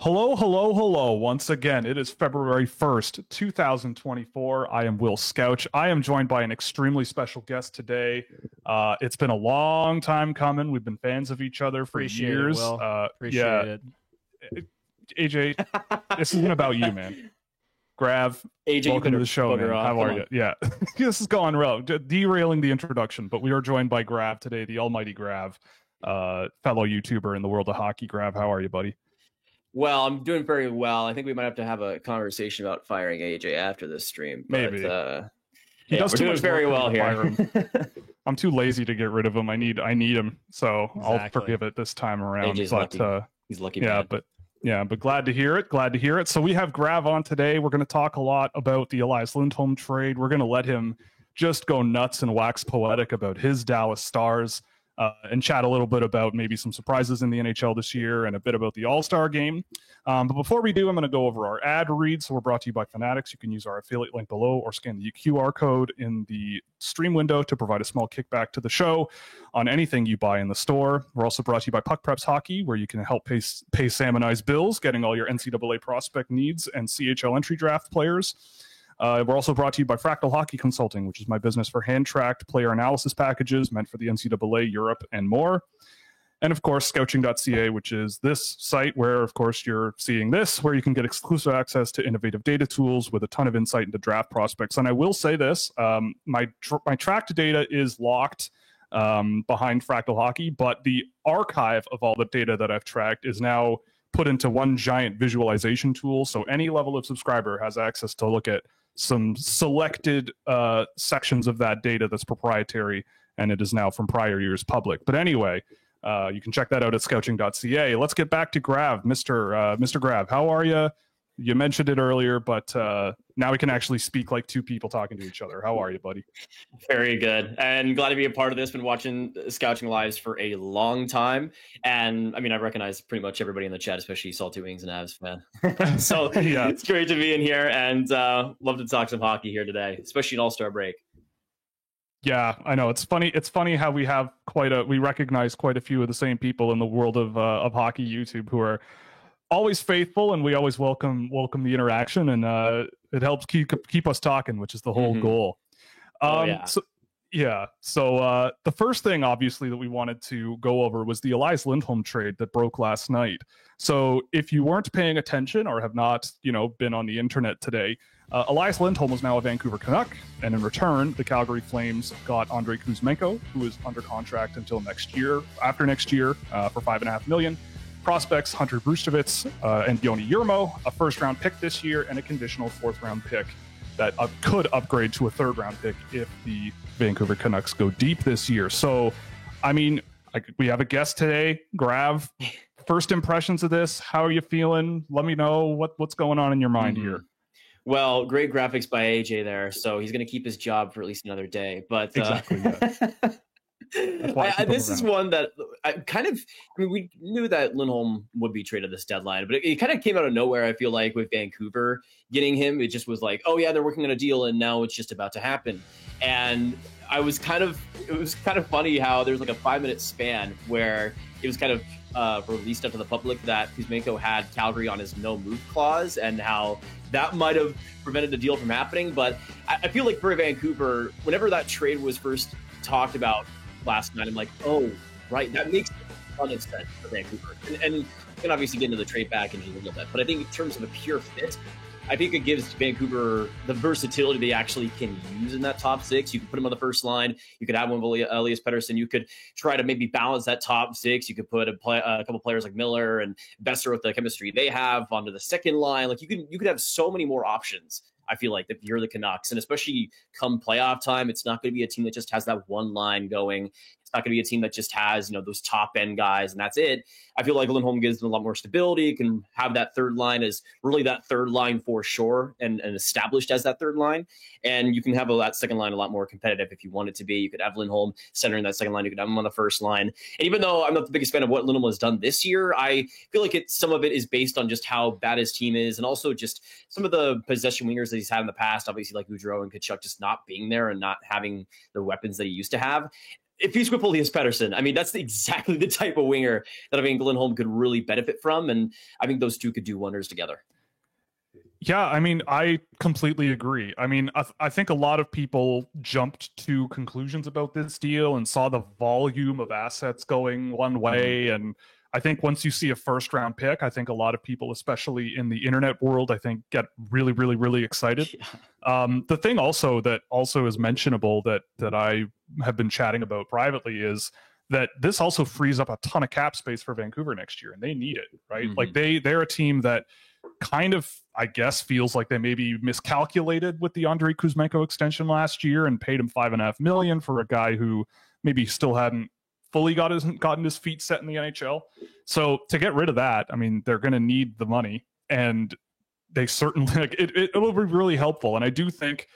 Hello, hello, hello. Once again, it is February 1st, 2024. I am Will Scouch. I am joined by an extremely special guest today. It's been a long time coming. We've been fans of each other for Appreciate years. it, Will. Appreciate it. AJ, this isn't about you, man. Grav, AJ, welcome to the show, man. Off. How are you? Yeah, this is going well. Derailing the introduction, but we are joined by Grav today, the almighty Grav, fellow YouTuber in the world of hockey. Grav, how are you, buddy? Well, I'm doing very well. I think we might have to have a conversation about firing AJ after this stream. But, Maybe. He does we're doing very well here. I'm too lazy to get rid of him. I need him, so exactly. I'll forgive it this time around. AJ's lucky. He's lucky. Yeah, man. but glad to hear it. So we have Grav on today. We're going to talk a lot about the Elias Lindholm trade. We're going to let him just go nuts and wax poetic about his Dallas Stars. And chat a little bit about maybe some surprises in the NHL this year and a bit about the All-Star game. But before we do, I'm going to go over our ad read. So we're brought to you by Fanatics. You can use our affiliate link below or scan the QR code in the stream window to provide a small kickback to the show on anything you buy in the store. We're also brought to you by Puck Preps Hockey, where you can help pay Sam and I's bills, getting all your NCAA prospect needs and CHL entry draft players. We're also brought to you by Fractal Hockey Consulting, which is my business for hand-tracked player analysis packages meant for the NCAA, Europe, and more. And of course, Scouching.ca, which is this site where, of course, you're seeing this, where you can get exclusive access to innovative data tools with a ton of insight into draft prospects. And I will say this, my tracked data is locked behind Fractal Hockey, but the archive of all the data that I've tracked is now put into one giant visualization tool. So any level of subscriber has access to look at some selected sections of that data that's proprietary, and it is now from prior years public. But anyway, you can check that out at Scouching.ca. Let's get back to Grav. Mr. Grav, how are you? You mentioned it earlier, but now we can actually speak like two people talking to each other. How are you, buddy? Very good. And glad to be a part of this. Been watching Scouching Lives for a long time. And I mean, I recognize pretty much everybody in the chat, especially Salty Wings and Avs fan. So yeah, it's great to be in here and love to talk some hockey here today, especially an All-Star break. Yeah, I know. It's funny. It's funny how we recognize quite a few of the same people in the world of hockey YouTube who are always faithful, and we always welcome the interaction, and it helps keep us talking, which is the whole goal. So the first thing, obviously, that we wanted to go over was the Elias Lindholm trade that broke last night. So if you weren't paying attention or have not, been on the internet today, Elias Lindholm is now a Vancouver Canuck, and in return, the Calgary Flames got Andrei Kuzmenko, who is under contract until after next year, for $5.5 million. Prospects Hunter Brustevitz and Yoni Yermo, a first-round pick this year, and a conditional fourth-round pick that could upgrade to a third-round pick if the Vancouver Canucks go deep this year. So, I mean, we have a guest today, Grav. First impressions of this, how are you feeling? Let me know what's going on in your mind here. Well, great graphics by AJ there, so he's going to keep his job for at least another day. But exactly. Yeah. This is one that we knew that Lindholm would be traded this deadline, but it kind of came out of nowhere. I feel like with Vancouver getting him, it just was like, oh yeah, they're working on a deal, and now it's just about to happen. And it was kind of funny how there's like a 5-minute span where it was kind of released up to the public that Kuzmenko had Calgary on his no move clause, and how that might have prevented the deal from happening. But I feel like for Vancouver, whenever that trade was first talked about last night, I'm like, oh, right, that makes a ton of sense for Vancouver. And you can obviously get into the trade package a little bit, but I think in terms of a pure fit, I think it gives Vancouver the versatility they actually can use in that top six. You can put him on the first line. You could have one with Elias Pettersson. You could try to maybe balance that top six. You could put a couple players like Miller and Besser with the chemistry they have onto the second line. Like you could have so many more options. I feel like if you're the Canucks, and especially come playoff time, it's not going to be a team that just has that one line going. It's not going to be a team that just has, those top end guys and that's it. I feel like Lindholm gives them a lot more stability. You can have that third line as really that third line for sure and established as that third line. And you can have that second line a lot more competitive if you want it to be. You could have Lindholm centering that second line. You could have him on the first line. And even though I'm not the biggest fan of what Lindholm has done this year, I feel like some of it is based on just how bad his team is, and also just some of the possession wingers that he's had in the past, obviously like Gaudreau and Tkachuk just not being there and not having the weapons that he used to have. if he's with Elias Pettersson, I mean, that's exactly the type of winger that I think Lindholm could really benefit from. And I think those two could do wonders together. Yeah, I mean, I completely agree. I mean, I think a lot of people jumped to conclusions about this deal and saw the volume of assets going one way. And I think once you see a first round pick, I think a lot of people, especially in the internet world, I think get really, really, really excited. Yeah. The thing also that also is mentionable that I have been chatting about privately is that this also frees up a ton of cap space for Vancouver next year, and they need it, right? Mm-hmm. Like they're a team that kind of, I guess, feels like they maybe miscalculated with the Andrei Kuzmenko extension last year and paid him $5.5 million for a guy who maybe still hadn't fully gotten his feet set in the NHL. So to get rid of that, I mean, they're going to need the money, and they certainly like it will be really helpful. And I do think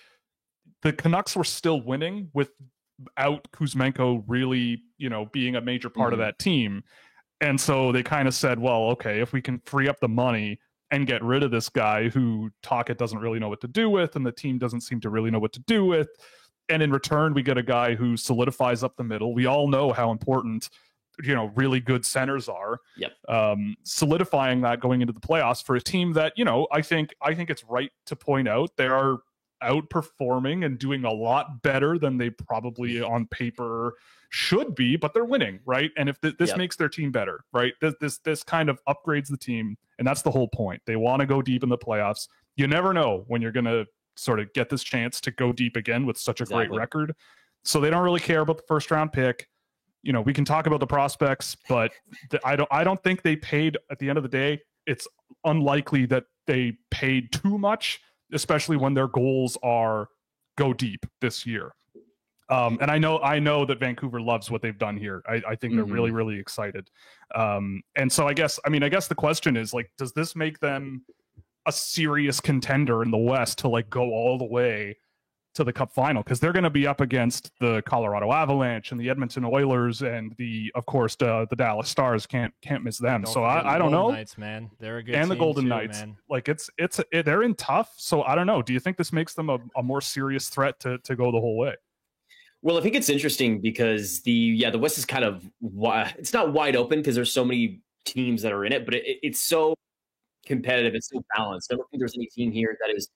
the Canucks were still winning without Kuzmenko really, being a major part of that team. And so they kind of said, well, okay, if we can free up the money and get rid of this guy who Tocchet doesn't really know what to do with, and the team doesn't seem to really know what to do with. And in return, we get a guy who solidifies up the middle. We all know how important, really good centers are. Yep. Solidifying that going into the playoffs for a team that, I think it's right to point out they are outperforming and doing a lot better than they probably on paper should be, but they're winning, right? And if this makes their team better, right? This kind of upgrades the team, and that's the whole point. They want to go deep in the playoffs. You never know when you're going to sort of get this chance to go deep again with such a great record. So they don't really care about the first round pick. We can talk about the prospects, but I don't think they paid, at the end of the day, it's unlikely that they paid too much, especially when their goals are go deep this year. And I know that Vancouver loves what they've done here. I think they're really, really excited. And so I guess the question is, like, does this make them a serious contender in the West to like go all the way to the Cup final? Because they're going to be up against the Colorado Avalanche and the Edmonton Oilers and of course the Dallas Stars. Can't miss them. So I don't know. Knights, man, they're a good and team the Golden too, Knights. Man. Like they're in tough. So I don't know. Do you think this makes them a more serious threat to go the whole way? Well, I think it's interesting because the West is kind of it's not wide open because there's so many teams that are in it, but it's so competitive. It's so balanced. I don't think there's any team here that is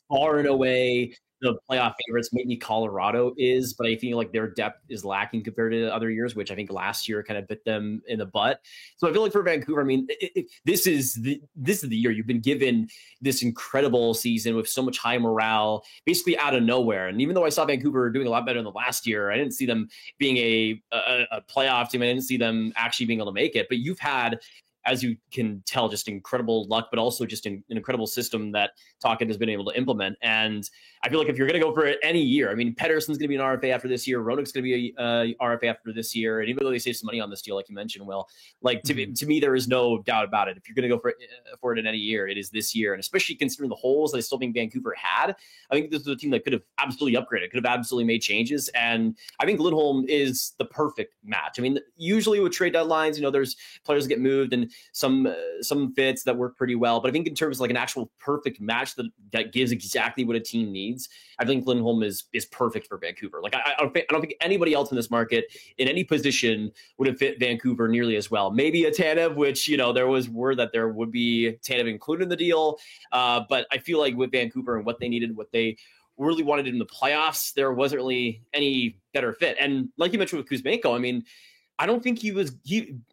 far and away the playoff favorites. Maybe Colorado is, but I feel like their depth is lacking compared to other years, which I think last year kind of bit them in the butt. So I feel like for Vancouver, I mean, this is the year you've been given this incredible season with so much high morale, basically out of nowhere. And even though I saw Vancouver doing a lot better than the last year, I didn't see them being a playoff team. I didn't see them actually being able to make it. But you've had, as you can tell, just incredible luck, but also just an incredible system that Tocchet has been able to implement. And I feel like if you're going to go for it any year, I mean, Pettersson's going to be an RFA after this year. Roenick's going to be a RFA after this year. And even though they saved some money on this deal, like you mentioned, Will, like to me, there is no doubt about it. If you're going to go for it in any year, it is this year. And especially considering the holes that I still think Vancouver had, I think this was a team that could have absolutely upgraded, could have absolutely made changes. And I think Lindholm is the perfect match. I mean, usually with trade deadlines, there's players that get moved and some fits that work pretty well. But I think in terms of like an actual perfect match that gives exactly what a team needs, I think Lindholm is perfect for Vancouver. Like I don't think anybody else in this market in any position would have fit Vancouver nearly as well. Maybe a Tanev, which there was word that there would be Tanev included in the deal. But I feel like with Vancouver and what they needed, what they really wanted in the playoffs, there wasn't really any better fit. And like you mentioned with Kuzmenko, I mean, I don't think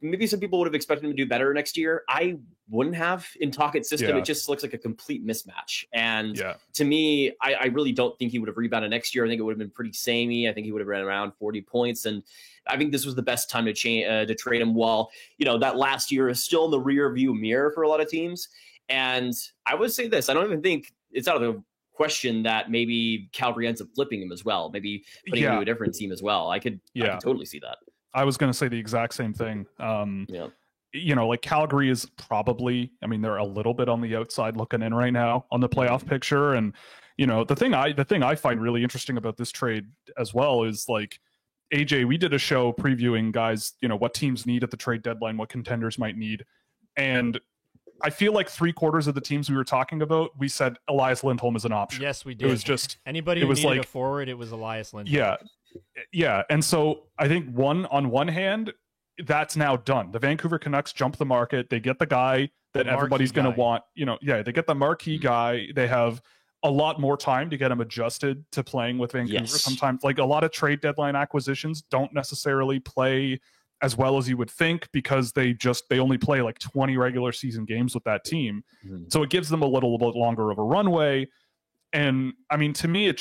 maybe some people would have expected him to do better next year. I wouldn't have in Tocchet's system. Yeah. It just looks like a complete mismatch. And to me, I really don't think he would have rebounded next year. I think it would have been pretty samey. I think he would have ran around 40 points. And I think this was the best time to trade him while, that last year is still in the rear view mirror for a lot of teams. And I would say this, I don't even think it's out of the question that maybe Calgary ends up flipping him as well. Maybe putting him to a different team as well. I could totally see that. I was going to say the exact same thing. Like Calgary is probably, I mean, they're a little bit on the outside looking in right now on the playoff picture. And, the thing I find really interesting about this trade as well is like, AJ, we did a show previewing guys, what teams need at the trade deadline, what contenders might need. And I feel like 3/4 of the teams we were talking about, we said Elias Lindholm is an option. Yes, we did. It was just anybody who needed a forward, it was Elias Lindholm. Yeah. Yeah, and so I think on one hand, that's now done. The Vancouver Canucks jump the market. They get the guy that everybody's going to want. They get the marquee guy. They have a lot more time to get him adjusted to playing with Vancouver. Yes. Sometimes, like a lot of trade deadline acquisitions don't necessarily play as well as you would think because they only play like 20 regular season games with that team. Mm-hmm. So it gives them a little bit longer of a runway. And I mean, to me,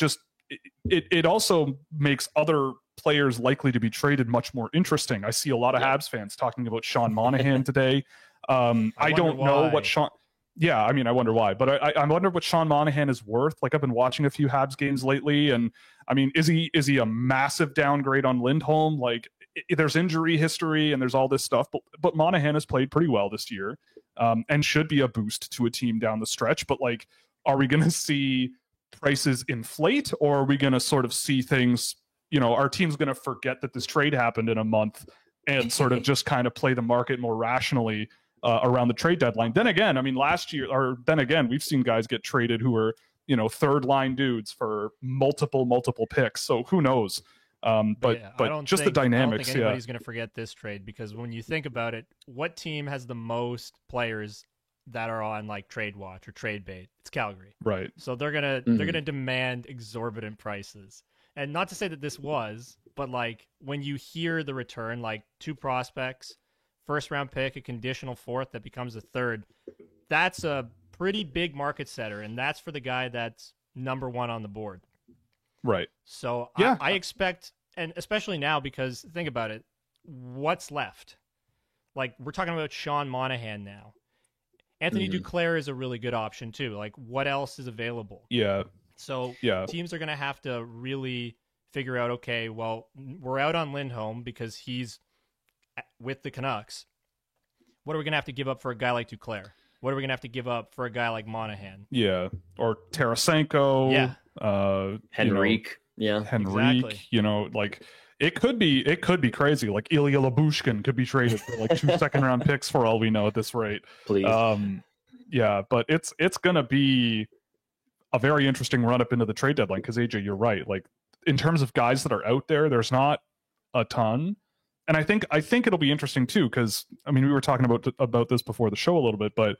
it also makes other players likely to be traded much more interesting. I see a lot of Habs fans talking about Sean Monahan today. I don't know what Sean. Yeah, I mean, I wonder why, but I wonder what Sean Monahan is worth. Like I've been watching a few Habs games lately, and I mean, is he a massive downgrade on Lindholm? Like there's injury history and there's all this stuff, but Monahan has played pretty well this year, and should be a boost to a team down the stretch. But like, are we going to see prices inflate, or are we going to sort of see things? Our team's going to forget that this trade happened in a month and sort of just kind of play the market more rationally around the trade deadline. Then again, I mean, we've seen guys get traded who are, third line dudes for multiple picks. So who knows? But just the dynamics. I don't think anybody's going to forget this trade, because when you think about it, what team has the most players that are on like trade watch or trade bait? It's Calgary. Right. So they're going to demand exorbitant prices. And not to say that this was, but like when you hear the return, like 2 prospects, first round pick, a conditional 4th that becomes a 3rd, that's a pretty big market setter. And that's for the guy that's number 1 on the board. Right. So yeah. I expect, and especially now, because think about it, what's left? Like we're talking about Sean Monahan now. Anthony Duclair is a really good option too. Like what else is available? Yeah. So teams are going to have to really figure out, okay, well, we're out on Lindholm because he's with the Canucks. What are we going to have to give up for a guy like Duclair? What are we going to have to give up for a guy like Monahan? Yeah. Or Tarasenko. Yeah. Henrique. Henrique. Exactly. Like it could be crazy. Like Ilya Lyubushkin could be traded for like 2 second-round picks for all we know at this rate. Please. But it's going to be a very interesting run up into the trade deadline, because AJ, you're right. Like in terms of guys that are out there, there's not a ton. And I think it'll be interesting too, because I mean, we were talking about this before the show a little bit, but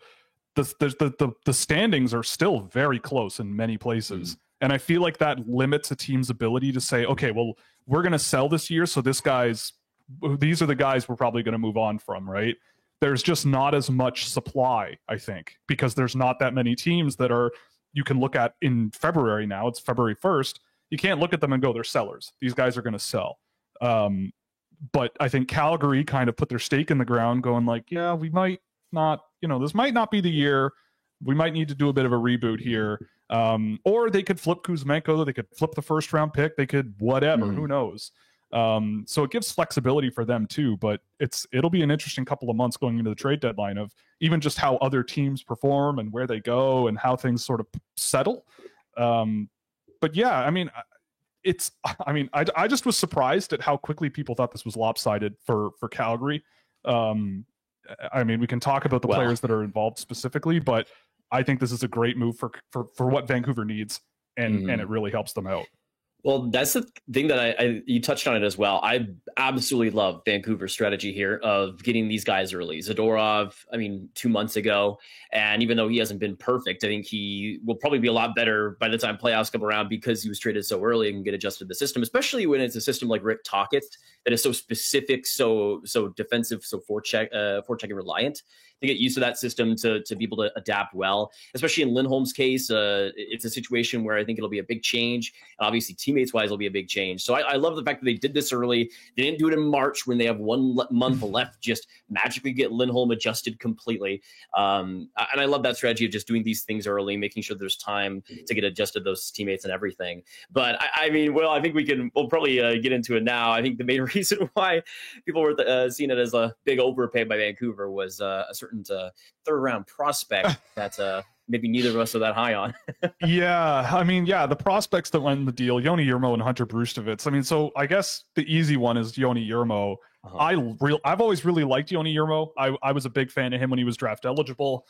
the standings are still very close in many places. And I feel like that limits a team's ability to say, okay, well, we're going to sell this year, so these are the guys we're probably going to move on from, right? There's just not as much supply, I think, because there's not that many teams that you can look at in February now. It's February 1st. You can't look at them and go, they're sellers. These guys are going to sell. But I think Calgary kind of put their stake in the ground going like, yeah, we might not, this might not be the year. We might need to do a bit of a reboot here. Or they could flip Kuzmenko. They could flip the first round pick. They could whatever. Who knows? So it gives flexibility for them too. But it'll be an interesting couple of months going into the trade deadline of even just how other teams perform and where they go and how things sort of settle. But yeah, I mean, I just was surprised at how quickly people thought this was lopsided for Calgary. I mean, we can talk about the players that are involved specifically, but I think this is a great move for what Vancouver needs, and it really helps them out. Well, that's the thing that you touched on it as well. I absolutely love Vancouver's strategy here of getting these guys early. Zadorov, 2 months ago, and even though he hasn't been perfect, I think he will probably be a lot better by the time playoffs come around because he was traded so early and can get adjusted to the system, especially when it's a system like Rick Tocchet that is so specific, so defensive, so forechecking reliant. To get used to that system to be able to adapt well, especially in Lindholm's case. It's a situation where I think it'll be a big change. And obviously, teammates wise, it'll be a big change. So I love the fact that they did this early. They didn't do it in March when they have 1 month left, just magically get Lindholm adjusted completely. And I love that strategy of just doing these things early, making sure there's time to get adjusted to those teammates and everything. But I think we'll probably get into it now. I think the main reason why people were seeing it as a big overpay by Vancouver was a certain third round prospect that maybe neither of us are that high on. The prospects that went in the deal, Yoni Yermo and Hunter Brustevitz. So I guess the easy one is Yoni Yermo. I've always really liked Yoni Yermo. I was a big fan of him when he was draft eligible.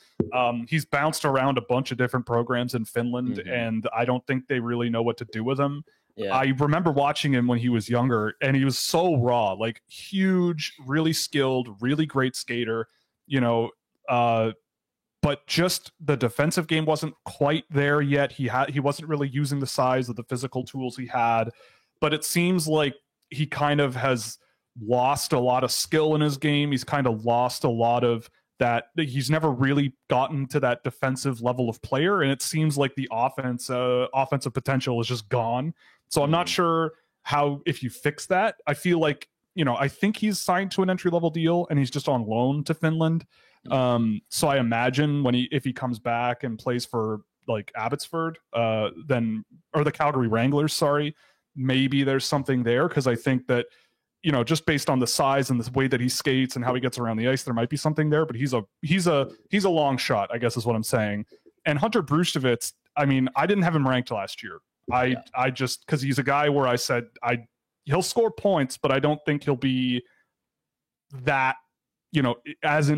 He's bounced around a bunch of different programs in Finland, and I don't think they really know what to do with him. Yeah. I remember watching him when he was younger, and he was so raw, like huge, really skilled, really great skater, you know, but just the defensive game wasn't quite there yet. He wasn't really using the size of the physical tools he had, but it seems like he kind of has lost a lot of skill in his game. He's kind of lost a lot of that. He's never really gotten to that defensive level of player, and it seems like the offensive potential is just gone. So I'm not sure if you fix that. I feel like, you know, I think he's signed to an entry-level deal and he's just on loan to Finland. So I imagine if he comes back and plays for like Abbotsford, or the Calgary Wranglers, sorry, maybe there's something there, because I think that, you know, just based on the size and the way that he skates and how he gets around the ice, there might be something there. But he's a long shot, I guess is what I'm saying. And Hunter Brzustewicz, I mean, I didn't have him ranked last year. I just, because he's a guy where I said he'll score points, but I don't think he'll be that, you know, as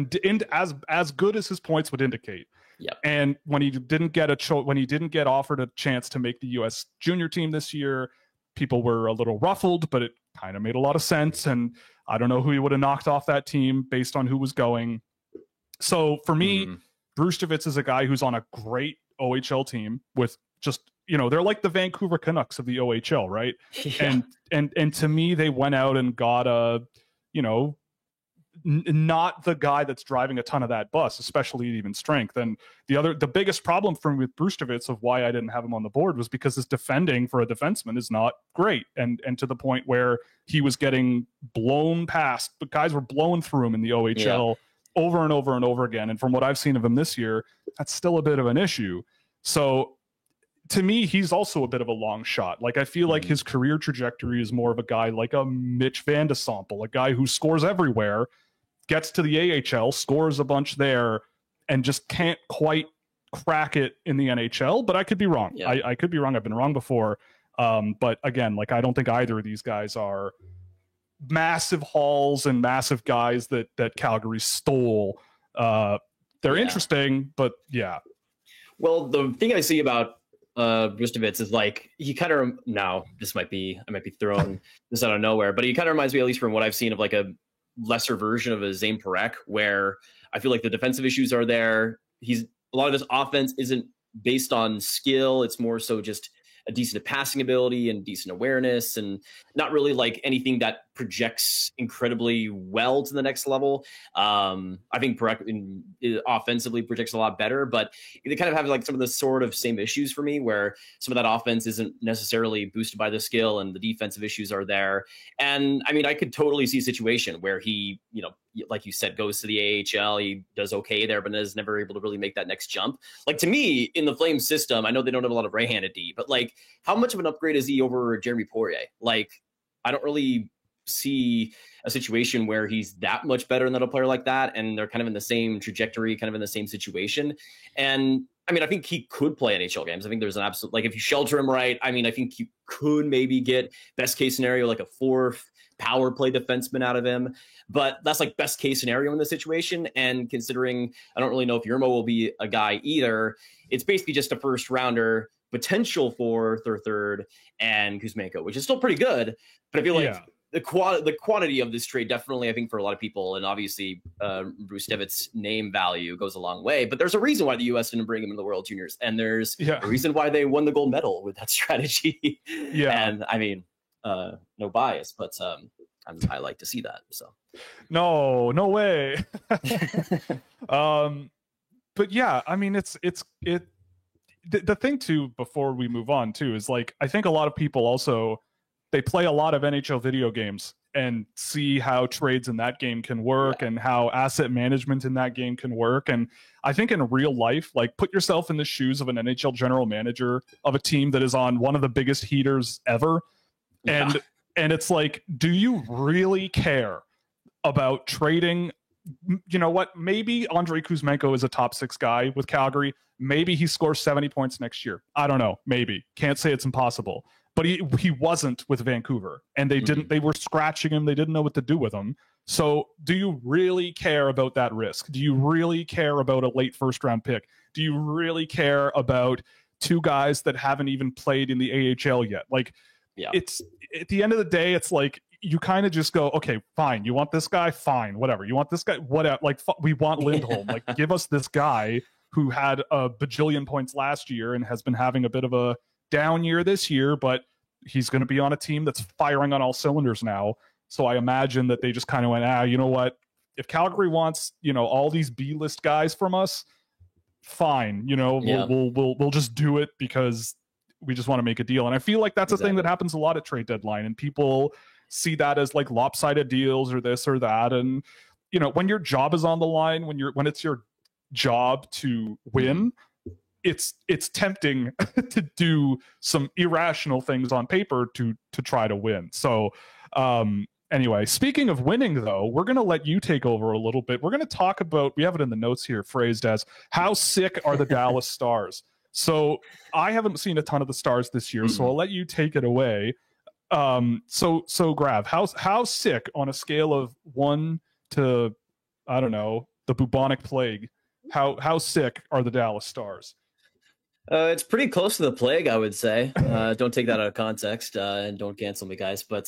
good as his points would indicate. Yep. And when he didn't get offered a chance to make the U.S. junior team this year, people were a little ruffled, but it kind of made a lot of sense. And I don't know who he would have knocked off that team based on who was going. So for me, Brzustewicz is a guy who's on a great OHL team with just, you know, they're like the Vancouver Canucks of the OHL, right? Yeah. And to me, they went out and got a, you know, not the guy that's driving a ton of that bus, especially at even strength. And the biggest problem for me with Brzustewicz of why I didn't have him on the board was because his defending for a defenseman is not great. And to the point where he was getting blown past, but guys were blowing through him in the OHL over and over and over again. And from what I've seen of him this year, that's still a bit of an issue. So to me, he's also a bit of a long shot. Like, I feel like his career trajectory is more of a guy like a Mitch Van de Sample, a guy who scores everywhere, gets to the AHL, scores a bunch there, and just can't quite crack it in the NHL. But I could be wrong. Yeah. I could be wrong. I've been wrong before. But again, like, I don't think either of these guys are massive hauls and massive guys that Calgary stole. They're interesting, but yeah. Well, the thing I see about Brzustewicz is like, he kind of, now I might be throwing this out of nowhere, but he kind of reminds me, at least from what I've seen, of like a lesser version of a Zane Parekh, where I feel like the defensive issues are there. A lot of his offense isn't based on skill. It's more so just a decent passing ability and decent awareness, and not really like anything that projects incredibly well to the next level. I think Parekh offensively projects a lot better, but they kind of have like some of the sort of same issues for me, where some of that offense isn't necessarily boosted by the skill, and the defensive issues are there. And I mean, I could totally see a situation where he, you know, like you said, goes to the AHL, he does okay there, but is never able to really make that next jump. Like, to me, in the Flames system, I know they don't have a lot of right-handed D, but like, how much of an upgrade is he over Jeremy Poirier? Like, I don't really see a situation where he's that much better than a player like that, and they're kind of in the same trajectory, kind of in the same situation. And I mean, I think he could play NHL games. I think there's an absolute, like, if you shelter him right, I mean, I think you could maybe get, best case scenario, like a fourth power play defenseman out of him. But that's like best case scenario in this situation. And considering I don't really know if Yermo will be a guy either, it's basically just a first rounder, potential for third, and Kuzmenko, which is still pretty good. But I feel like the quantity of this trade, definitely, I think, for a lot of people, and obviously Brzustewicz name value goes a long way. But there's a reason why the U.S. didn't bring him into the World Juniors, and there's a reason why they won the gold medal with that strategy. And I mean, no bias, but I like to see that. So no way. But yeah, I mean, the thing too, before we move on too, is like, I think a lot of people also, they play a lot of NHL video games and see how trades in that game can work and how asset management in that game can work. And I think in real life, like, put yourself in the shoes of an NHL general manager of a team that is on one of the biggest heaters ever. And it's like, do you really care about trading? You know what? Maybe Andrei Kuzmenko is a top 6 guy with Calgary. Maybe he scores 70 points next year. I don't know. Maybe. Can't say it's impossible. But he wasn't with Vancouver, and they were scratching him. They didn't know what to do with him. So do you really care about that risk? Do you really care about a late first round pick? Do you really care about 2 guys that haven't even played in the AHL yet? Like, it's at the end of the day, it's like you kind of just go, okay, fine. You want this guy? Fine, whatever. You want this guy? Whatever. Like, we want Lindholm. Like, give us this guy who had a bajillion points last year and has been having a bit of a down year this year, but he's going to be on a team that's firing on all cylinders now. So I imagine that they just kind of went, you know what? If Calgary wants, all these B-list guys from us, fine. We'll just do it because we just want to make a deal. And I feel like that's a thing that happens a lot at trade deadline, and people see that as like lopsided deals or this or that. And when your job is on the line, when it's your job to win, it's tempting to do some irrational things on paper to try to win. So anyway, speaking of winning, though, we're going to let you take over a little bit. We're going to talk about, we have it in the notes here phrased as, how sick are the Dallas Stars? So I haven't seen a ton of the Stars this year, so I'll let you take it away. So Grav, how sick on a scale of 1 to, I don't know, the bubonic plague, how sick are the Dallas Stars? It's pretty close to the plague, I would say. Don't take that out of context, and don't cancel me, guys. But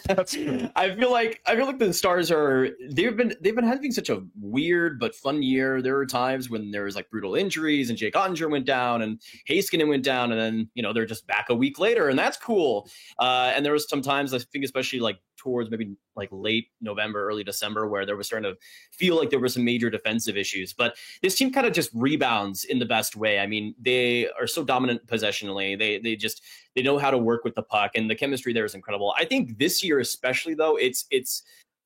that's true. I feel like the Stars they've been having such a weird but fun year. There were times when there was like brutal injuries, and Jake Ottinger went down, and Heiskanen went down, and then they're just back a week later, and that's cool. And there was some times, I think, especially like towards maybe like late November, early December, where there was starting to feel like there were some major defensive issues. But this team kind of just rebounds in the best way. I mean, they are so dominant possessionally. They know how to work with the puck, and the chemistry there is incredible. I think this year especially, though, it's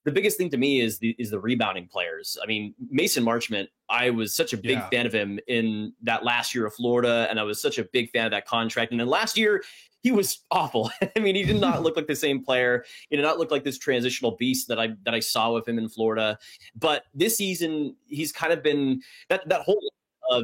the biggest thing to me is the rebounding players. I mean, Mason Marchment, I was such a big fan of him in that last year of Florida, and I was such a big fan of that contract. And then last year, he was awful. I mean, he did not look like the same player. He did not look like this transitional beast that I saw with him in Florida. But this season, he's kind of been that whole of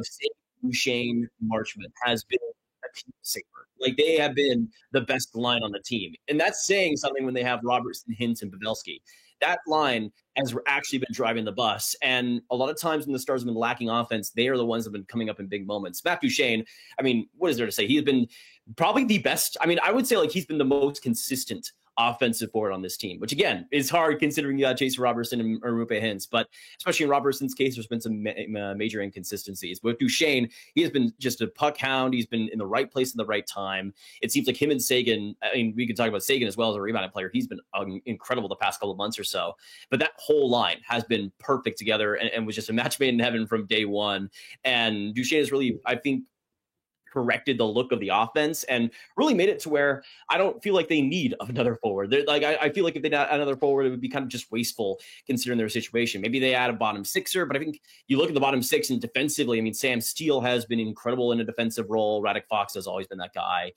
Duchesne Marchment has been a team saver. Like, they have been the best line on the team, and that's saying something when they have Robertson, Hintz, and Pavelski. That line has actually been driving the bus. And a lot of times when the Stars have been lacking offense, they are the ones that have been coming up in big moments. Matt Duchene, I mean, what is there to say? He's been probably the best. I mean, I would say like he's been the most consistent offensive forward on this team, which again is hard considering you got Jason Robertson and Roope Hintz, but especially in Robertson's case, there's been some major inconsistencies. But with Duchene, he has been just a puck hound. He's been in the right place at the right time. It seems like him and Sagan, I mean, we can talk about Sagan as well as a rebounding player. He's been incredible the past couple of months or so, but that whole line has been perfect together and was just a match made in heaven from day one. And Duchene is really, I think, corrected the look of the offense and really made it to where I don't feel like they need another forward. They're like, I feel like if they add another forward, it would be kind of just wasteful considering their situation. Maybe they add a bottom sixer, but I think you look at the bottom six and defensively, I mean, Sam Steele has been incredible in a defensive role. Radek Fox has always been that guy.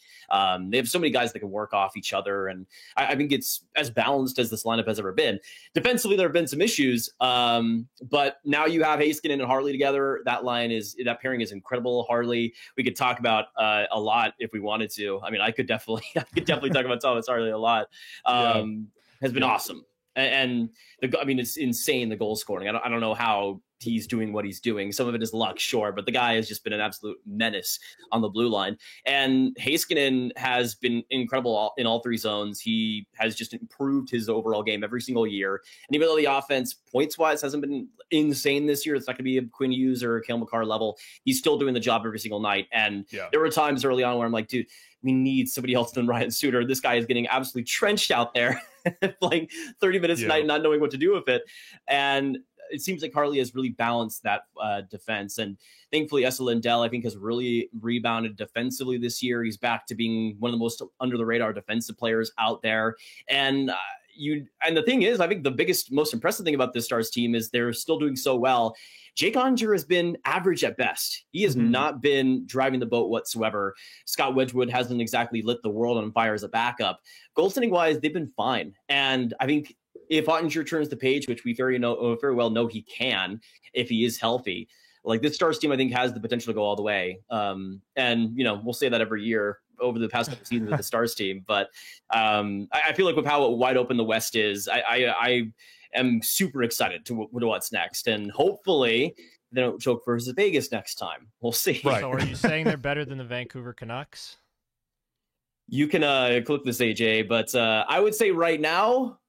They have so many guys that can work off each other. And I think it's as balanced as this lineup has ever been. Defensively, there have been some issues, but now you have Heiskanen and Harley together. That pairing is incredible. Harley, we could talk about a lot if we wanted to. I mean, I could definitely talk about Thomas Harley a lot. Has been awesome, and it's insane, the goal scoring. I don't know how he's doing what he's doing. Some of it is luck, sure, but the guy has just been an absolute menace on the blue line. And Heiskanen has been incredible in all three zones. He has just improved his overall game every single year. And even though the offense, points-wise, hasn't been insane this year, it's not going to be a Quinn Hughes or a Cale Makar level, he's still doing the job every single night. And there were times early on where I'm like, dude, we need somebody else than Ryan Suter. This guy is getting absolutely trenched out there, playing 30 minutes a night, not knowing what to do with it. And it seems like Harley has really balanced that defense. And thankfully, Esa Lindell, I think, has really rebounded defensively this year. He's back to being one of the most under-the-radar defensive players out there. And the thing is, I think the biggest, most impressive thing about this Stars team is they're still doing so well. Jake Ottinger has been average at best. He has not been driving the boat whatsoever. Scott Wedgwood hasn't exactly lit the world on fire as a backup. Goaltending-wise, they've been fine. And I think if Ottinger turns the page, which we very well know he can if he is healthy, like this Stars team, I think, has the potential to go all the way. And, we'll say that every year over the past couple seasons with the Stars team. But I feel like with how wide open the West is, I am super excited to what's next. And hopefully they don't choke versus Vegas next time. We'll see. Right. So are you saying they're better than the Vancouver Canucks? You can click this, AJ, but I would say right now,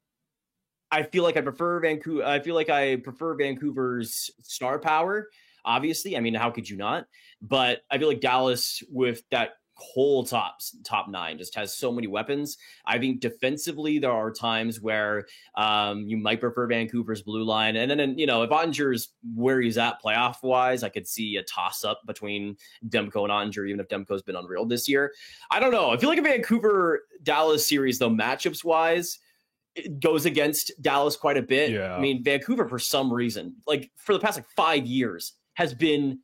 I feel like I prefer Vancouver. I feel like I prefer Vancouver's star power. Obviously, I mean, how could you not? But I feel like Dallas, with that whole top nine, just has so many weapons. I think defensively, there are times where you might prefer Vancouver's blue line, and then if Ottinger's where he's at playoff wise, I could see a toss up between Demko and Ottinger, even if Demko's been unreal this year. I don't know. I feel like a Vancouver Dallas series, though, matchups wise, it goes against Dallas quite a bit. Yeah. I mean, Vancouver, for some reason, like for the past 5 years, has been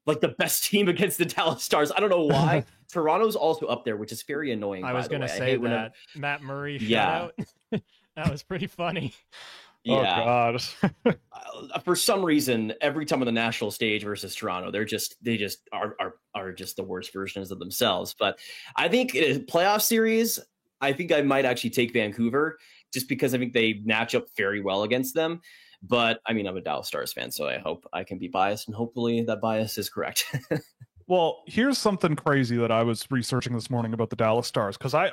like the best team against the Dallas Stars. I don't know why. Toronto's also up there, which is very annoying. I was going to say that Matt Murray shout out. That was pretty funny. Yeah. Oh God. For some reason, every time on the national stage versus Toronto, they just are just the worst versions of themselves. But I think in a playoff series, I think I might actually take Vancouver, just because I think they match up very well against them. But I mean, I'm a Dallas Stars fan, so I hope I can be biased, and hopefully that bias is correct. Well, here's something crazy that I was researching this morning about the Dallas Stars, because I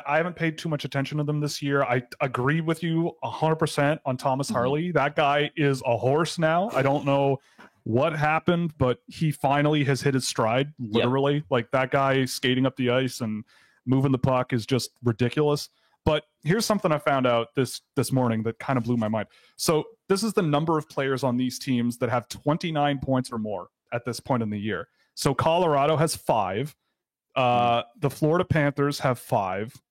haven't paid too much attention to them this year. I agree with you 100% on Thomas Harley. That guy is a horse now. I don't know what happened, but he finally has hit his stride, literally. Yep. Like, that guy skating up the ice and moving the puck is just ridiculous. But here's something I found out this morning that kind of blew my mind. So this is the number of players on these teams that have 29 points or more at this point in the year. So Colorado has 5. The Florida Panthers have 5.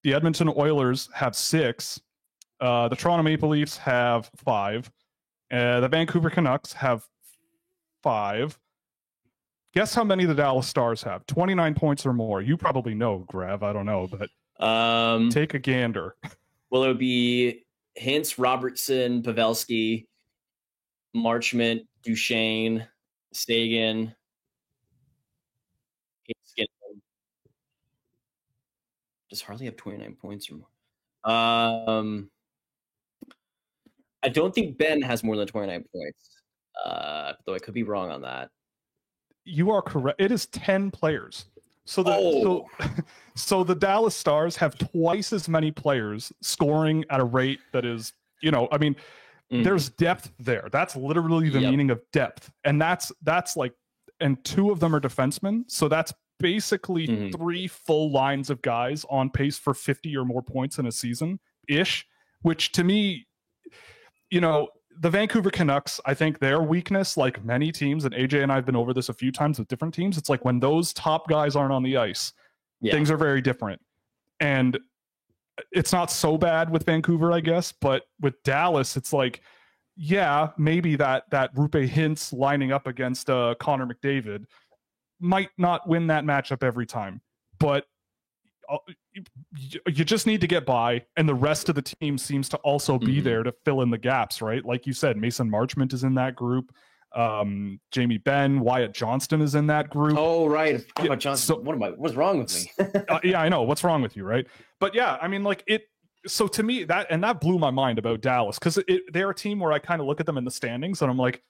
The Edmonton Oilers have 6. The Toronto Maple Leafs have 5. The Vancouver Canucks have 5. Guess how many the Dallas Stars have? 29 points or more. You probably know, Grav. I don't know, but take a gander. Well, it would be Hintz, Robertson, Pavelski, Marchment, Duchesne, Sagan, does Harley have 29 points or more? I don't think Ben has more than 29 points, though I could be wrong on that. You are correct. It is 10 players. So the Dallas Stars have twice as many players scoring at a rate that is, there's depth there. That's literally the meaning of depth. And that's like, and 2 of them are defensemen. So that's basically 3 full lines of guys on pace for 50 or more points in a season ish, which to me, the Vancouver Canucks, I think their weakness, like many teams, and AJ and I have been over this a few times with different teams, it's like when those top guys aren't on the ice, things are very different. And it's not so bad with Vancouver, I guess, but with Dallas, it's like, maybe that Roope Hintz lining up against Connor McDavid might not win that matchup every time, but you just need to get by, and the rest of the team seems to also be there to fill in the gaps, right? Like you said, Mason Marchment is in that group. Jamie Benn, Wyatt Johnston is in that group. Oh, right. Johnston. So, what's wrong with me? I know. What's wrong with you, right? But yeah, I mean, like it. So to me, that blew my mind about Dallas, because they're a team where I kind of look at them in the standings and I'm like,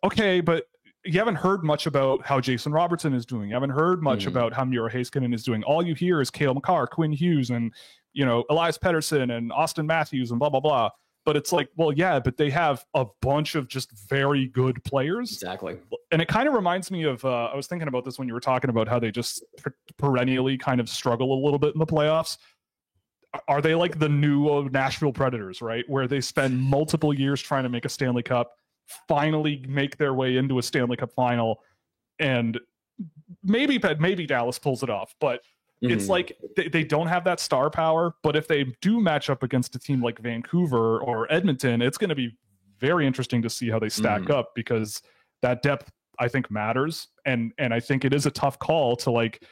okay, but you haven't heard much about how Jason Robertson is doing. You haven't heard much about how Miro Heiskanen is doing. All you hear is Cale Makar, Quinn Hughes, and Elias Pettersson and Austin Matthews and blah blah blah. But it's like, well, yeah, but they have a bunch of just very good players. Exactly. And it kind of reminds me of I was thinking about this when you were talking about how they just perennially kind of struggle a little bit in the playoffs. Are they like the new Nashville Predators, right? Where they spend multiple years trying to make a Stanley Cup, finally make their way into a Stanley Cup final, and maybe Dallas pulls it off, but it's like they don't have that star power. But if they do match up against a team like Vancouver or Edmonton, it's going to be very interesting to see how they stack up, because that depth, I think, matters, and I think it is a tough call to, like,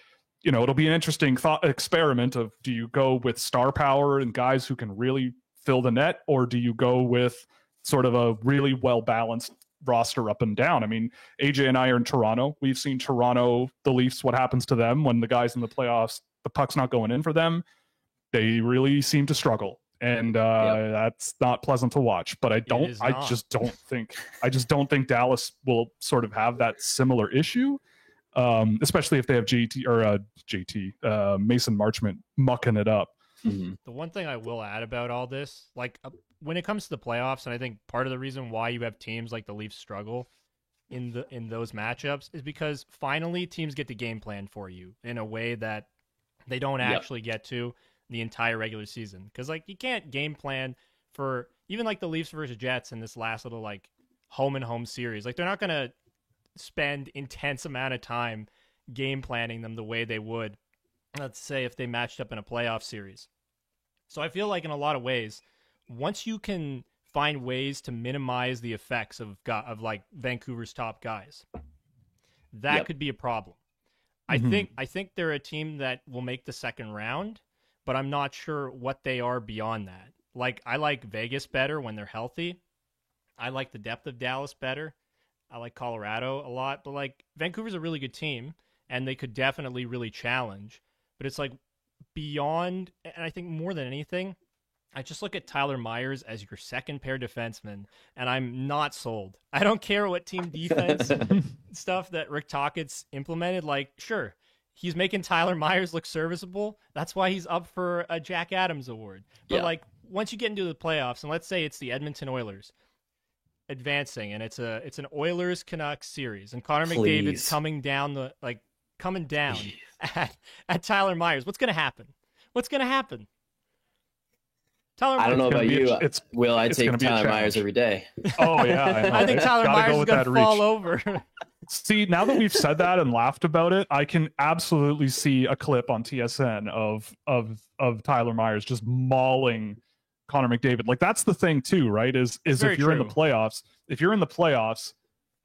it'll be an interesting thought experiment of, do you go with star power and guys who can really fill the net, or do you go with sort of a really well-balanced roster up and down? I mean, AJ and I are in Toronto. We've seen Toronto, the Leafs, what happens to them when the guys in the playoffs, the puck's not going in for them. They really seem to struggle. And that's not pleasant to watch. But I just don't think Dallas will sort of have that similar issue. especially if they have Mason Marchment mucking it up. The one thing I will add about all this, like when it comes to the playoffs, and I think part of the reason why you have teams like the Leafs struggle in those matchups is because finally teams get to game plan for you in a way that they don't actually get to the entire regular season. Because like you can't game plan for even like the Leafs versus Jets in this last little like home and home series. Like they're not gonna spend intense amount of time game planning them the way they would, let's say, if they matched up in a playoff series. So I feel like in a lot of ways, once you can find ways to minimize the effects of like Vancouver's top guys, that could be a problem. I think they're a team that will make the second round, but I'm not sure what they are beyond that. Like I like Vegas better when they're healthy. I like the depth of Dallas better. I like Colorado a lot, but like Vancouver's a really good team and they could definitely really challenge. But it's like beyond, and I think more than anything, I just look at Tyler Myers as your second pair defenseman, and I'm not sold. I don't care what team defense stuff that Rick Tocchet's implemented. Like, sure, he's making Tyler Myers look serviceable. That's why he's up for a Jack Adams award. But like, once you get into the playoffs, and let's say it's the Edmonton Oilers advancing, and it's an Oilers Canucks series, and Connor McDavid's coming down at Tyler Myers. What's going to happen? I don't know about you, Will. I take Tyler Myers every day. Oh yeah, I think Tyler Myers is going to fall over. See, now that we've said that and laughed about it, I can absolutely see a clip on TSN of Tyler Myers just mauling Connor McDavid. Like that's the thing too, right? Is if you're in the playoffs,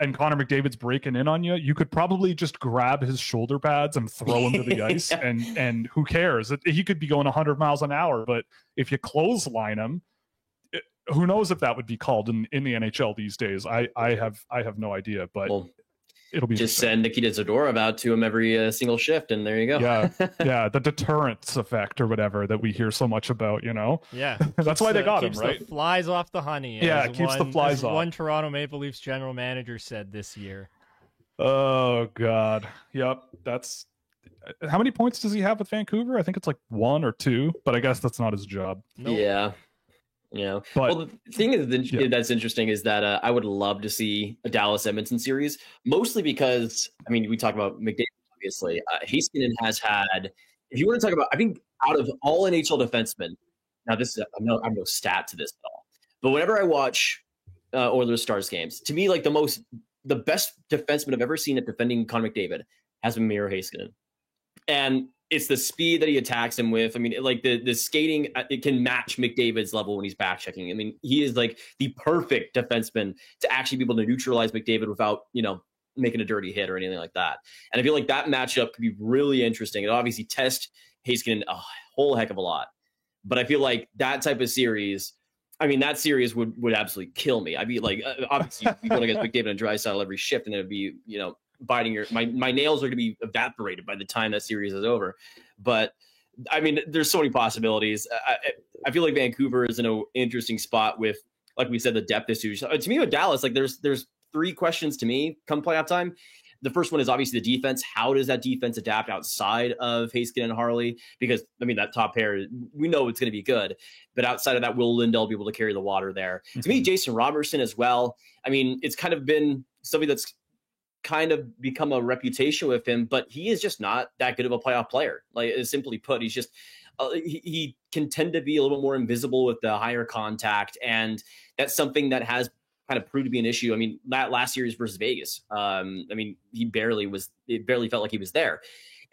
and Connor McDavid's breaking in on you, you could probably just grab his shoulder pads and throw him to the ice, and who cares? He could be going 100 miles an hour, but if you clothesline him, who knows if that would be called in the NHL these days? I have no idea, but it'll be just send Nikita Zadorov out to him every single shift, and there you go. Yeah, the deterrence effect or whatever that we hear so much about, Yeah, that's why they got him, right? The flies off the honey. Yeah, it keeps the flies off. One Toronto Maple Leafs general manager said this year. Oh God, yep. That's how many points does he have with Vancouver? I think it's like 1 or 2, but I guess that's not his job. Nope. Yeah. But the thing is that's interesting is that I would love to see a Dallas Edmonton series, mostly because we talk about McDavid obviously. Heiskanen has had, if you want to talk about, I think out of all NHL defensemen, now this is I'm no stat to this at all, but whenever I watch Oilers Stars games, to me like the best defenseman I've ever seen at defending Connor McDavid has been Miro Heiskanen, and it's the speed that he attacks him with. Like the skating, it can match McDavid's level when he's back checking. He is like the perfect defenseman to actually be able to neutralize McDavid without, making a dirty hit or anything like that. And I feel like that matchup could be really interesting. It obviously test Heiskanen a whole heck of a lot. But I feel like that type of series, that series would absolutely kill me. I'd be like, obviously, you're going against McDavid and Draisaitl every shift, and it'd be, biting my nails are going to be evaporated by the time that series is over. But there's so many possibilities. I feel like Vancouver is in an interesting spot with, like we said, the depth issues. To me with Dallas, like there's 3 questions to me come playoff time. The first one is obviously the defense. How does that defense adapt outside of Heiskanen and Harley? Because that top pair, we know it's going to be good, but outside of that, will Lindell be able to carry the water there? Mm-hmm. To me, Jason Robertson as well. It's kind of been somebody that's kind of become a reputation with him, but he is just not that good of a playoff player. Like simply put, he's just he can tend to be a little more invisible with the higher contact, and that's something that has kind of proved to be an issue. That last series versus Vegas, it barely felt like he was there.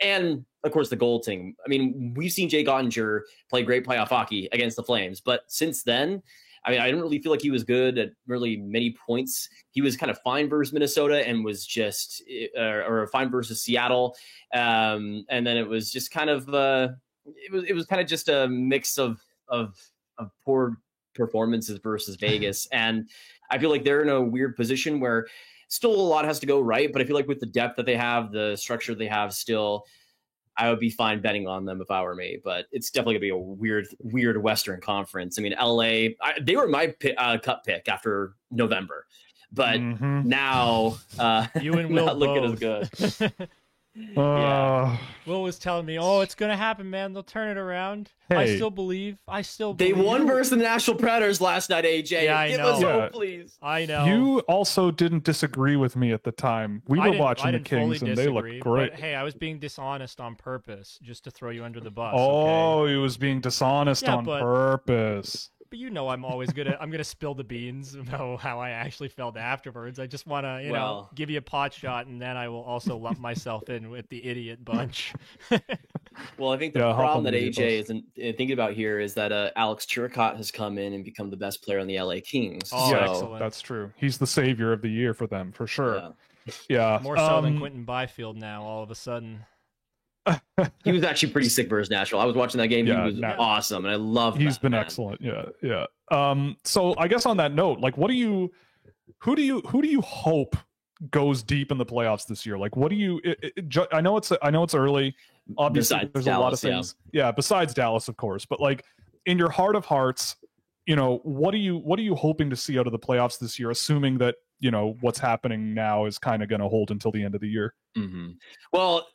And of course the goaltending. We've seen Jake Ottinger play great playoff hockey against the Flames, but since then, I don't really feel like he was good at really many points. He was kind of fine versus Minnesota and was just, or fine versus Seattle. And then it was just kind of, it was kind of just a mix of poor performances versus Vegas. And I feel like they're in a weird position where still a lot has to go right. But I feel like with the depth that they have, the structure they have still, I would be fine betting on them if I were me, but it's definitely gonna be a weird Western Conference. LA, they were my cup pick after November, but now you and Will not looking as good. Yeah. Will was telling me, "Oh, it's gonna happen, man. They'll turn it around. I Hey. still believe. They won versus the Nashville Predators last night, AJ. Yeah, I Give know. us Yeah. hope, please. I know. You also didn't disagree with me at the time. We I were didn't- watching I the didn't fully Kings, and they disagree, looked great. But, hey, I was being dishonest on purpose, just to throw you under the bus. Oh, Okay? he was being dishonest Yeah, on but- purpose. But you know, I'm always I'm gonna spill the beans about how I actually felt afterwards. I just want to, you know, Well- give you a pot shot, and then I will also lump myself in with the idiot bunch. Well, I think the Yeah, hop problem on that the video AJ bus. isn't thinking about here is that Alex Turcotte has come in and become the best player on the LA Kings. Oh, so, excellent. That's true. He's the savior of the year for them, for sure. yeah. Yeah. More so than Quentin Byfield now, all of a sudden. He was actually pretty sick versus Nashville. I was watching that game. Yeah, He was Nat- awesome, and I love. He's been man. excellent. Yeah, yeah. So I guess on that note, like, who do you hope goes deep in the playoffs this year? Like, what do you? I know it's early. Obviously, Besides there's a lot of Dallas, yeah. things. Yeah, besides Dallas, of course. But like, in your heart of hearts, you know, what are you hoping to see out of the playoffs this year? Assuming that, you know, what's happening now is kind of going to hold until the end of the year. Mm-hmm. Well,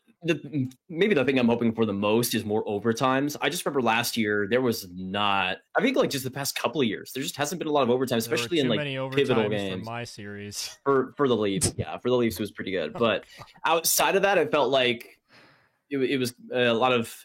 maybe the thing I'm hoping for the most is more overtimes. I just remember last year there was not. I think like just the past couple of years, there just hasn't been a lot of overtime, especially in like many pivotal overtimes games. for my series. For the Leafs, yeah, for the Leafs it was pretty good. But outside of that, it felt like it was a lot of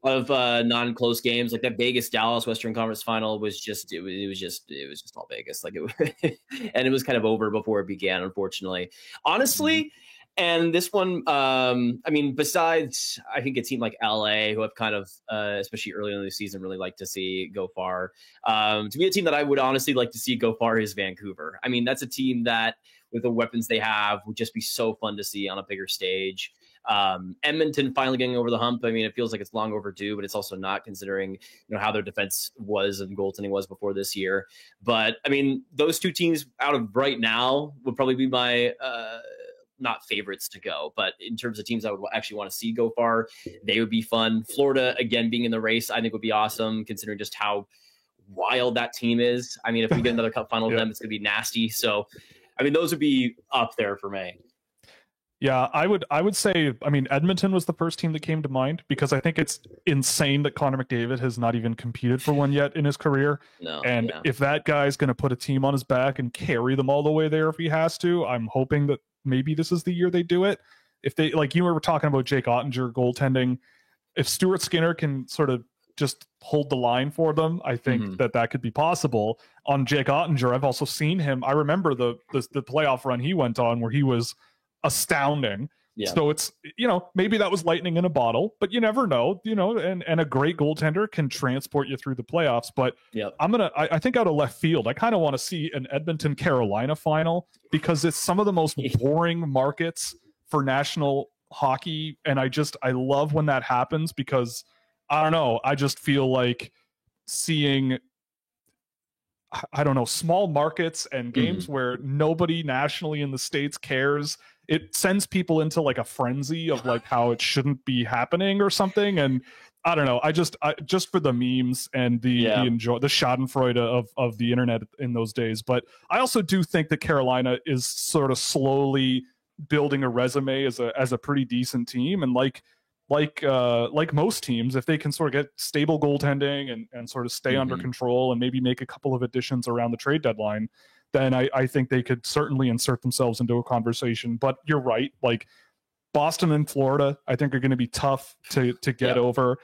non-close games. Like that Vegas Dallas Western Conference Final was just it was just all Vegas. Like it, and it was kind of over before it began, unfortunately. Honestly. And this one, I mean, besides, I think a team like LA, who have kind of, especially early in the season, really like to see go far. To me, a team that I would honestly like to see go far is Vancouver. I mean, that's a team that, with the weapons they have, would just be so fun to see on a bigger stage. Edmonton finally getting over the hump. I mean, it feels like it's long overdue, but it's also not, considering, you know, how their defense was and goaltending was before this year. But I mean, those two teams out of right now would probably be my not favorites to go, but in terms of teams I would actually want to see go far, they would be fun. Florida, again, being in the race, I think would be awesome, considering just how wild that team is. I mean, if we get another cup final with them, it's going to be nasty. So, I mean, those would be up there for me. Yeah, I would say, I mean, Edmonton was the first team that came to mind, because I think it's insane that Connor McDavid has not even competed for one yet in his career. No, and if that guy's going to put a team on his back and carry them all the way there if he has to, I'm hoping that maybe this is the year they do it. If they, like you were talking about Jake Ottinger goaltending, if Stuart Skinner can sort of just hold the line for them, I think that could be possible. On Jake Ottinger, I've also seen him. I remember the playoff run he went on where he was astounding. Yeah. So it's, you know, maybe that was lightning in a bottle, but you never know, you know, and a great goaltender can transport you through the playoffs. But I think out of left field, I kind of want to see an Edmonton Carolina final, because it's some of the most boring markets for national hockey. And I love when that happens, because I don't know, I just feel like seeing, I don't know, small markets and games where nobody nationally in the States cares. It sends people into like a frenzy of like how it shouldn't be happening or something. And I don't know, I just for the memes and the schadenfreude of the internet in those days. But I also do think that Carolina is sort of slowly building a resume as a pretty decent team. And like most teams, if they can sort of get stable goaltending and sort of stay under control and maybe make a couple of additions around the trade deadline, then I think they could certainly insert themselves into a conversation. But you're right, like Boston and Florida, I think are going to be tough to get over.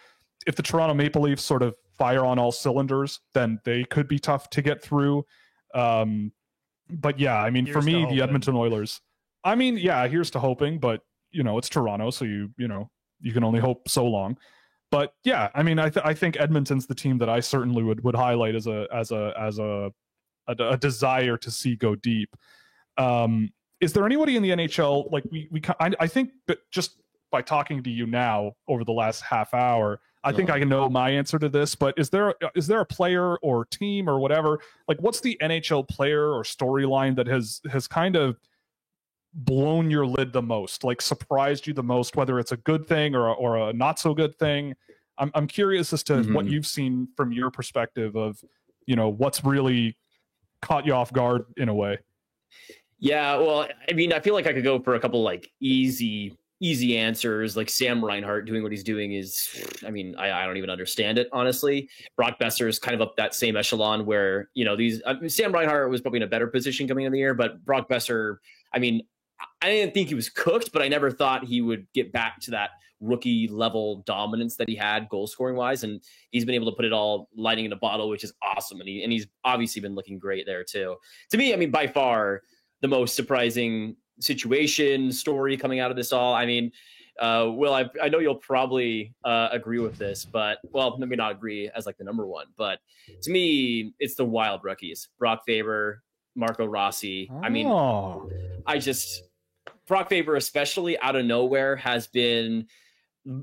If the Toronto Maple Leafs sort of fire on all cylinders, then they could be tough to get through. But yeah, I mean, for me, the Edmonton Oilers, I mean, yeah, here's to hoping, but you know, it's Toronto, so you can only hope so long. But yeah, I mean, I think Edmonton's the team that I certainly would highlight as a desire to see go deep. Is there anybody in the NHL, like I think that just by talking to you now over the last half hour, I think I can know my answer to this, but is there a player or team or whatever, like what's the NHL player or storyline that has kind of blown your lid the most, like surprised you the most, whether it's a good thing or a not so good thing? I'm curious as to what you've seen from your perspective of, you know, what's really caught you off guard in a way. Yeah, well, I mean, I feel like I could go for a couple like easy easy answers. Like Sam Reinhart doing what he's doing is, I mean, I don't even understand it, honestly. Brock Besser is kind of up that same echelon where, Sam Reinhart was probably in a better position coming in the year, but Brock Besser, I mean, I didn't think he was cooked, but I never thought he would get back to that rookie level dominance that he had goal scoring wise. And he's been able to put it all lightning in a bottle, which is awesome. And he's obviously been looking great there too. To me, I mean, by far the most surprising situation story coming out of this all. I mean, Will, I know you'll probably agree with this, but well, maybe not agree as like the number one, but to me, it's the wild rookies, Brock Faber, Marco Rossi. I mean, Brock Faber, especially out of nowhere, has been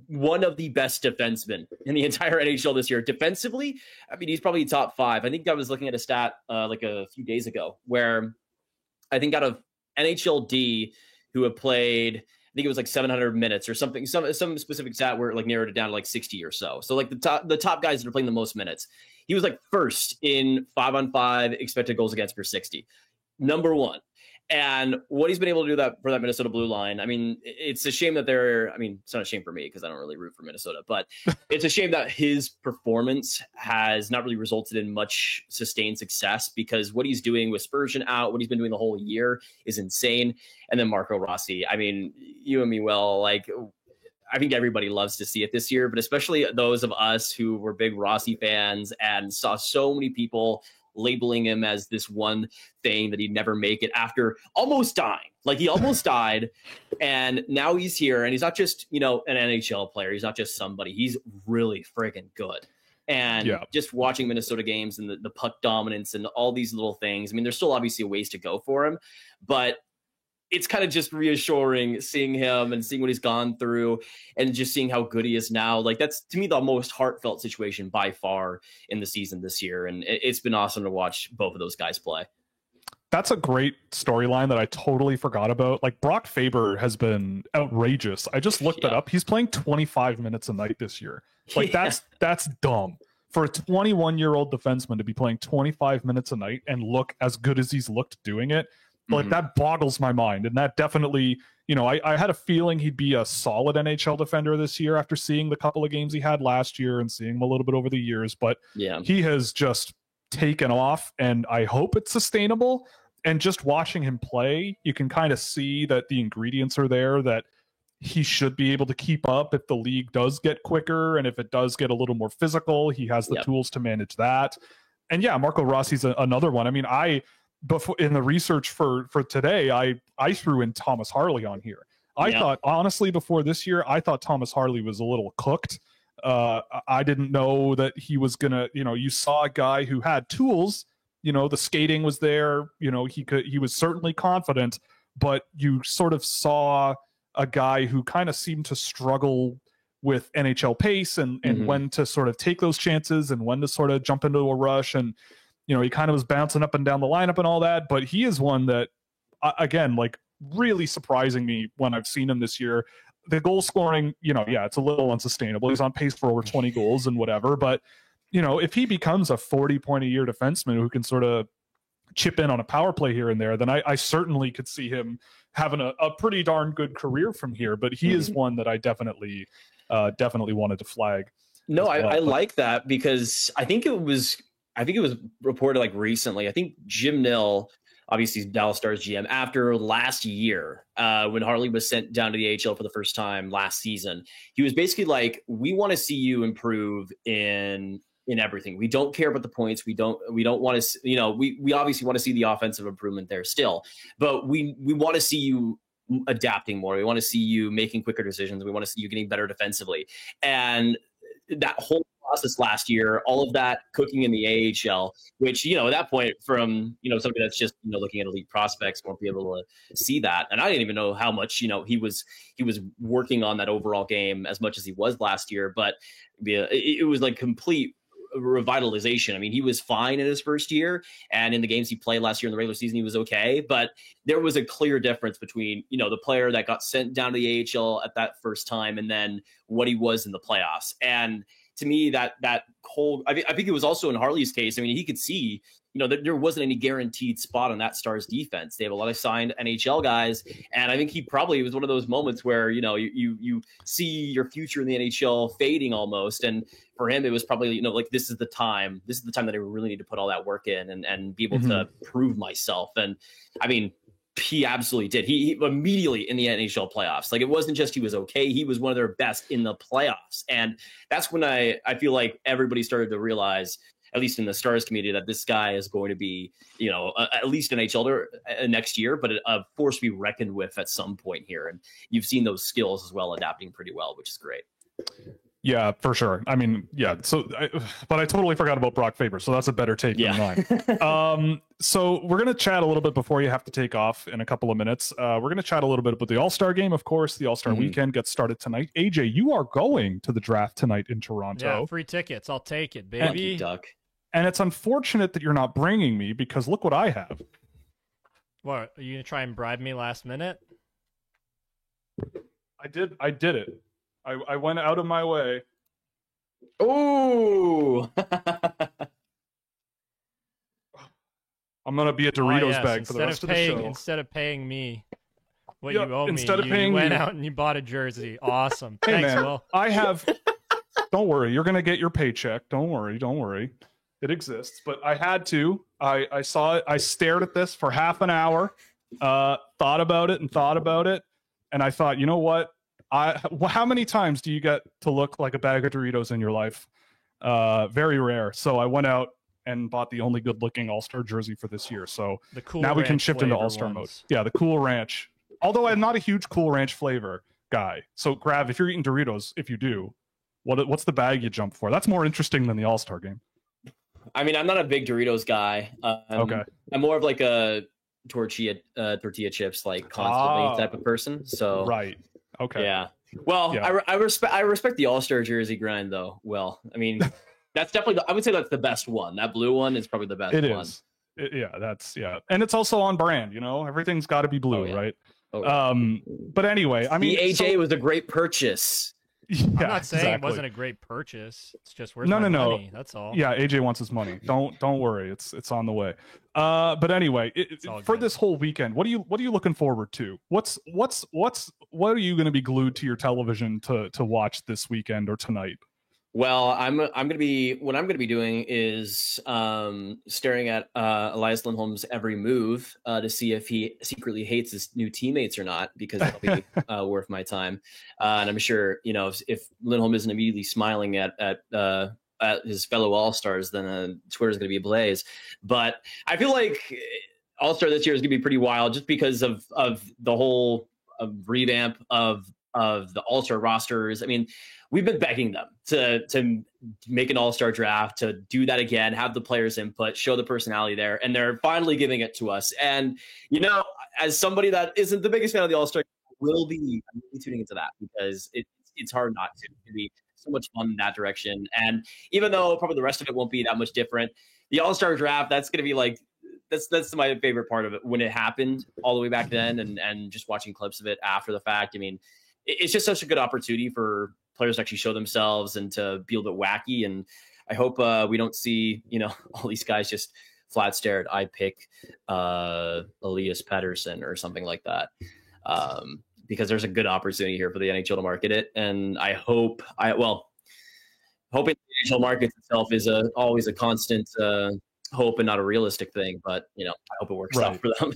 one of the best defensemen in the entire NHL this year. Defensively, I mean, he's probably top 5. I think I was looking at a stat like a few days ago where I think out of NHLD who have played, I think it was like 700 minutes or something, some specific stat where it like narrowed it down to like 60 or so. So like the top guys that are playing the most minutes, he was like first in 5-on-5 expected goals against per 60, number 1. And what he's been able to do for that Minnesota blue line, I mean, it's a shame that it's not a shame for me because I don't really root for Minnesota, but it's a shame that his performance has not really resulted in much sustained success because what he's doing with Spurgeon out, what he's been doing the whole year is insane. And then Marco Rossi, I mean, you and me, Will, like, I think everybody loves to see it this year, but especially those of us who were big Rossi fans and saw so many people labeling him as this one thing that he'd never make it after almost dying. Like he almost died and now he's here and he's not just, an NHL player. He's not just somebody. He's really friggin' good. And just watching Minnesota games and the puck dominance and all these little things. I mean, there's still obviously a ways to go for him, but it's kind of just reassuring seeing him and seeing what he's gone through and just seeing how good he is now. Like that's to me the most heartfelt situation by far in the season this year. And it's been awesome to watch both of those guys play. That's a great storyline that I totally forgot about. Like Brock Faber has been outrageous. I just looked it up. He's playing 25 minutes a night this year. Like that's dumb for a 21-year-old defenseman to be playing 25 minutes a night and look as good as he's looked doing it. Like that boggles my mind. And that definitely, I had a feeling he'd be a solid NHL defender this year after seeing the couple of games he had last year and seeing him a little bit over the years. But he has just taken off and I hope it's sustainable. And just watching him play, you can kind of see that the ingredients are there, that he should be able to keep up if the league does get quicker. And if it does get a little more physical, he has the tools to manage that. And Marco Rossi's another one. I mean, before in the research for today, I threw in Thomas Harley on here. I thought, honestly, before this year, I thought Thomas Harley was a little cooked. I didn't know that he was gonna, you saw a guy who had tools, the skating was there, he was certainly confident, but you sort of saw a guy who kind of seemed to struggle with NHL pace and when to sort of take those chances and when to sort of jump into a rush. And he kind of was bouncing up and down the lineup and all that, but he is one that, again, like really surprising me when I've seen him this year. The goal scoring, it's a little unsustainable. He's on pace for over 20 goals and whatever, but if he becomes a 40-point-a-year defenseman who can sort of chip in on a power play here and there, then I certainly could see him having a pretty darn good career from here. But he is one that I definitely wanted to flag. No, I like that because I think it was reported like recently. I think Jim Nill, obviously Dallas Stars GM, after last year, when Harley was sent down to the AHL for the first time last season, he was basically like, we want to see you improve in everything. We don't care about the points. We don't want to, we obviously want to see the offensive improvement there still, but we want to see you adapting more. We want to see you making quicker decisions. We want to see you getting better defensively. And that whole process last year, all of that cooking in the AHL, which, at that point from, somebody that's just, looking at elite prospects won't be able to see that. And I didn't even know how much, he was working on that overall game as much as he was last year, but it was like complete revitalization. I mean, he was fine in his first year, and in the games he played last year in the regular season, he was okay. But there was a clear difference between, the player that got sent down to the AHL at that first time and then what he was in the playoffs. And to me, that whole, I think it was also in Harley's case. I mean, he could see, that there wasn't any guaranteed spot on that Stars defense. They have a lot of signed NHL guys. And I think he probably was one of those moments where, you see your future in the NHL fading almost. And for him, it was probably, like, this is the time that I really need to put all that work in and be able to prove myself. And I mean, he absolutely did. He immediately in the NHL playoffs. Like, it wasn't just he was okay. He was one of their best in the playoffs. And that's when I feel like everybody started to realize, at least in the Stars community, that this guy is going to be, at least NHL next year, but a force to be reckoned with at some point here. And you've seen those skills as well adapting pretty well, which is great. Yeah, for sure. I mean, yeah. So, but I totally forgot about Brock Faber. So that's a better take than mine. So we're gonna chat a little bit before you have to take off in a couple of minutes. We're gonna chat a little bit about the All-Star game. Of course, the All-Star weekend gets started tonight. AJ, you are going to the draft tonight in Toronto. Yeah, free tickets. I'll take it, baby. Thank you, Duck. And it's unfortunate that you're not bringing me, because look what I have. What, are you gonna try and bribe me last minute? I did it. I went out of my way. Oh, I'm gonna be a Doritos bag for the rest of the show. Instead of paying me what you owe me, you went out and you bought a jersey. Awesome. Hey, Thanks, man, Will. I have. Don't worry, you're gonna get your paycheck. Don't worry. It exists, but I had to. I saw it. I stared at this for half an hour. Thought about it, and I thought, you know what? How many times do you get to look like a bag of Doritos in your life? Very rare. So I went out and bought the only good-looking All-Star jersey for this year. So now we can shift into All-Star mode. Yeah, the Cool Ranch. Although I'm not a huge Cool Ranch flavor guy. So Grav, if you're eating Doritos, if you do, what's the bag you jump for? That's more interesting than the All-Star game. I mean, I'm not a big Doritos guy. Okay. I'm more of like a tortilla chips, like constantly type of person. So right. Okay. Yeah. Well, yeah. I respect the All-Star jersey grind though. Well, I mean, that's definitely I would say that's the best one. That blue one is probably the best one. It is. And it's also on brand. Everything's got to be blue, right? Oh, yeah. But anyway, I mean, the AJ was a great purchase. Yeah, I'm not saying it wasn't a great purchase. It's just where's my money? That's all. Yeah, AJ wants his money. Don't worry. It's on the way. But anyway, for this whole weekend, what are you looking forward to? What are you going to be glued to your television to watch this weekend or tonight? Well, what I'm gonna be doing is staring at Elias Lindholm's every move to see if he secretly hates his new teammates or not, because that'll be worth my time. And I'm sure if Lindholm isn't immediately smiling at his fellow All-Stars, then Twitter's gonna be ablaze. But I feel like All-Star this year is gonna be pretty wild, just because of the whole revamp of the All-Star rosters. I mean, we've been begging them to make an All-Star draft, to do that again, have the players' input, show the personality there, and they're finally giving it to us. And as somebody that isn't the biggest fan of the All-Star, I'm really tuning into that, because it's hard not to. It'd be so much fun in that direction. And even though probably the rest of it won't be that much different, the All-Star draft, that's going to be like, that's my favorite part of it, when it happened all the way back then, and just watching clips of it after the fact. I mean, it's just such a good opportunity for players to actually show themselves and to be a little bit wacky. And I hope we don't see, all these guys just flat stare at I pick Elias Pettersson or something like that. Because there's a good opportunity here for the NHL to market it. And I hope hoping the NHL market itself is always a constant hope and not a realistic thing. But, I hope it works out for them.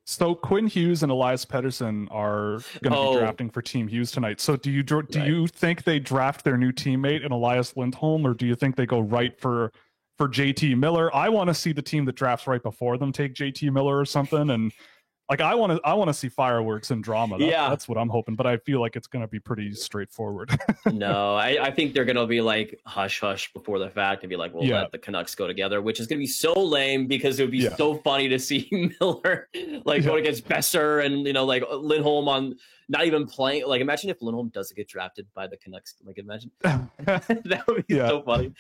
So Quinn Hughes and Elias Pettersson are going to be drafting for Team Hughes tonight. So do you think they draft their new teammate in Elias Lindholm, or do you think they go right for JT Miller? I want to see the team that drafts right before them take JT Miller or something, and like I want to see fireworks and drama. That's what I'm hoping, but I feel like it's going to be pretty straightforward. No, I think they're going to be like hush hush before the fact and be like, let the Canucks go together, which is going to be so lame, because it would be so funny to see Miller going against Besser and like Lindholm on not even playing. Like, imagine if Lindholm doesn't get drafted by the Canucks. Like, imagine that would be so funny.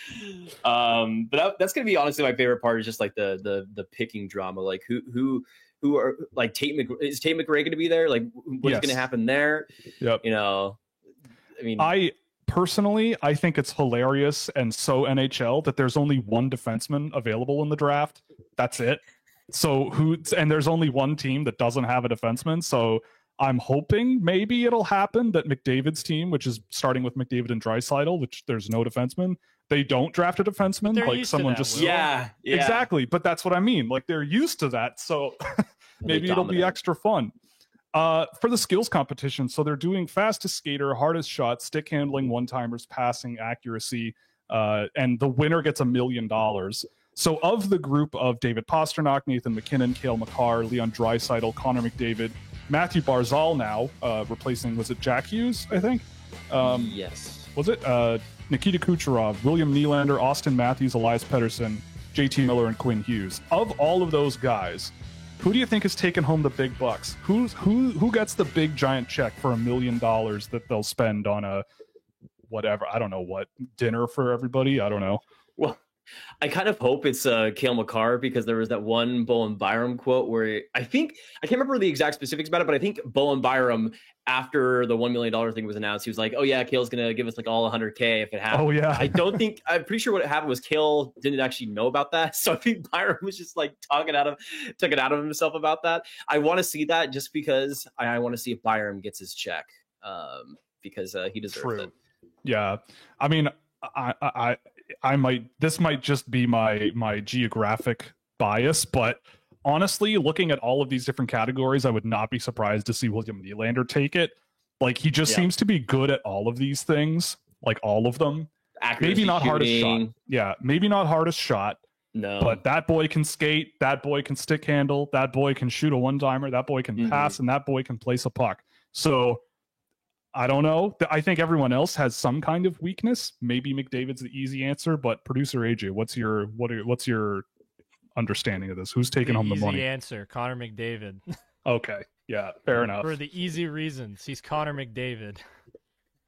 But that's going to be honestly my favorite part, is just like the picking drama. Like who are like is Tate McRae going to be there? Like, what's going to happen there? Yep. I mean, personally, I think it's hilarious and so NHL that there's only one defenseman available in the draft. That's it. So and there's only one team that doesn't have a defenseman. So I'm hoping maybe it'll happen that McDavid's team, which is starting with McDavid and Draisaitl, which there's no defenseman, they don't draft a defenseman. They're like used someone to that, just Will. Yeah. exactly. But that's what I mean. Like they're used to that. So maybe it'll be extra fun. For the skills competition, so they're doing fastest skater, hardest shot, stick handling, one-timers, passing, accuracy, and the winner gets $1 million. So of the group of David Pastrnak, Nathan McKinnon, Cale Makar, Leon Draisaitl, Connor McDavid, Matthew Barzal now, replacing, was it Jack Hughes, I think? Yes. Was it? Nikita Kucherov, William Nylander, Austin Matthews, Elias Pettersson, JT Miller, and Quinn Hughes. Of all of those guys, who do you think is taking home the big bucks? Who gets the big giant check for $1 million that they'll spend on a whatever? I don't know what, dinner for everybody. I don't know. Well, I kind of hope it's Cale Makar, because there was that one Bowen Byram quote where I can't remember the exact specifics about it, but I think Bowen Byram, after the $1 million thing was announced, he was like, "Oh yeah, Cale's gonna give us like all $100K if it happens." Oh yeah. I'm pretty sure what happened was Cale didn't actually know about that, so I think Byram was just like took it out of himself about that. I want to see that just because I want to see if Byram gets his check, because he deserves it. Yeah, I mean, I might, this might just be my geographic bias, but honestly, looking at all of these different categories, I would not be surprised to see William Nylander take it. Like, he just seems to be good at all of these things, like all of them. Accuracy, maybe not hardest shot. Yeah, maybe not hardest shot. No, but that boy can skate, that boy can stick handle, that boy can shoot a one-timer, that boy can pass, and that boy can place a puck. So I don't know. I think everyone else has some kind of weakness. Maybe McDavid's the easy answer, but producer AJ, what's your understanding of this? Who's taking home the money? Easy answer, Connor McDavid. Okay, yeah, fair enough. For the easy reasons, he's Connor McDavid.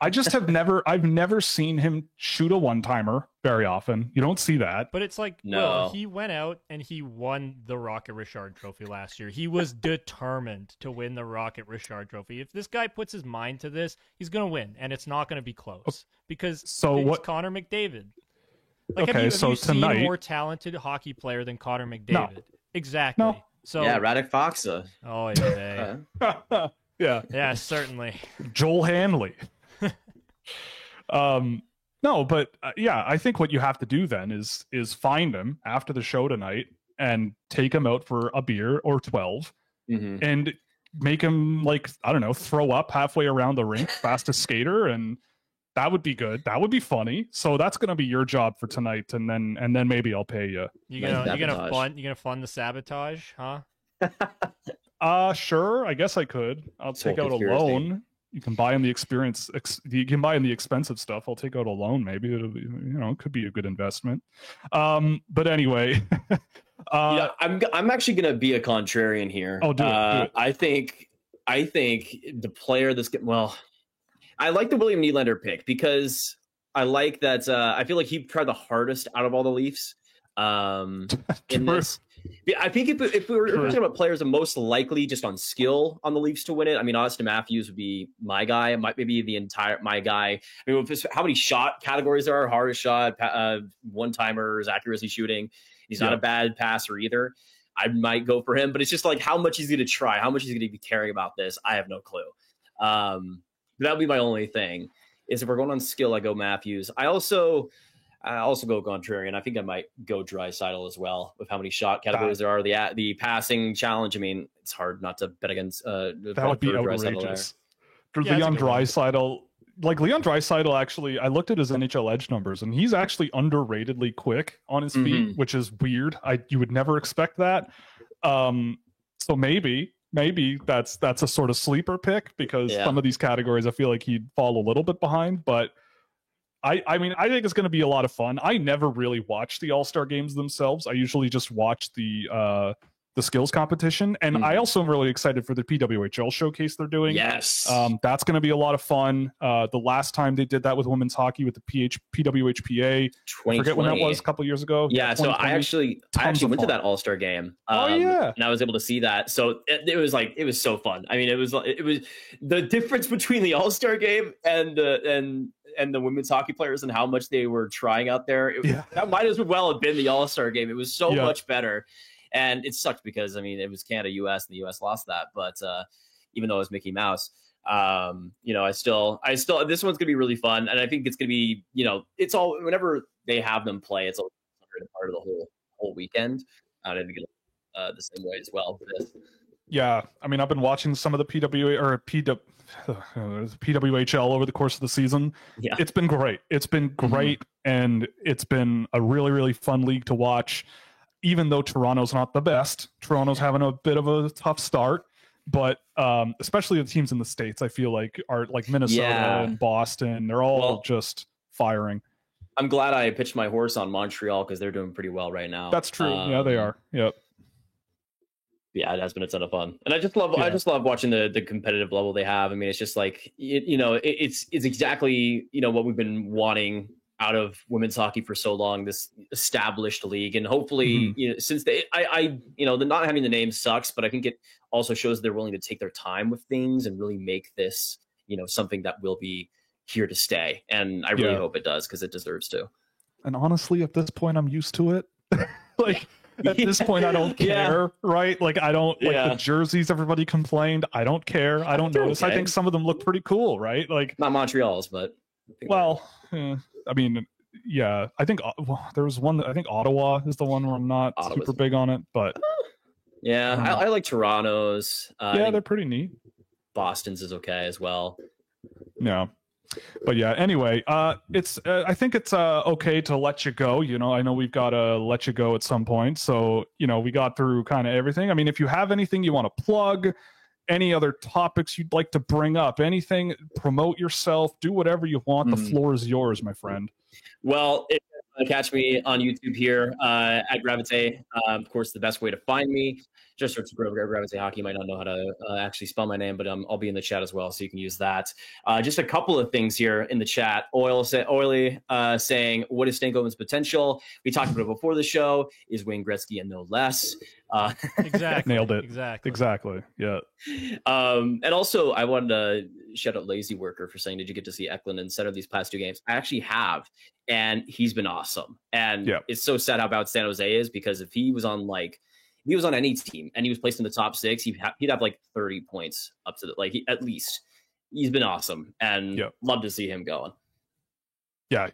I just I've never seen him shoot a one-timer very often. You don't see that. But it's like, no. Well, he went out and he won the Rocket Richard Trophy last year. He was determined to win the Rocket Richard Trophy. If this guy puts his mind to this, he's going to win, and it's not going to be close because he's Connor McDavid. Like, okay, have you so seen tonight, a more talented hockey player than Connor McDavid? No. Exactly. No. So yeah, Radek Faksa. Oh yeah. Yeah, certainly. Joel Hanley. No, but yeah, I think what you have to do then is find him after the show tonight and take him out for a beer or 12 and make him, like, I don't know, throw up halfway around the rink, fastest skater, and that would be good. That would be funny. So that's gonna be your job for tonight, and then maybe I'll pay you. You gonna fund the sabotage, huh? Sure. I guess I could. I'll take out a loan. You can buy him the experience. You can buy him the expensive stuff. I'll take out a loan. Maybe it'll be, it could be a good investment. But anyway, yeah, I'm actually gonna be a contrarian here. Oh, do it. I think the player that's I like the William Nylander pick because I like that. I feel like he tried the hardest out of all the Leafs. In this. I think if we were talking about players the most likely just on skill on the Leafs to win it, I mean, Austin Matthews would be my guy. My guy. I mean, how many shot categories there are? Hardest shot, one-timers, accuracy shooting. He's not a bad passer either. I might go for him, but it's just like how much he's going to try, how much he's going to be caring about this. I have no clue. That would be my only thing. Is if we're going on skill, I go Matthews. I also go contrarian. I think I might go Draisaitl as well with how many shot categories there are. The passing challenge. I mean, it's hard not to bet against. That would be outrageous. For Leon Draisaitl, Leon Draisaitl, actually, I looked at his NHL Edge numbers, and he's actually underratedly quick on his feet, which is weird. You would never expect that. So maybe that's a sort of sleeper pick because some of these categories I feel like he'd fall a little bit behind, but. I mean, I think it's going to be a lot of fun. I never really watch the All-Star games themselves. I usually just watch the skills competition. And I also am really excited for the PWHL showcase they're doing. Yes. That's going to be a lot of fun. The last time they did that with women's hockey with the PWHPA, I forget when that was, a couple years ago. Yeah, so I actually went to that All-Star game. And I was able to see that. So it was so fun. I mean, it was the difference between the All-Star game and and the women's hockey players and how much they were trying out there. That might as well have been the All-Star game. It was so much better. And it sucked because, I mean, it was Canada, US, and the US lost that. But even though it was Mickey Mouse, you know, I still, this one's going to be really fun. And I think it's going to be, you know, it's all, whenever they have them play, it's always part of the whole weekend. I didn't get the same way as well for this. Yeah, I mean, I've been watching some of the PWHL over the course of the season. Yeah. It's been great. It's been great, and it's been a really, really fun league to watch. Even though Toronto's not the best, Toronto's having a bit of a tough start. But especially the teams in the States, I feel like are like Minnesota and Boston. They're all just firing. I'm glad I pitched my horse on Montreal because they're doing pretty well right now. That's true. Yeah, they are. Yep. Yeah, it has been a ton of fun, and I just love watching the competitive level they have. I mean, it's just like it's exactly what we've been wanting out of women's hockey for so long. This established league, and hopefully, since the not having the name sucks, but I think it also shows they're willing to take their time with things and really make this something that will be here to stay. And I really hope it does because it deserves to. And honestly, at this point, I'm used to it. Like. At this point, I don't care, right? Like, I don't like the jerseys. Everybody complained. I don't care. I don't notice. I think some of them look pretty cool, right? Like not Montreal's, but I mean, yeah. I think there was one that I think Ottawa is the one where I'm not super big on it, but I like Toronto's. They're pretty neat. Boston's is okay as well. Yeah. But yeah, anyway, it's I think it's okay to let you go. I know we've got to let you go at some point. So, we got through kind of everything. I mean, if you have anything you want to plug, any other topics you'd like to bring up, anything, promote yourself, do whatever you want. The floor is yours, my friend. Well, catch me on YouTube here at Gravite. Of course, the best way to find me, just search Gravite Hockey. You might not know how to actually spell my name, but I'll be in the chat as well, so you can use that. Just a couple of things here in the chat. Oily saying, what is Stankoven's potential? We talked about it before the show. Is Wayne Gretzky and no less. Exactly. Nailed it. Exactly. Yeah. And also, I wanted to shout out Lazy Worker for saying, did you get to see Eklund in center these past two games? I actually have, and he's been awesome. And it's so sad how bad San Jose is, because if he was on any team and he was placed in the top 6, he'd have like 30 points up to at least. He's been awesome, and love to see him going. Yeah,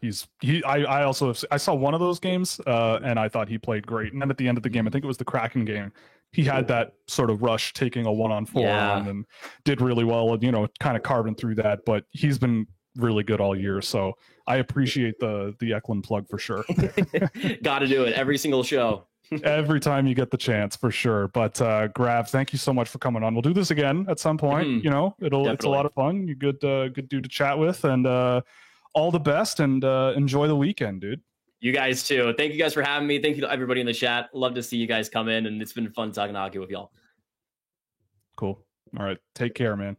I saw one of those games and I thought he played great. And then at the end of the game, I think it was the Kraken game, he had that sort of rush taking a 1-on-4 and did really well, and kind of carving through that. But he's been really good all year, so I appreciate the Eklund plug for sure. Got to do it every single show. Every time you get the chance, for sure. But Grav, thank you so much for coming on. We'll do this again at some point. It's a lot of fun. You're good dude to chat with, and all the best, and enjoy the weekend, dude. You guys too. Thank you guys for having me. Thank you to everybody in the chat. Love to see you guys come in, and it's been fun talking hockey with y'all. Cool. All right. Take care, man.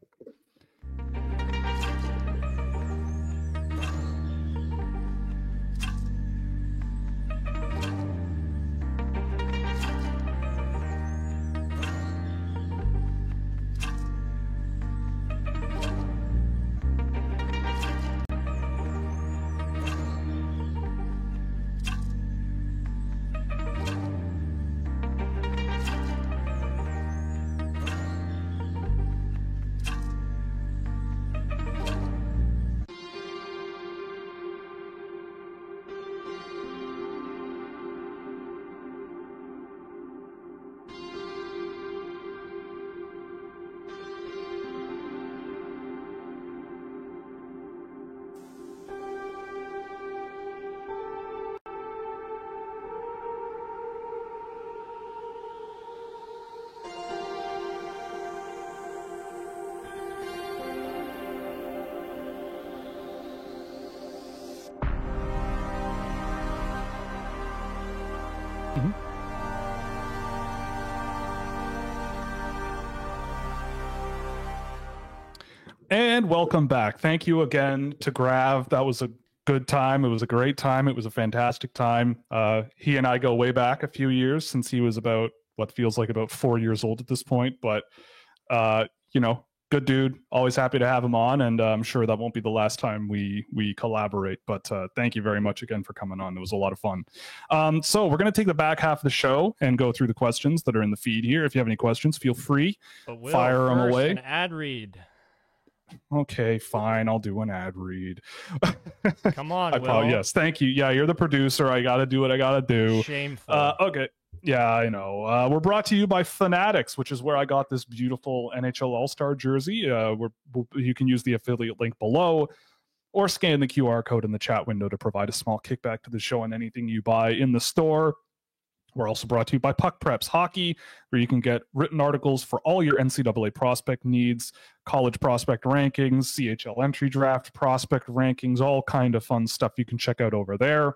And welcome back. Thank you again to Grav. That was a good time. It was a great time. It was a fantastic time. He and I go way back a few years, since he was about what feels like about 4 years old at this point. But, good dude. Always happy to have him on, and I'm sure that won't be the last time we collaborate. But thank you very much again for coming on. It was a lot of fun. So we're going to take the back half of the show and go through the questions that are in the feed here. If you have any questions, feel free. Fire them away. An ad read. Okay, fine. I'll do an ad read. Come on, Will. Yes, thank you. Yeah, you're the producer. I got to do what I got to do. Shameful. Okay. Yeah, I know. We're brought to you by Fanatics, which is where I got this beautiful NHL All-Star jersey. You can use the affiliate link below or scan the QR code in the chat window to provide a small kickback to the show on anything you buy in the store. We're also brought to you by Puck Preps Hockey, where you can get written articles for all your NCAA prospect needs, college prospect rankings, CHL entry draft prospect rankings, all kind of fun stuff you can check out over there.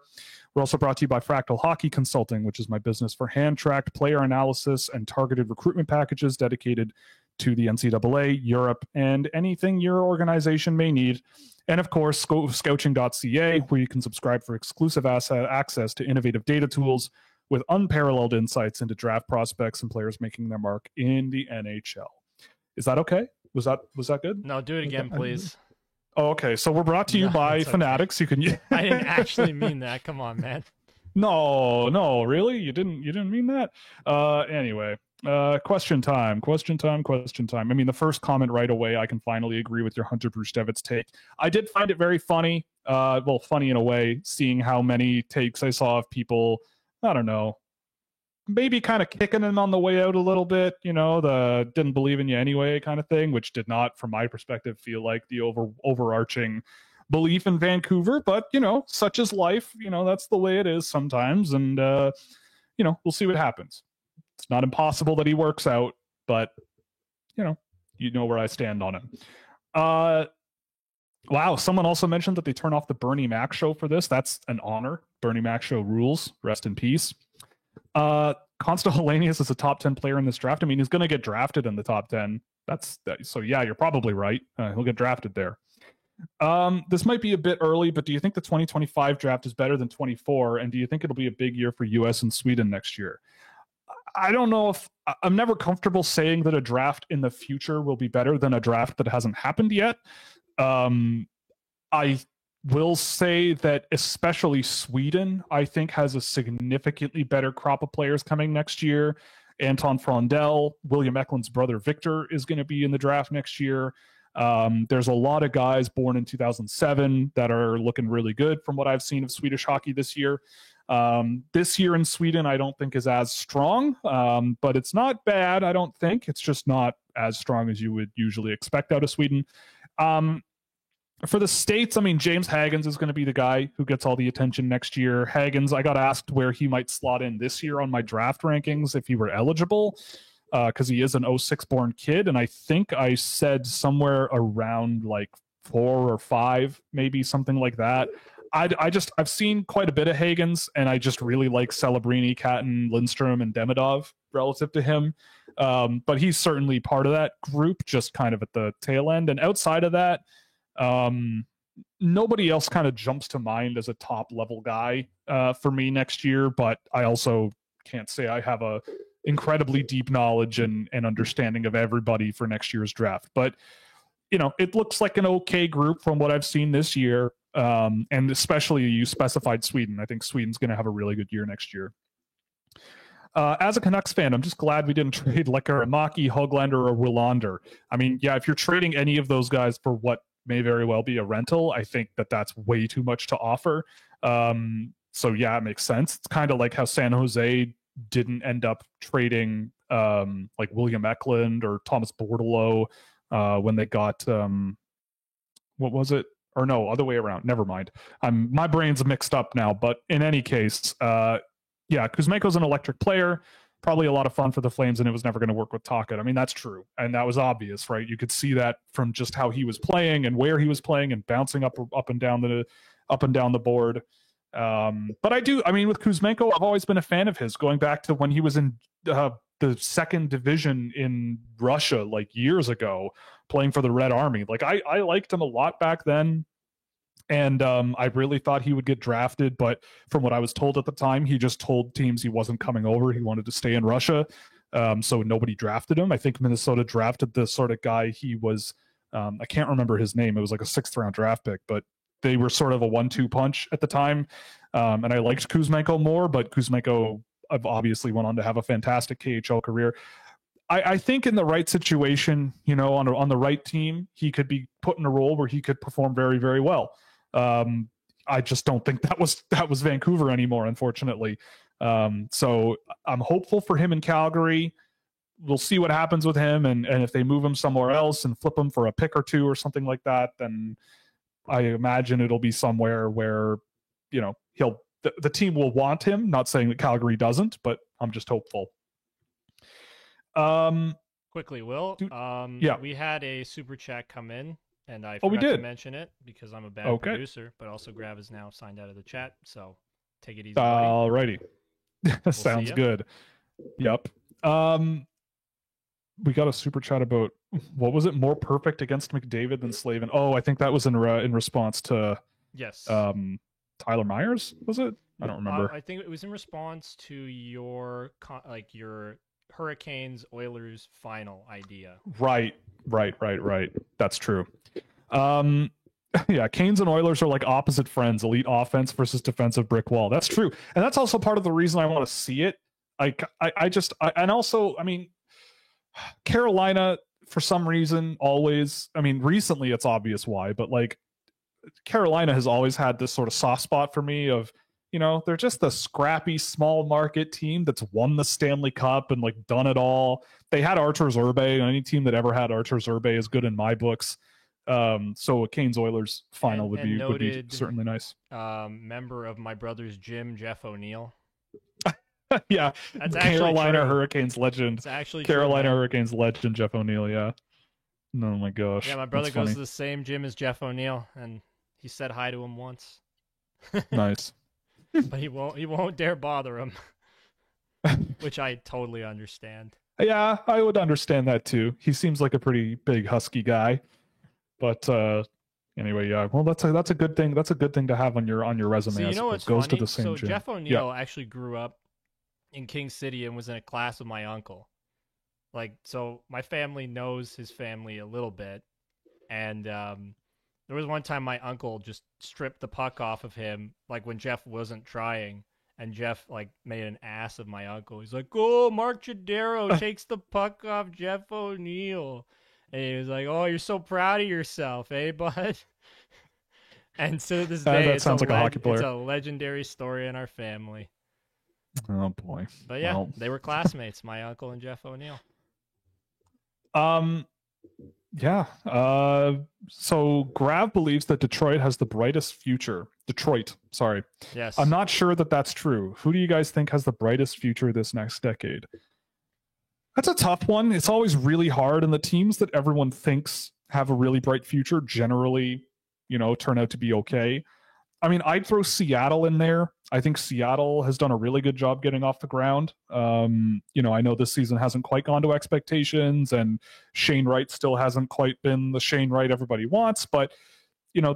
We're also brought to you by Fractal Hockey Consulting, which is my business for hand-tracked player analysis and targeted recruitment packages dedicated to the NCAA, Europe, and anything your organization may need. And of course, Scouting.ca, where you can subscribe for exclusive access to innovative data tools with unparalleled insights into draft prospects and players making their mark in the NHL. Is that okay? Was that good? No, do it again, please. Oh, okay. So we're brought to you by Fanatics. Okay. You can. I didn't actually mean that. Come on, man. No, really? You didn't mean that? Anyway, question time. I mean, the first comment right away, I can finally agree with your Hunter Brzustewicz take. I did find it very funny. Well, funny in a way, seeing how many takes I saw of people, I don't know, maybe kind of kicking him on the way out a little bit, the didn't believe in you anyway kind of thing, which did not, from my perspective, feel like the overarching belief in Vancouver. But, such is life. That's the way it is sometimes. And, we'll see what happens. It's not impossible that he works out, but, you know where I stand on it. Wow, someone also mentioned that they turn off the Bernie Mac show for this. That's an honor. Bernie Mac show rules. Rest in peace. Consta Hellenius is a top 10 player in this draft. I mean, he's going to get drafted in the top 10. So yeah, you're probably right. He'll get drafted there. This might be a bit early, but do you think the 2025 draft is better than 24? And do you think it'll be a big year for US and Sweden next year? I don't know if I'm never comfortable saying that a draft in the future will be better than a draft that hasn't happened yet. I will say that especially Sweden, I think, has a significantly better crop of players coming next year. Anton Frondell, William Eklund's brother Victor, is going to be in the draft next year. There's a lot of guys born in 2007 that are looking really good from what I've seen of Swedish hockey this year. This year in Sweden, I don't think is as strong, but it's not bad, I don't think. It's just not as strong as you would usually expect out of Sweden. For the States, I mean, James Hagens is going to be the guy who gets all the attention next year. Hagens, I got asked where he might slot in this year on my draft rankings if he were eligible, because he is an 06 born kid. And I think I said somewhere around like 4 or 5, maybe something like that. I've seen quite a bit of Hagens, and I just really like Celebrini, Catton, Lindstrom, and Demidov relative to him. But he's certainly part of that group, just kind of at the tail end. And outside of that, nobody else kind of jumps to mind as a top level guy for me next year, but I also can't say I have a incredibly deep knowledge and understanding of everybody for next year's draft. But it looks like an okay group from what I've seen this year, and especially you specified Sweden. I think Sweden's going to have a really good year next year. As a Canucks fan, I'm just glad we didn't trade Lekaramaki, Höglander, or Willander. I mean, yeah, if you're trading any of those guys for what may very well be a rental, I think that's way too much to offer. So yeah, it makes sense. It's kind of like how San Jose didn't end up trading like William Eklund or Thomas Bordeleau when they got what was it? Or no, other way around. Never mind. My brain's mixed up now. But in any case, yeah, Kuzmenko's an electric player. Probably a lot of fun for the Flames, and it was never going to work with Tocchet. I mean, that's true, and that was obvious, right? You could see that from just how he was playing and where he was playing and bouncing up and down the board. But I mean, with Kuzmenko, I've always been a fan of his, going back to when he was in the second division in Russia, like years ago, playing for the Red Army. Like I liked him a lot back then. And I really thought he would get drafted, but from what I was told at the time, he just told teams he wasn't coming over. He wanted to stay in Russia. So nobody drafted him. I think Minnesota drafted the sort of guy he was. I can't remember his name. It was like a 6th round draft pick, but they were sort of a 1-2 punch at the time. And I liked Kuzmenko more, but Kuzmenko obviously went on to have a fantastic KHL career. I think in the right situation, on the right team, he could be put in a role where he could perform very, very well. I just don't think that was Vancouver anymore, unfortunately. So I'm hopeful for him in Calgary. We'll see what happens with him, and if they move him somewhere else and flip him for a pick or 2 or something like that, then I imagine it'll be somewhere where, the team will want him. Not saying that Calgary doesn't, but I'm just hopeful. Quickly, Will. We had a super chat come in, and I forgot to mention it because I'm a bad producer, but also Grav is now signed out of the chat, so take it easy. Alrighty. Sounds good. Yep. We got a super chat about, what was it, more perfect against McDavid than Slavin? Oh, I think that was in response to Tyler Myers, was it? I don't remember. I think it was in response to your Hurricanes Oilers final idea. Right. That's true. Yeah, Canes and Oilers are like opposite friends, elite offense versus defensive brick wall. That's true. And that's also part of the reason I want to see it. Carolina, for some reason, always, recently it's obvious why, but like Carolina has always had this sort of soft spot for me of, they're just a scrappy small market team that's won the Stanley Cup and like done it all. They had Artur Zerbe, and any team that ever had Artur Zerbe is good in my books. So a Canes Oilers final would be certainly nice. Member of my brother's gym, Jeff O'Neill. Yeah, that's Carolina Hurricanes legend. It's actually Carolina true, Hurricanes legend Jeff O'Neill. Yeah. Oh my gosh. Yeah, my brother goes to the same gym as Jeff O'Neill, and he said hi to him once. Nice. But he won't dare bother him, which I totally understand. Yeah, I would understand that too. He seems like a pretty big husky guy, but anyway, yeah. Well, that's a good thing. That's a good thing to have on your resume. So you know what's goes funny? To the same gym. Jeff O'Neill actually grew up in King City and was in a class with my uncle. So my family knows his family a little bit, and there was one time my uncle just stripped the puck off of him, like when Jeff wasn't trying, and Jeff made an ass of my uncle. He's like, "Oh, Mark Chidero takes the puck off Jeff O'Neill," and he was like, "Oh, you're so proud of yourself, eh, bud?" And to this day, that sounds like a hockey player. It's a legendary story in our family. Oh boy! But yeah, they were classmates, my uncle and Jeff O'Neill. Yeah. So Grav believes that Detroit has the brightest future. Detroit, sorry. Yes. I'm not sure that that's true. Who do you guys think has the brightest future this next decade? That's a tough one. It's always really hard, and the teams that everyone thinks have a really bright future generally, turn out to be okay. I'd throw Seattle in there. I think Seattle has done a really good job getting off the ground. I know this season hasn't quite gone to expectations, and Shane Wright still hasn't quite been the Shane Wright everybody wants, but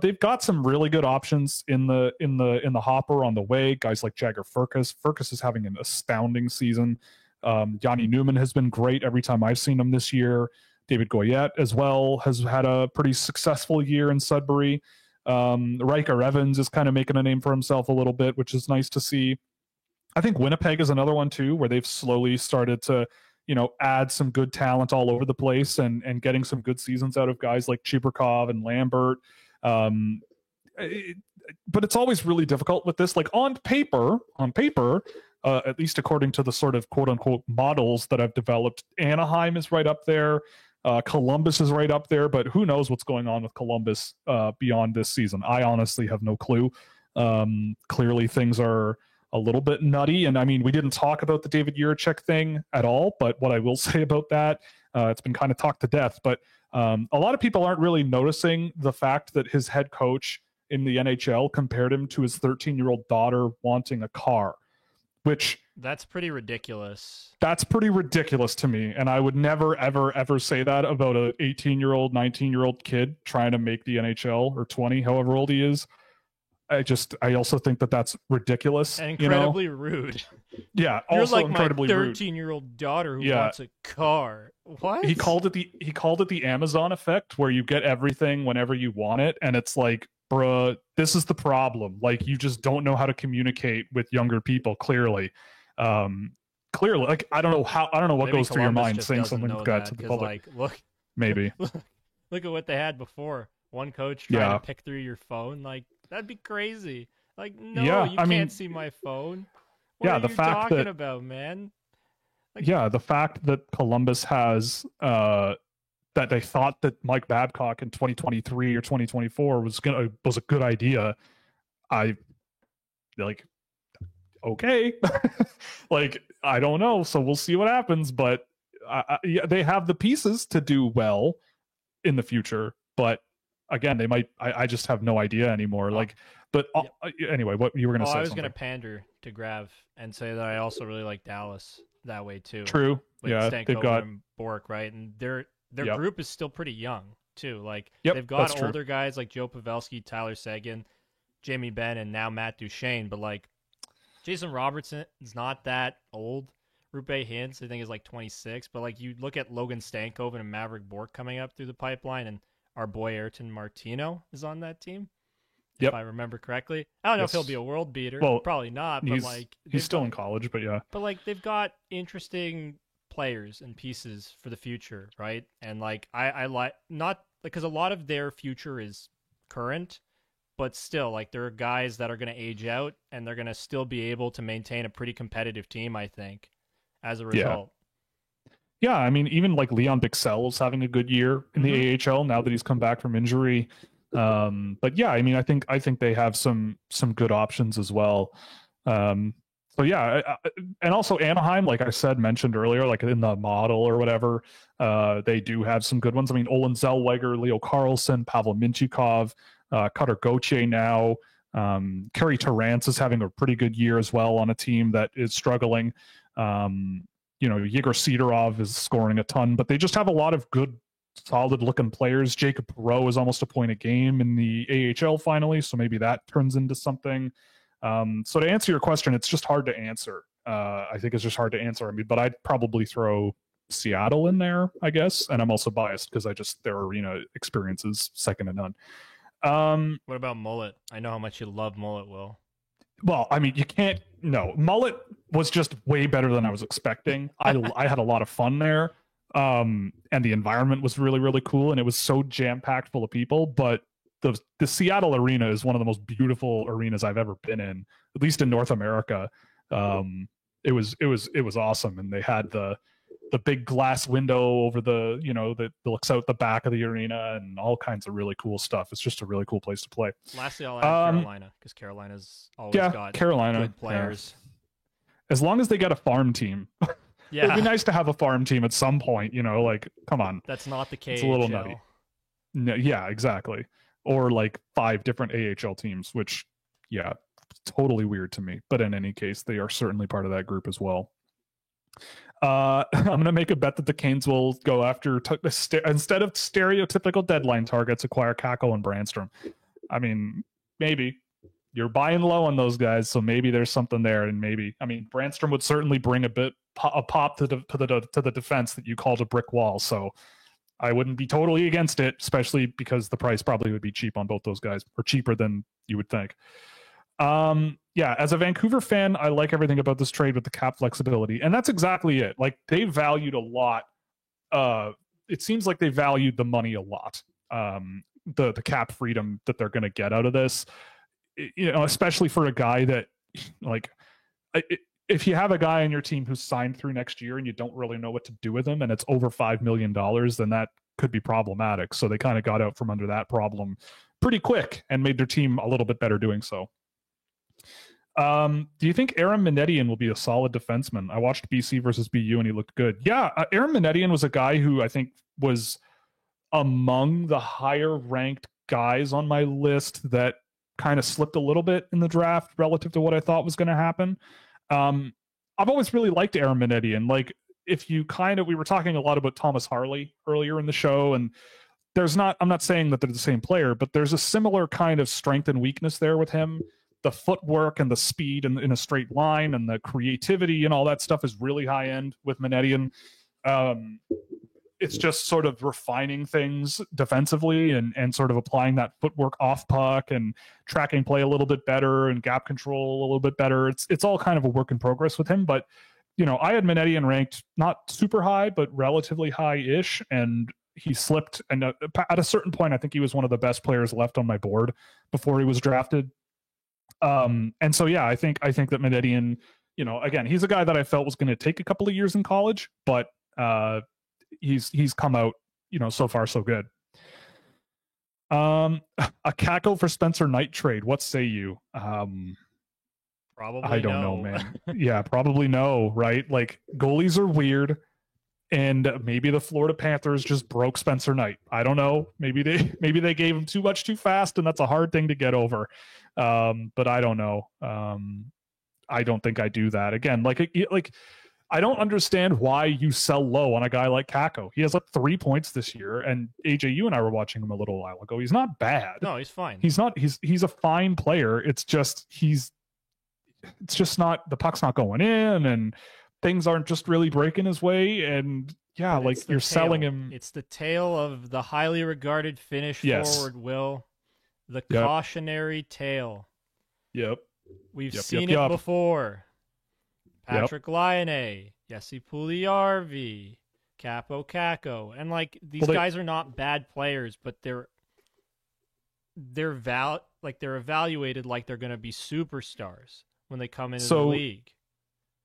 they've got some really good options in the hopper on the way. Guys like Jagger Firkus. Firkus is having an astounding season. Yanni Newman has been great every time I've seen him this year. David Goyette as well has had a pretty successful year in Sudbury. Riker Evans is kind of making a name for himself a little bit, which is nice to see. I think Winnipeg is another one too, where they've slowly started to, add some good talent all over the place and getting some good seasons out of guys like Chibrikov and Lambert. But it's always really difficult with this. Like on paper, at least according to the sort of quote unquote models that I've developed, Anaheim is right up there. Columbus is right up there, but who knows what's going on with Columbus beyond this season? I honestly have no clue. Clearly things are a little bit nutty, and we didn't talk about the David Jiricek thing at all, but what I will say about that, it's been kind of talked to death, but a lot of people aren't really noticing the fact that his head coach in the NHL compared him to his 13-year-old daughter wanting a car, which... That's pretty ridiculous. That's pretty ridiculous to me. And I would never, ever, ever say that about an 18-year-old, 19-year-old kid trying to make the NHL, or 20, however old he is. I also think that that's ridiculous and incredibly rude. Yeah, you're also like incredibly my 13-year-old daughter who wants a car. What? He called it the Amazon effect, where you get everything whenever you want it, and it's like, bruh, this is the problem. Like, you just don't know how to communicate with younger people clearly. Clearly, like, I don't know what Maybe goes through your Columbus mind just saying doesn't something know like that that, to the 'cause, public. like, look, Maybe. look at what they had before. One coach trying to pick through your phone, like, that'd be crazy. Like, no, you can't see my phone. What are the you fact talking that, about, man? Like, the fact that Columbus has that they thought that Mike Babcock in 2023 or 2024 was a good idea. I like, okay, like, I don't know. So we'll see what happens. But they have the pieces to do well in the future. But again, they might. I just have no idea anymore. Like, but anyway, what you were going to say? I was going to pander to Grav and say that I also really like Dallas that way too. True. With Stankoven, they've got and Bork, right? And their Yep. group is still pretty young too. Like, Yep, they've got that's older guys like Joe Pavelski, Tyler Seguin, Jamie Benn, and now Matt Duchene. But like, Jason Robertson is not that old. Rupe Hintz, I think, is like 26. But like, you look at Logan Stankoven and Maverick Bork coming up through the pipeline, and our boy Ayrton Martino is on that team. Yep. If I remember correctly. I don't know if he'll be a world beater. Well, probably not. But like, he's still in college, but yeah. But like, they've got interesting players and pieces for the future, right? And like, I like, not because a lot of their future is current, but still, like, there are guys that are going to age out, and they're going to still be able to maintain a pretty competitive team, I think, as a result. Yeah, I mean, even like Leon Bixell is having a good year in the AHL now that he's come back from injury. But yeah, I mean, I think they have some good options as well. So yeah, and also Anaheim, like I said, mentioned earlier, like in the model or whatever, they do have some good ones. I mean, Olen Zellweger, Leo Carlsson, Pavel Mintyukov, Cutter Gauthier now. Kerry Torrance is having a pretty good year as well on a team that is struggling. Yegor Sidorov is scoring a ton, but they just have a lot of good, solid-looking players. Jacob Perreault is almost a point a game in the AHL finally, so maybe that turns into something. So to answer your question, it's just hard to answer. I think it's just hard to answer. I mean, but I'd probably throw Seattle in there, I guess, and I'm also biased because their arena experience is second to none. What about Mullet? I know how much you love Mullet, Will. Well, I mean, you can't. No, Mullet was just way better than I was expecting. I had a lot of fun there, and the environment was really, really cool, and it was so jam packed full of people. But the Seattle arena is one of the most beautiful arenas I've ever been in, at least in North America. It was awesome, and they had the big glass window over that looks out the back of the arena and all kinds of really cool stuff. It's just a really cool place to play. Lastly, I'll add Carolina, because Carolina's always got good players. Yeah. As long as they get a farm team. Yeah. It'd be nice to have a farm team at some point, like, come on. That's not the case. It's a little nutty. No, yeah, exactly. Or like 5 different AHL teams, which, yeah, totally weird to me. But in any case, they are certainly part of that group as well. I'm going to make a bet that the Canes will go after, instead of stereotypical deadline targets, acquire Kakko and Brandstrom. I mean, maybe. You're buying low on those guys, so maybe there's something there, and maybe, I mean, Brandstrom would certainly bring a pop to the defense that you called a brick wall. So I wouldn't be totally against it, especially because the price probably would be cheap on both those guys, or cheaper than you would think. Yeah, as a Vancouver fan, I like everything about this trade with the cap flexibility, and that's exactly it. Like, they valued a lot. It seems like they valued the money a lot. The cap freedom that they're going to get out of this, especially for a guy that, like, if you have a guy on your team who's signed through next year and you don't really know what to do with him, and it's over $5 million, then that could be problematic. So they kind of got out from under that problem pretty quick and made their team a little bit better doing so. Do you think Aaron Menedian will be a solid defenseman? I watched BC versus BU and he looked good. Yeah, Aaron Menedian was a guy who I think was among the higher ranked guys on my list that kind of slipped a little bit in the draft relative to what I thought was going to happen. I've always really liked Aaron Menedian. Like, if you we were talking a lot about Thomas Harley earlier in the show, and I'm not saying that they're the same player, but there's a similar kind of strength and weakness there with him. The footwork and the speed in a straight line and the creativity and all that stuff is really high end with Minettian. It's just sort of refining things defensively and sort of applying that footwork off puck and tracking play a little bit better and gap control a little bit better. It's all kind of a work in progress with him. But, I had Minettian ranked not super high, but relatively high-ish, and he slipped. And at a certain point, I think he was one of the best players left on my board before he was drafted. And so, yeah, I think that Minettian, again, he's a guy that I felt was going to take a couple of years in college, but he's come out, so far so good. A Kakko for Spencer Knight trade. What say you? Probably I don't know, man. Yeah, probably no, right? Like, goalies are weird, and maybe the Florida Panthers just broke Spencer Knight. I don't know. Maybe they gave him too much too fast, and that's a hard thing to get over. But I don't know. I don't think I do that again. Like I don't understand why you sell low on a guy like Kakko. He has 3 points this year, and AJ, you and I were watching him a little while ago. He's not bad. No, he's fine. He's a fine player. It's just not, the puck's not going in, and things aren't just really breaking his way. And yeah, like, you're selling him. It's the tale of the highly regarded Finnish forward, Will. The cautionary tale. Yep. We've seen it before. Patrick Laine, Jesse Puljujarvi, Kaapo Kakko, and these guys are not bad players, but they're evaluated like they're going to be superstars when they come into the league.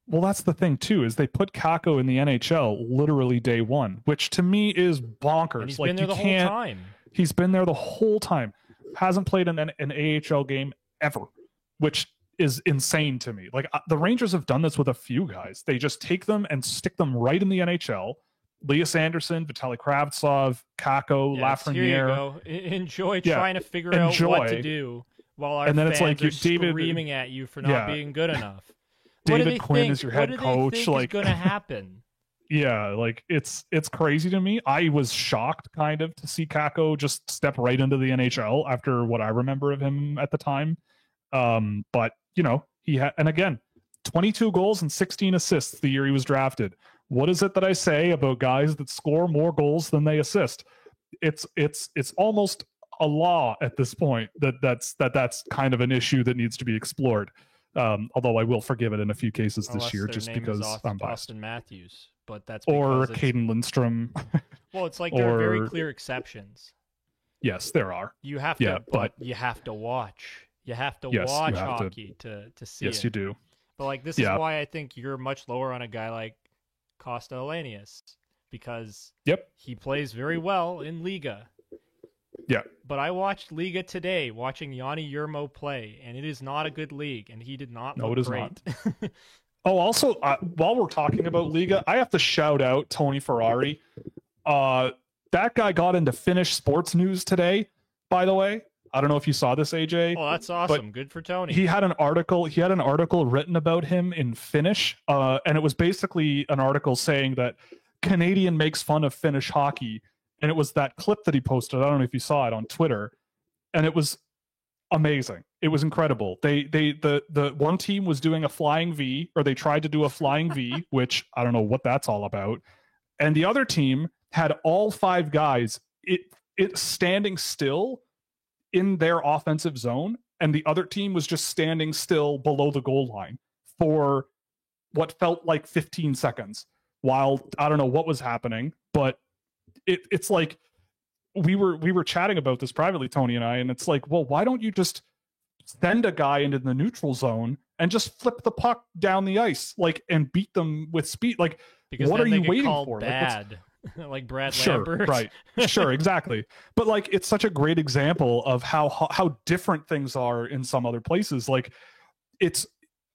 Well, that's the thing too, is they put Kakko in the NHL literally day one, which to me is bonkers. And he's been there the whole time. He's been there the whole time. Hasn't played an AHL game ever, which is insane to me. Like, the Rangers have done this with a few guys. They just take them and stick them right in the NHL. Elias Anderson, Vitaly Kravtsov, Kakko, Lafreniere. Here you go. Enjoy trying to figure out what to do while our fans are screaming at you for not being good enough. David Quinn is your head coach. What is going to happen? Yeah, like, it's crazy to me. I was shocked kind of to see Kakko just step right into the NHL after what I remember of him at the time. But he had, and again, 22 goals and 16 assists the year he was drafted. What is it that I say about guys that score more goals than they assist? It's almost a law at this point that's kind of an issue that needs to be explored. Although I will forgive it in a few cases this year, just because I'm biased. Austin Matthews, but that's or Caden Lindstrom. Well, it's like there are very clear exceptions. Yes, there are. You have to, but you have to watch. You have to watch hockey to see it. Yes, you do. But this is why I think you're much lower on a guy like Costa Elenius, because he plays very well in Liga. Yeah. But I watched Liga today, watching Yanni Yermo play, and it is not a good league, and he did not look great. Not. Oh, also, while we're talking about Liga, I have to shout out Tony Ferrari. That guy got into Finnish sports news today, by the way. I don't know if you saw this, AJ. Oh, that's awesome. Good for Tony. He had an article written about him in Finnish, and it was basically an article saying that Canadian makes fun of Finnish hockey, and it was that clip that he posted. I don't know if you saw it on Twitter, and it was amazing. It was incredible. The one team was doing a flying V, or they tried to do a flying V, which I don't know what that's all about, and the other team had all 5 guys it standing still in their offensive zone, and the other team was just standing still below the goal line for what felt like 15 seconds while I don't know what was happening, but it's like we were chatting about this privately, Tony and I, and it's like, well, why don't you just send a guy into the neutral zone and just flip the puck down the ice, and beat them with speed? Like, because what are you waiting for? Bad. Like Brad Sure, Lambert. Right. Sure, exactly. But it's such a great example of how different things are in some other places.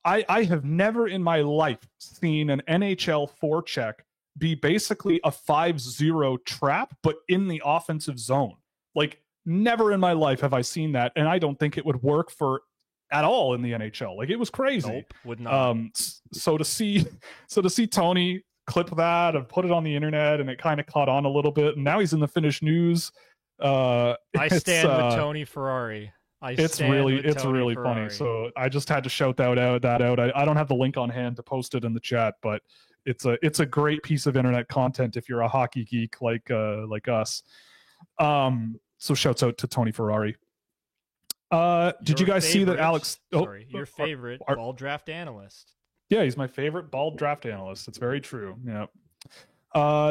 I have never in my life seen an NHL forecheck be basically a 5-0 trap, but in the offensive zone. Never in my life have I seen that, and I don't think it would work at all in the NHL. It was crazy. Nope, would not. So to see Tony clip that and put it on the internet, and it kind of caught on a little bit, and now he's in the Finnish news. I stand with Tony Ferrari. It's really funny. So I just had to shout that out. I don't have the link on hand to post it in the chat, but it's a great piece of internet content if you're a hockey geek like us. So shouts out to Tony Ferrari. Did you guys see that Alex? Your favorite ball draft analyst. Yeah, he's my favorite ball draft analyst. It's very true. Yeah.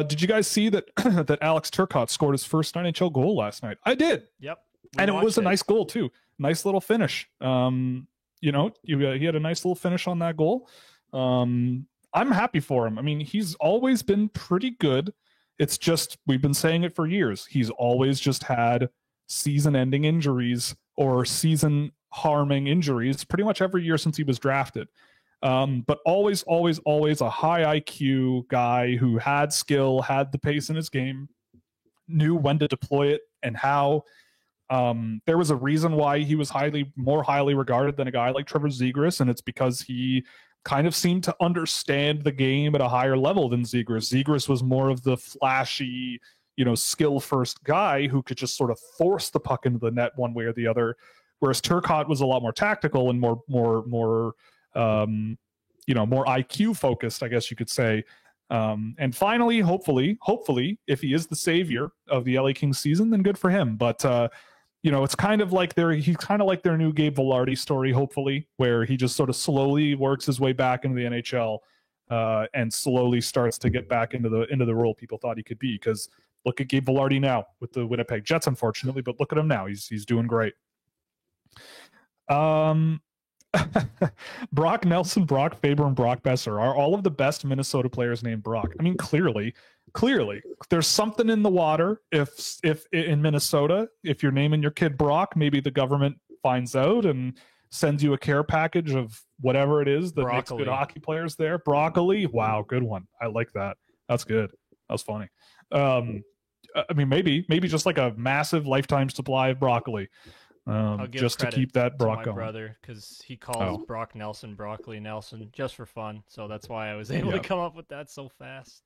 Did you guys see that that Alex Turcotte scored his first NHL goal last night? I did. Yep. And it was a nice goal too. Nice little finish. He had a nice little finish on that goal. I'm happy for him. I mean, he's always been pretty good. It's just, we've been saying it for years. He's always just had season-ending injuries or season-harming injuries pretty much every year since he was drafted. But always a high IQ guy who had skill, had the pace in his game, knew when to deploy it and how. There was a reason why he was more highly regarded than a guy like Trevor Zegras, and it's because he kind of seemed to understand the game at a higher level than Zegras. Zegras was more of the flashy, skill first guy who could just sort of force the puck into the net one way or the other, whereas Turcotte was a lot more tactical and more IQ focused, I guess you could say. And finally, hopefully, if he is the savior of the LA Kings season, then good for him. But it's kind of like he's kind of like their new Gabe Vilardi story, hopefully, where he just sort of slowly works his way back into the NHL and slowly starts to get back into the role people thought he could be. Because look at Gabe Vilardi now with the Winnipeg Jets, unfortunately, but look at him now. He's doing great. Brock Nelson, Brock Faber, and Brock Besser are all of the best Minnesota players named Brock. I mean, clearly, there's something in the water. If in Minnesota, if you're naming your kid Brock, maybe the government finds out and sends you a care package of whatever it is that makes good hockey players there. Broccoli, wow, good one. I like that. That's good. That was funny. I mean, maybe just like a massive lifetime supply of broccoli. Just to keep that Brock going. Brother, because he calls Brock Nelson Broccoli Nelson just for fun, so that's why I was able to come up with that so fast.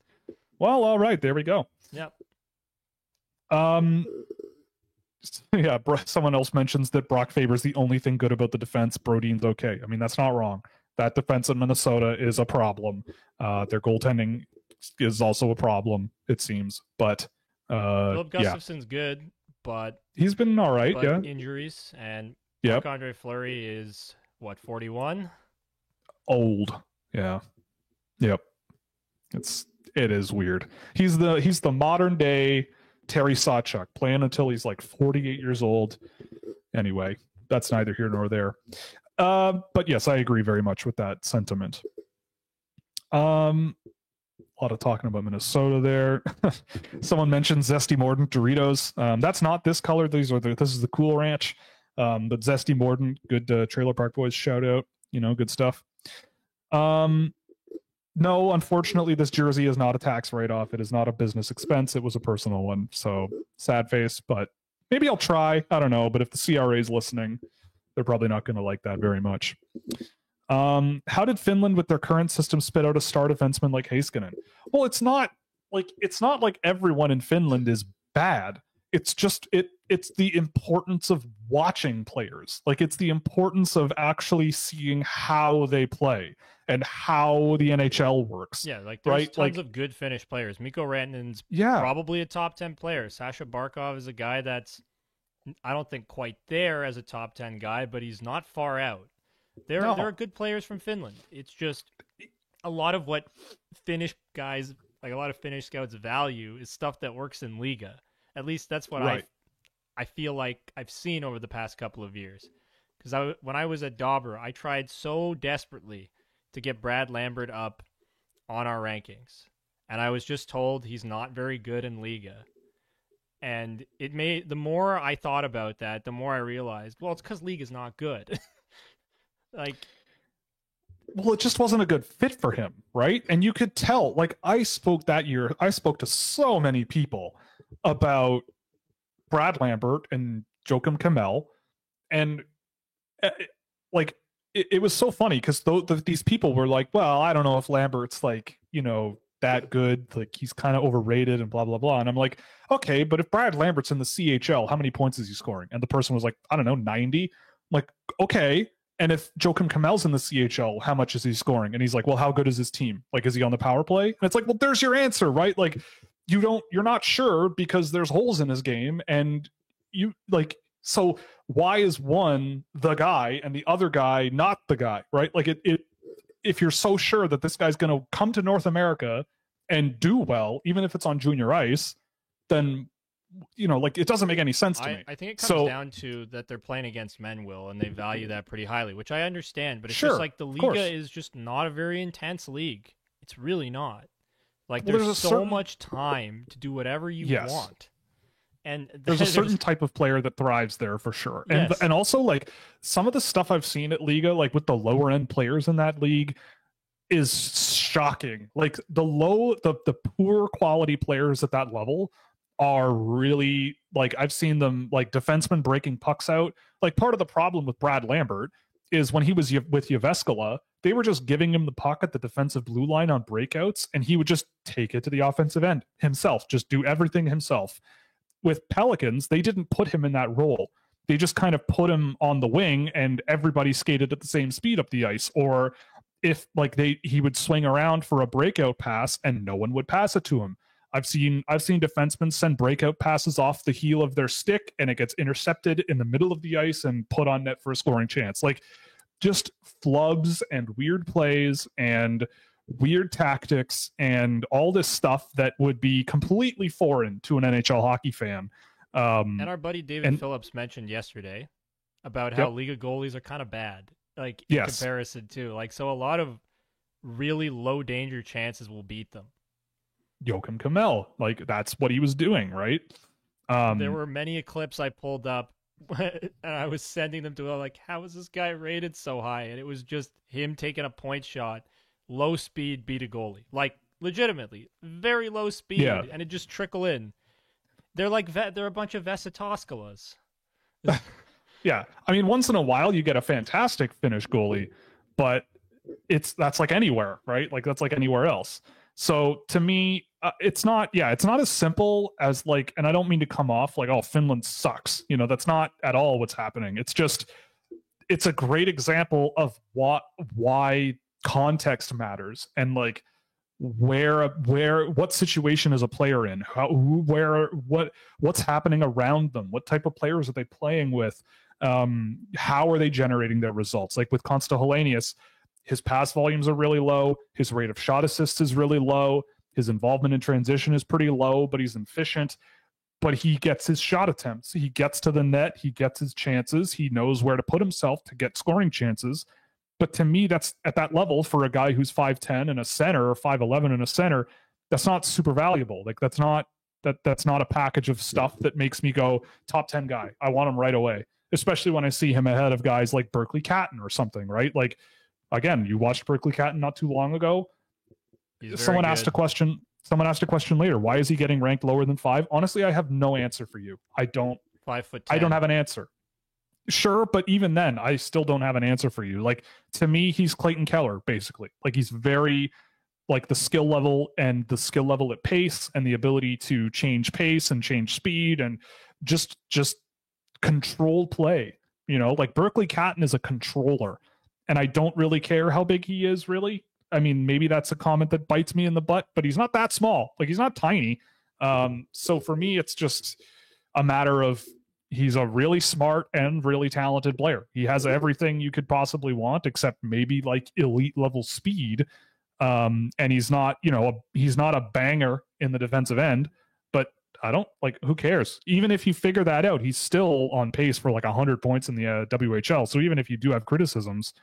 Well, all right, there we go. Yep. Someone else mentions that Brock Faber's the only thing good about the defense. Brodin's okay. I mean, that's not wrong. That defense in Minnesota is a problem. Their goaltending is also a problem, it seems. But Philip Gustafson's good. But he's been all right, injuries, and Marc-Andre Fleury is 41? Old. Yeah. Yep. It is weird. He's the modern day Terry Sawchuk, playing until he's like 48 years old. Anyway, that's neither here nor there. But yes, I agree very much with that sentiment. A lot of talking about Minnesota there. Someone mentioned Zesty Mordant Doritos. That's not this color. This is the Cool Ranch. But Zesty Mordant, good Trailer Park Boys shout out. Good stuff. No, unfortunately, this jersey is not a tax write-off. It is not a business expense. It was a personal one. So sad face, but maybe I'll try. I don't know. But if the CRA is listening, they're probably not going to like that very much. How did Finland with their current system spit out a star defenseman like Heiskanen? Well, it's not like everyone in Finland is bad. It's just it's the importance of watching players. Like, it's the importance of actually seeing how they play and how the NHL works. Yeah, like there's tons of good Finnish players. Mikko Rantanen's probably a top 10 player. Sasha Barkov is a guy that's, I don't think, quite there as a top 10 guy, but he's not far out. There are good players from Finland. It's just a lot of what Finnish guys, like a lot of Finnish scouts, value is stuff that works in Liga. At least that's what I feel like I've seen over the past couple of years. Because when I was at Dobber, I tried so desperately to get Brad Lambert up on our rankings. And I was just told he's not very good in Liga. And the more I thought about that, the more I realized, well, it's because Liga's not good. Well, it just wasn't a good fit for him, right? And you could tell. Like, I spoke to so many people about Brad Lambert and Joakim Kemell, and it was so funny because these people were like, well, I don't know if Lambert's like, that good. Like he's kind of overrated and blah blah blah. And I'm like, okay, but if Brad Lambert's in the CHL, how many points is he scoring? And the person was like, I don't know, 90. I'm like, okay. And if Joakim Kamel's in the CHL, how much is he scoring? And he's like, well, how good is his team? Like, is he on the power play? And it's like, well, there's your answer, right? Like, you're not sure because there's holes in his game, and you like, so why is one the guy and the other guy not the guy, right? Like if you're so sure that this guy's going to come to North America and do well, even if it's on junior ice, then, you know, like it doesn't make any sense to me. I think it comes down to that they're playing against men, Will, and they value that pretty highly, which I understand, but it's just like the Liga is just not a very intense league. It's really not. Like there's so much time to do whatever you want. And there's a certain type of player that thrives there for sure. And and also like some of the stuff I've seen at Liga, like with the lower end players in that league, is shocking. Like the poor quality players at that level are really, like, I've seen them, like defensemen breaking pucks out. Like part of the problem with Brad Lambert is when he was with Jyväskylä, they were just giving him the puck at the defensive blue line on breakouts, and he would just take it to the offensive end himself, just do everything himself. With Pelicans, they didn't put him in that role. They just kind of put him on the wing, and everybody skated at the same speed up the ice. Or if like he would swing around for a breakout pass and no one would pass it to him. I've seen defensemen send breakout passes off the heel of their stick, and it gets intercepted in the middle of the ice and put on net for a scoring chance. Like just flubs and weird plays and weird tactics and all this stuff that would be completely foreign to an NHL hockey fan. And our buddy David Phillips mentioned yesterday about how Liga goalies are kind of bad, like in comparison to, like, so a lot of really low danger chances will beat them. Joakim Kamel, like that's what he was doing, right? There were many clips I pulled up and I was sending them to him, like, how is this guy rated so high? And it was just him taking a point shot, low speed, beat a goalie, like legitimately very low speed, and it just trickle in. They're like they're a bunch of Vesitoscalas. Yeah, I mean, once in a while you get a fantastic Finnish goalie, but that's like anywhere, right? Like that's like anywhere else. So to me, it's not as simple as like, and I don't mean to come off like, oh, Finland sucks. You know, that's not at all what's happening. It's just, it's a great example of why context matters, and like what situation is a player in, what's happening around them, what type of players are they playing with, how are they generating their results. Like with Konsta Helenius, his pass volumes are really low, his rate of shot assists is really low, his involvement in transition is pretty low, but he's efficient. But he gets his shot attempts, he gets to the net, he gets his chances, he knows where to put himself to get scoring chances. But to me, that's at that level for a guy who's 5'10 and a center, or 5'11 and a center, that's not super valuable. Like that's not a package of stuff that makes me go top 10 guy. I want him right away, especially when I see him ahead of guys like Berkeley Catton or something, right? Like, again, you watched Berkeley Catton not too long ago. Someone asked a question later. Why is he getting ranked lower than 5? Honestly, I have no answer for you. I don't. 5'10". I don't have an answer. Sure, but even then, I still don't have an answer for you. Like, to me, he's Clayton Keller, basically. Like, he's very, like, the skill level at pace and the ability to change pace and change speed and just control play. You know, like Berkeley Catton is a controller, and I don't really care how big he is, really. I mean, maybe that's a comment that bites me in the butt, but he's not that small. Like, he's not tiny. So for me, it's just a matter of, he's a really smart and really talented player. He has everything you could possibly want, except maybe like elite level speed. And he's not, he's not a banger in the defensive end, but I don't like, who cares? Even if you figure that out, he's still on pace for like 100 points in the WHL. So even if you do have criticisms,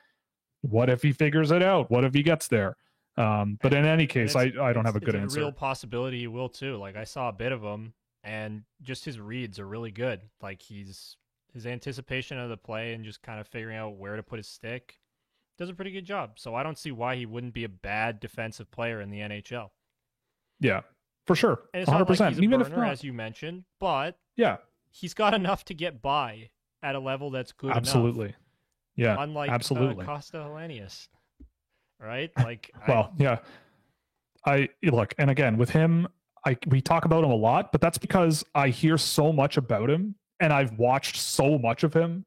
what if he figures it out? What if he gets there? But in any case, I don't have a good answer. It's a real possibility he will too. Like, I saw a bit of him, and just his reads are really good. Like, his anticipation of the play and just kind of figuring out where to put his stick does a pretty good job. So I don't see why he wouldn't be a bad defensive player in the NHL. Yeah, for sure. And it's 100%. Not like he's a burner, as you mentioned, but he's got enough to get by at a level that's good Absolutely. enough. Yeah, unlike absolutely. Konsta Helenius, right? Like, well, yeah. I look, and again with him, we talk about him a lot, but that's because I hear so much about him and I've watched so much of him,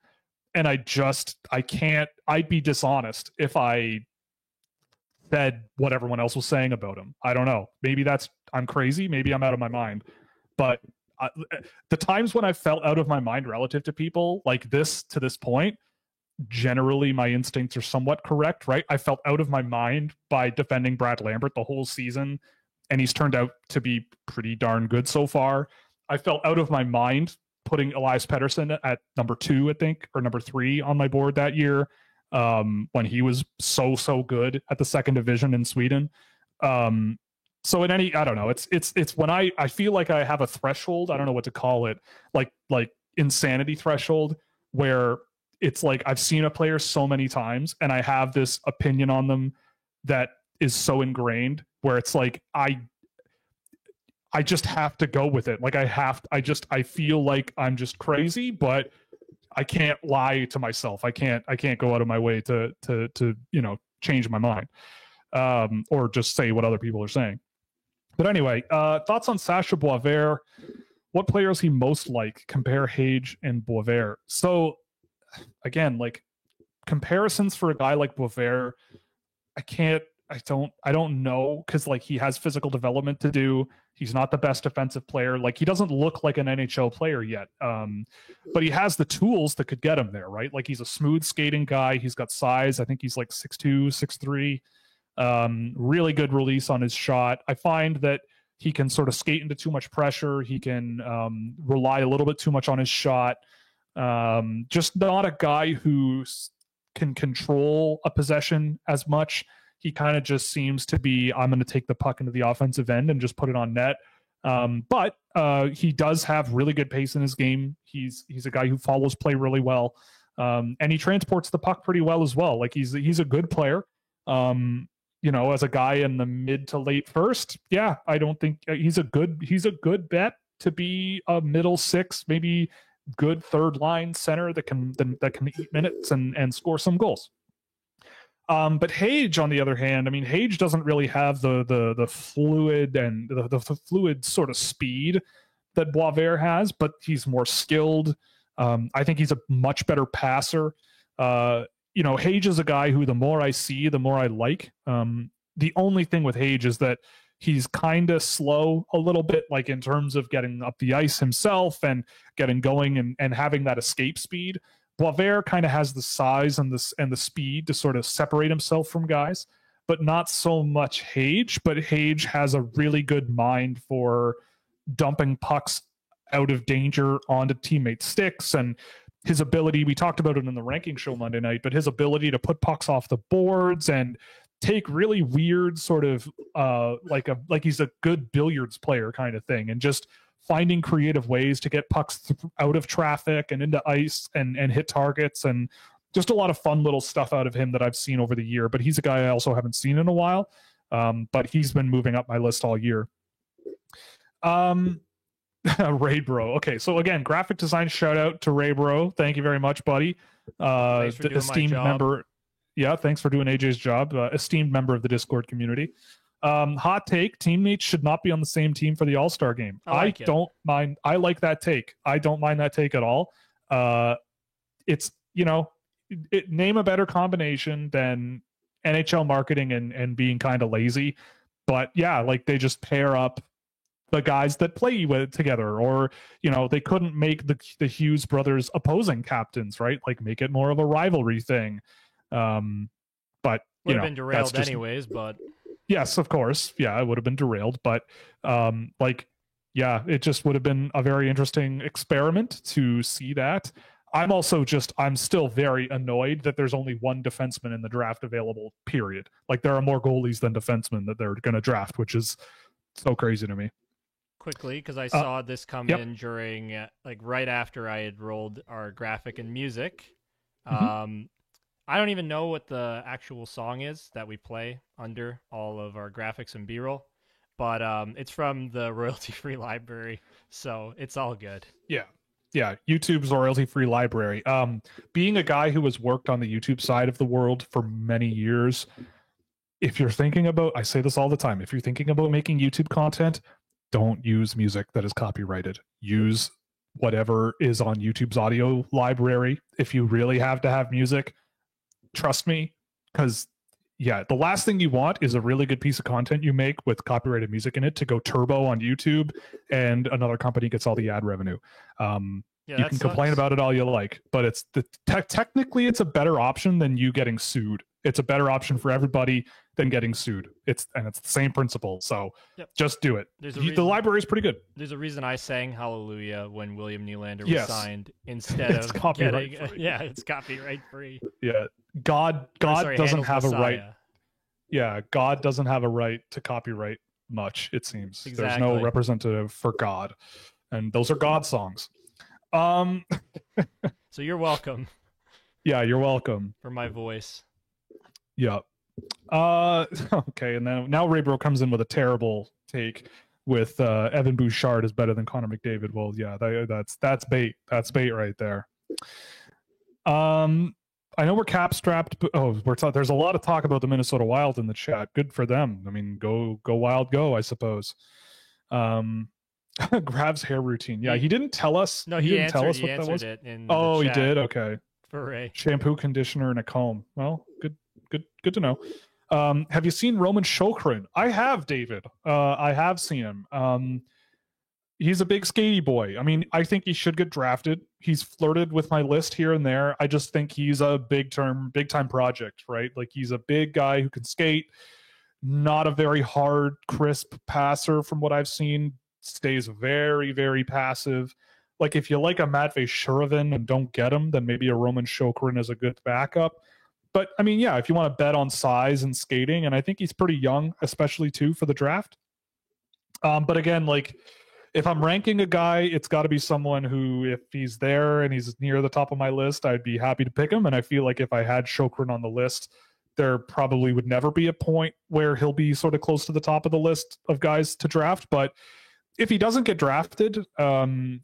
and I can't. I'd be dishonest if I said what everyone else was saying about him. I don't know. Maybe I'm crazy. Maybe I'm out of my mind. But the times when I felt out of my mind relative to people like this to this point, generally my instincts are somewhat correct, right? I felt out of my mind by defending Brad Lambert the whole season, and he's turned out to be pretty darn good so far. I felt out of my mind putting Elias Pettersson at number 2, I think, or number 3 on my board that year, when he was so good at the second division in Sweden. So in any, I don't know, it's when I feel like I have a threshold, I don't know what to call it, like insanity threshold, where it's like I've seen a player so many times and I have this opinion on them that is so ingrained where it's like I just have to go with it. Like I feel like I'm just crazy, but I can't lie to myself. I can't go out of my way to change my mind, or just say what other people are saying. But anyway, thoughts on Sacha Boisvert. What player is he most like? Compare Hage and Boisvert. So again, like comparisons for a guy like Boisvert, I don't know, because like he has physical development to do. He's not the best defensive player. Like he doesn't look like an NHL player yet. But he has the tools that could get him there, right? Like he's a smooth skating guy. He's got size. I think he's like 6'2", 6'3". Really good release on his shot. I find that he can sort of skate into too much pressure. He can rely a little bit too much on his shot. Just not a guy who can control a possession as much. He kind of just seems to be, I'm going to take the puck into the offensive end and just put it on net. But he does have really good pace in his game. He's a guy who follows play really well. And he transports the puck pretty well as well. Like he's a good player. As a guy in the mid to late first, yeah, I don't think he's a good bet to be a middle 6, maybe good third line center that can eat minutes and score some goals. But Hage, on the other hand, I mean, Hage doesn't really have the fluid and the fluid sort of speed that Boisvert has, but he's more skilled. I think he's a much better passer. Hage is a guy who the more I see, the more I like. The only thing with Hage is that he's kind of slow a little bit, like in terms of getting up the ice himself and getting going and having that escape speed. Boisvert kind of has the size and the speed to sort of separate himself from guys, but not so much Hage. But Hage has a really good mind for dumping pucks out of danger onto teammates' sticks, and his ability, we talked about it in the ranking show Monday night, but his ability to put pucks off the boards and take really weird sort of like he's a good billiards player kind of thing, and just finding creative ways to get pucks out of traffic and into ice and hit targets, and just a lot of fun little stuff out of him that I've seen over the year. But he's a guy I also haven't seen in a while, but he's been moving up my list all year. Ray Bro. Okay, so again, graphic design shout out to Ray Bro. Thank you very much, buddy. Esteemed member. Yeah, thanks for doing AJ's job. Esteemed member of the Discord community. Hot take: teammates should not be on the same team for the All-Star game. I don't mind. I like that take. I don't mind that take at all. It's name a better combination than NHL marketing and being kind of lazy. But yeah, like they just pair up the guys that play with together, or they couldn't make the Hughes brothers opposing captains, right? Like make it more of a rivalry thing. But would have been derailed anyways. But yes, of course, yeah, it would have been derailed. But it just would have been a very interesting experiment to see that. I'm still very annoyed that there's only one defenseman in the draft available, period. Like there are more goalies than defensemen that they're going to draft, which is so crazy to me. Quickly, because I saw this come in during right after I had rolled our graphic and music. Mm-hmm. I don't even know what the actual song is that we play under all of our graphics and B-roll, but it's from the royalty-free library, so it's all good. Yeah, YouTube's royalty-free library. Being a guy who has worked on the YouTube side of the world for many years, if you're thinking about, I say this all the time, if you're thinking about making YouTube content, don't use music that is copyrighted. Use whatever is on YouTube's audio library. If you really have to have music, trust me, because yeah, the last thing you want is a really good piece of content you make with copyrighted music in it to go turbo on YouTube, and another company gets all the ad revenue. You can complain about it all you like, but it's technically it's a better option than you getting sued. It's a better option for everybody than getting sued. It's the same principle. So just do it. The library is pretty good. There's a reason I sang Hallelujah when William Nylander was signed instead of copyright getting. Yeah, it's copyright free. Yeah, God doesn't have Messiah. A right. Yeah, God doesn't have a right to copyright much. It seems there's no representative for God, and those are God songs. So you're welcome. Yeah, you're welcome for my voice. Yeah. Okay, and then now Raybro comes in with a terrible take with Evan Bouchard is better than Connor McDavid. Well, yeah, that's bait. That's bait right there. I know we're cap strapped, but there's a lot of talk about the Minnesota Wild in the chat. Good for them. I mean, go Wild, go, I suppose. Grav's hair routine. Yeah, he didn't tell us. No, he didn't tell us what that was. It in he did. Okay. For Ray. Shampoo, conditioner, and a comb. Well, good to know. Have you seen Roman Shokrin? I have, David. I have seen him. He's a big skatey boy. I mean, I think he should get drafted. He's flirted with my list here and there. I just think he's a big time project, right? Like, he's a big guy who can skate. Not a very hard, crisp passer from what I've seen. Stays very, very passive. Like, if you like a Matvei Shuravin and don't get him, then maybe a Roman Shokrin is a good backup. But, I mean, yeah, if you want to bet on size and skating, and I think he's pretty young, especially, too, for the draft. But again, like, if I'm ranking a guy, it's got to be someone who, if he's there and he's near the top of my list, I'd be happy to pick him. And I feel like if I had Shokrin on the list, there probably would never be a point where he'll be sort of close to the top of the list of guys to draft. But if he doesn't get drafted,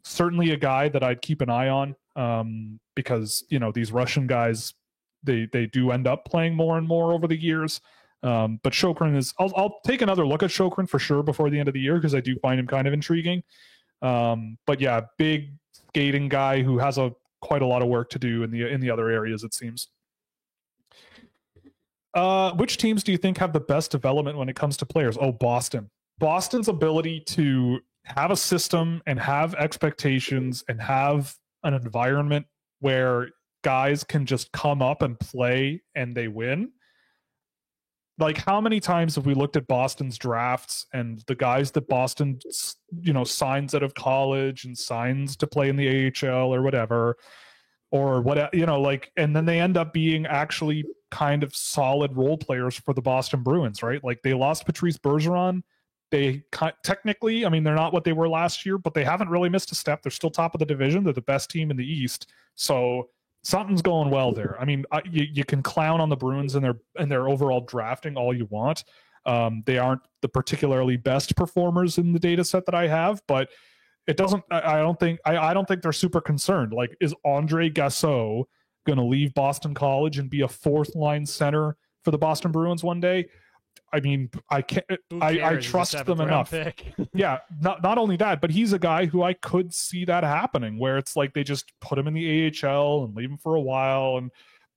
certainly a guy that I'd keep an eye on, because, you know, these Russian guys, they do end up playing more and more over the years. But Shokrin is, I'll take another look at Shokrin for sure before the end of the year, because I do find him kind of intriguing. But yeah, big skating guy who has quite a lot of work to do in the other areas, it seems. Which teams do you think have the best development when it comes to players? Oh, Boston. Boston's ability to have a system and have expectations and have an environment where guys can just come up and play and they win. Like, how many times have we looked at Boston's drafts and the guys that Boston, you know, signs out of college and signs to play in the AHL or whatever, or what, you know, like, and then they end up being actually kind of solid role players for the Boston Bruins, right? Like, they lost Patrice Bergeron. They technically, I mean, they're not what they were last year, but they haven't really missed a step. They're still top of the division. They're the best team in the East. So something's going well there. I mean, you can clown on the Bruins and their overall drafting all you want. They aren't the particularly best performers in the data set that I have, but it doesn't. I don't think they're super concerned. Like, is Andre Gasso going to leave Boston College and be a fourth line center for the Boston Bruins one day? I mean, I can't. I trust them enough. Yeah, not only that, but he's a guy who I could see that happening, where it's like they just put him in the AHL and leave him for a while, and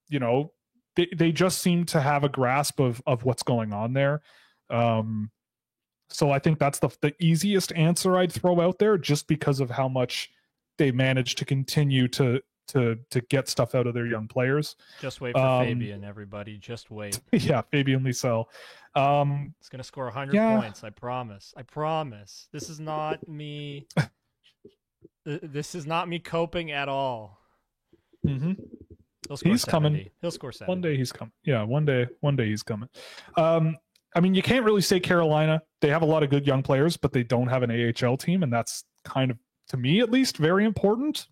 you know, they just seem to have a grasp of what's going on there. So I think that's the easiest answer I'd throw out there, just because of how much they managed to continue to get stuff out of their young players. Just wait for Fabian, everybody. Just wait. Yeah, Fabian Lysell. It's gonna score 100 points. I promise. This is not me. This is not me coping at all. Mm-hmm. He's 70. Coming. He'll score 70. One day he's coming. Yeah, one day he's coming. I mean, you can't really say Carolina. They have a lot of good young players, but they don't have an AHL team, and that's kind of, to me at least, very important.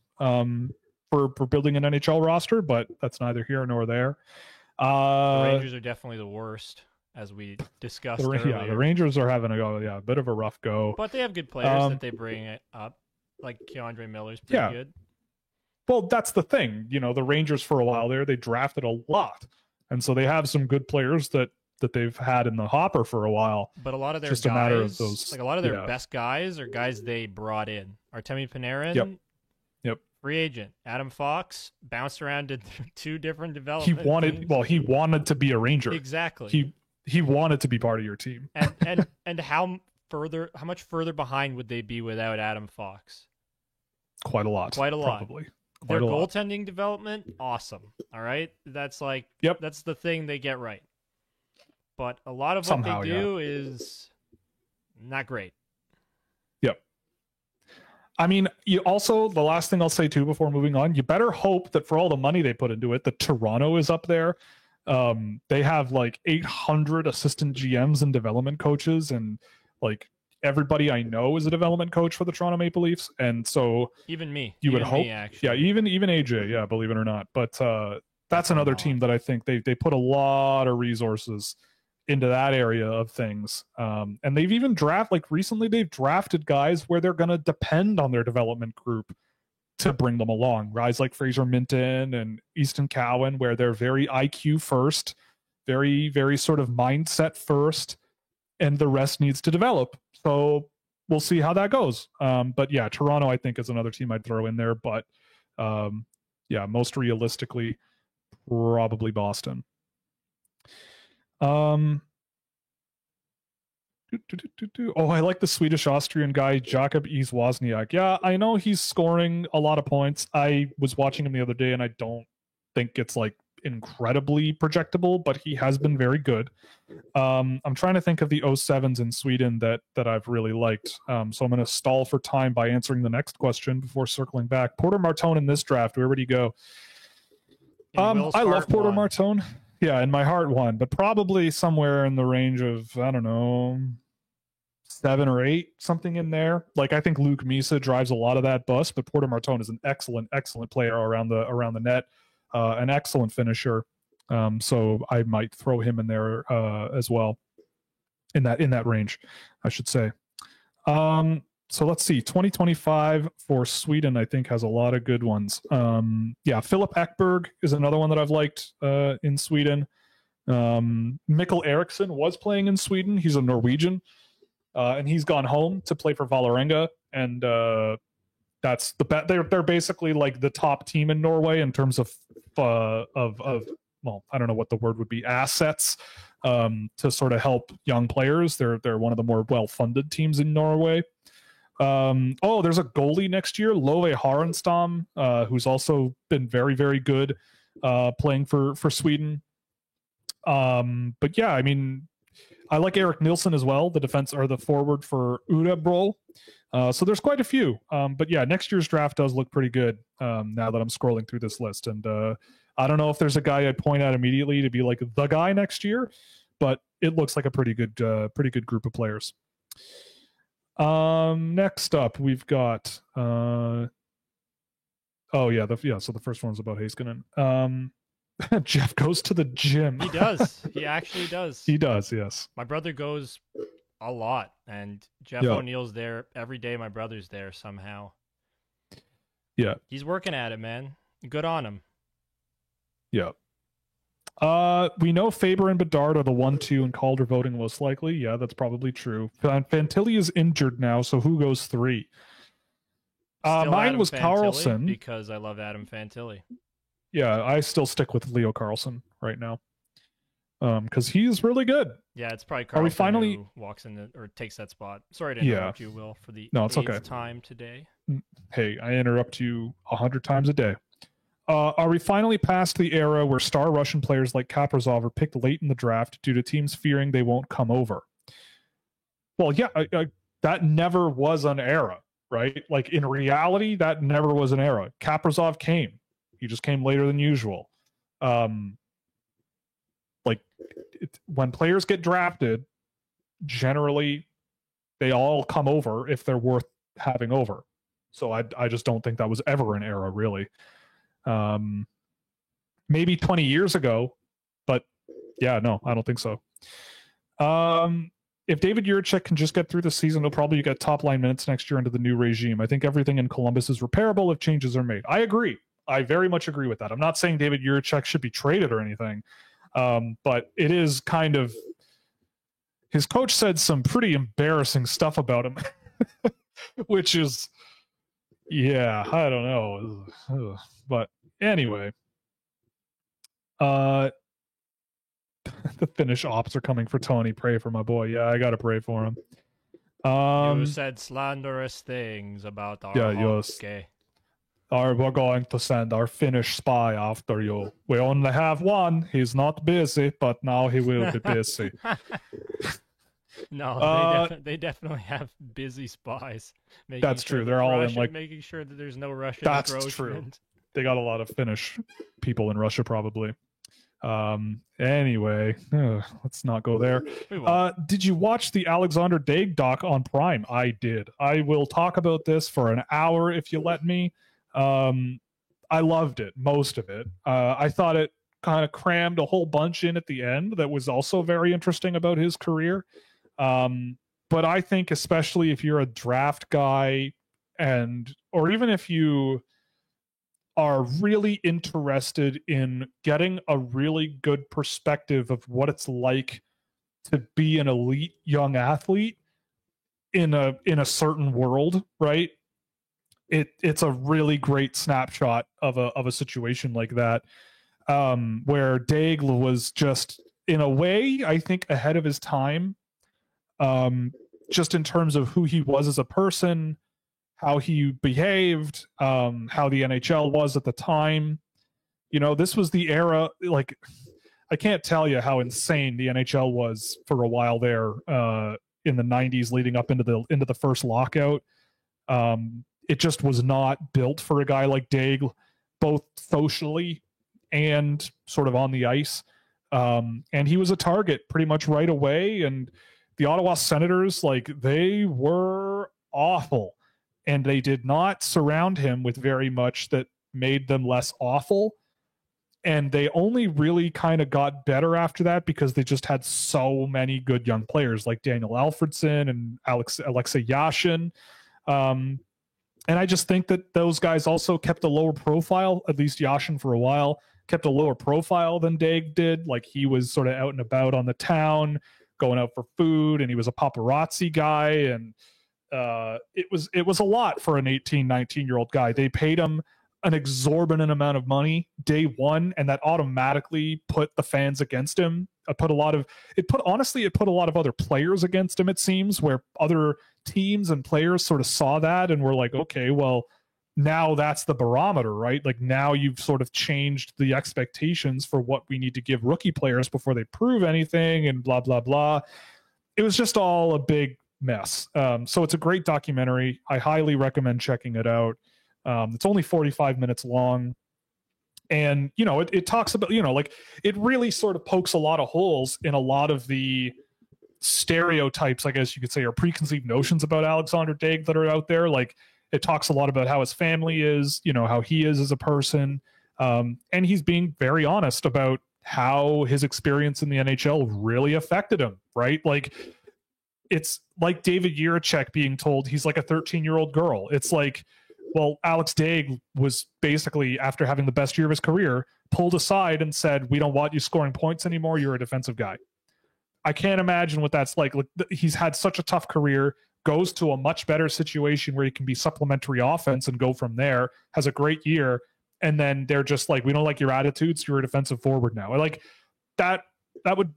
For building an NHL roster, but that's neither here nor there. The Rangers are definitely the worst, as we discussed earlier. Yeah, the Rangers are having a bit of a rough go. But they have good players that they bring up, like Keandre Miller's pretty good. Well, that's the thing. You know, the Rangers for a while there, they drafted a lot. And so they have some good players that that they've had in the hopper for a while. But a lot of their just guys, a matter of those, like a lot of their best guys are guys they brought in. Artemi Panarin, Yep. free agent. Adam Fox bounced around to 2 different development teams. He wanted to be a Ranger. Exactly. He wanted to be part of your team. And how much further behind would they be without Adam Fox? Quite a lot. Probably. Their goaltending development, awesome. All right, that's that's the thing they get right. But a lot of what they do is not great. Yep. I mean, you also, the last thing I'll say too before moving on, you better hope that for all the money they put into it, that Toronto is up there. They have like 800 assistant GMs and development coaches, and like everybody I know is a development coach for the Toronto Maple Leafs, and so even me, you would hope, actually. even AJ, believe it or not. But that's another team that I think they put a lot of resources into that area of things, and they've even recently they've drafted guys where they're going to depend on their development group to bring them along. Guys like Fraser Minton and Easton Cowan, where they're very IQ first, very very sort of mindset first, and the rest needs to develop. So we'll see how that goes. But yeah, Toronto, I think, is another team I'd throw in there. But most realistically, probably Boston. Oh, I like the Swedish-Austrian guy, Jakob East Wozniak. Yeah, I know he's scoring a lot of points. I was watching him the other day, and I don't think it's like incredibly projectable, but he has been very good. I'm trying to think of the 07s in Sweden that I've really liked. So I'm going to stall for time by answering the next question before circling back. Porter Martone in this draft, where would he go? I love Porter Martone. Yeah, in my heart one, but probably somewhere in the range of, I don't know, 7 or 8, something in there. Like, I think Luke Misa drives a lot of that bus, but Porter Martone is an excellent player around the net, an excellent finisher. So I might throw him in there as well, in that range, I should say. So let's see, 2025 for Sweden, I think, has a lot of good ones. Philip Ekberg is another one that I've liked in Sweden. Mikkel Eriksson was playing in Sweden. He's a Norwegian, and he's gone home to play for Vålerenga, and that's they're basically like the top team in Norway in terms of well, I don't know what the word would be, assets to sort of help young players. They're one of the more well-funded teams in Norway. There's a goalie next year, Love Harenstam, who's also been very, very good playing for Sweden. But yeah, I mean, I like Eric Nilsson as well, the forward for Örebro. So there's quite a few. But yeah, next year's draft does look pretty good now that I'm scrolling through this list. And I don't know if there's a guy I'd point out immediately to be like the guy next year, but it looks like a pretty good group of players. Next up, we've got so the first one's about Heiskanen. Jeff goes to the gym. He does. He actually does. He does, yes. My brother goes a lot, and Jeff O'Neill's there every day. My brother's there somehow. Yeah. He's working at it, man. Good on him. Yeah. We know Faber and Bedard are the 1-2 in Calder voting most likely. Yeah, that's probably true. Fantilli is injured now, so who goes 3? Mine Adam was Fantilli, Carlson. because I love Adam Fantilli. Yeah, I still stick with Leo Carlson right now. Because he's really good. Yeah, it's probably Carlson who walks in or takes that spot. Sorry to interrupt you, Will, for the 8th time today. Hey, I interrupt you 100 times a day. Are we finally past the era where star Russian players like Kaprizov are picked late in the draft due to teams fearing they won't come over? Well, yeah, that never was an era, right? Like, in reality, that never was an era. Kaprizov came. He just came later than usual. When players get drafted, generally, they all come over if they're worth having over. So I just don't think that was ever an era, really. Maybe 20 years ago, but yeah, no, I don't think so. If David Jiricek can just get through the season, he'll probably get top line minutes next year under the new regime. I think everything in Columbus is repairable if changes are made. I agree. I very much agree with that. I'm not saying David Jiricek should be traded or anything, but it is kind of his coach said some pretty embarrassing stuff about him, which is, yeah, I don't know. But anyway, the Finnish ops are coming for Tony. Pray for my boy. Yeah, I got to pray for him. You said slanderous things about our hockey. We're going to send our Finnish spy after you. We only have one. He's not busy, but now he will be busy. No, they definitely have busy spies. That's true. They're all in like making sure that there's no Russian That's encroachment. true. They got a lot of Finnish people in Russia, probably. Anyway, let's not go there. Did you watch the Alexander Daig doc on Prime? I did. I will talk about this for an hour if you let me. I loved it, most of it. I thought it kind of crammed a whole bunch in at the end that was also very interesting about his career. But I think especially if you're a draft guy or even if you are really interested in getting a really good perspective of what it's like to be an elite young athlete in a certain world, right? It's a really great snapshot of a situation like that, where Daig was just, in a way, I think ahead of his time, just in terms of who he was as a person, how he behaved, how the NHL was at the time. You know, this was the era, like, I can't tell you how insane the NHL was for a while there, in the 90s leading up into the first lockout. It just was not built for a guy like Daig, both socially and sort of on the ice. And he was a target pretty much right away. And the Ottawa Senators, like, they were awful. And they did not surround him with very much that made them less awful. And they only really kind of got better after that because they just had so many good young players like Daniel Alfredson and Alexei Yashin. And I just think that those guys also kept a lower profile, at least Yashin for a while, kept a lower profile than Daig did. Like, he was sort of out and about on the town, going out for food, and he was a paparazzi guy. And it was a lot for an 18, 19-year-old guy. They paid him an exorbitant amount of money day one, and that automatically put the fans against him. It put a lot of other players against him, it seems, where other teams and players sort of saw that and were like, okay, well, now that's the barometer, right? Like, now you've sort of changed the expectations for what we need to give rookie players before they prove anything, and blah, blah, blah. It was just all a big mess. So it's a great documentary. I highly recommend checking it out. It's only 45 minutes long. And, you know, it talks about, you know, like, it really sort of pokes a lot of holes in a lot of the stereotypes, I guess you could say, or preconceived notions about Alexander Daig that are out there. Like, it talks a lot about how his family is, you know, how he is as a person. And he's being very honest about how his experience in the NHL really affected him, right? Like, it's like David Jiricek being told he's like a 13-year-old girl. It's like, well, Alex Daig was basically, after having the best year of his career, pulled aside and said, we don't want you scoring points anymore. You're a defensive guy. I can't imagine what that's like. He's had such a tough career, goes to a much better situation where he can be supplementary offense and go from there, has a great year, and then they're just like, we don't like your attitudes. You're a defensive forward now. Like, that like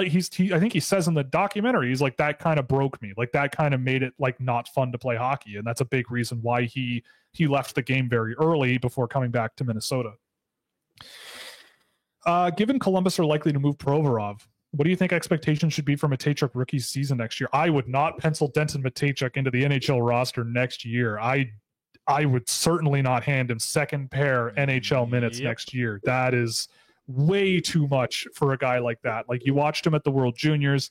I think he says in the documentary, he's like, that kind of broke me. Like, that kind of made it like not fun to play hockey. And that's a big reason why he left the game very early before coming back to Minnesota. Given Columbus are likely to move Provorov, what do you think expectations should be for Matejchuk rookie season next year? I would not pencil Denton Matejchuk into the NHL roster next year. I would certainly not hand him second pair NHL minutes next year. That is way too much for a guy like that. Like, you watched him at the World Juniors.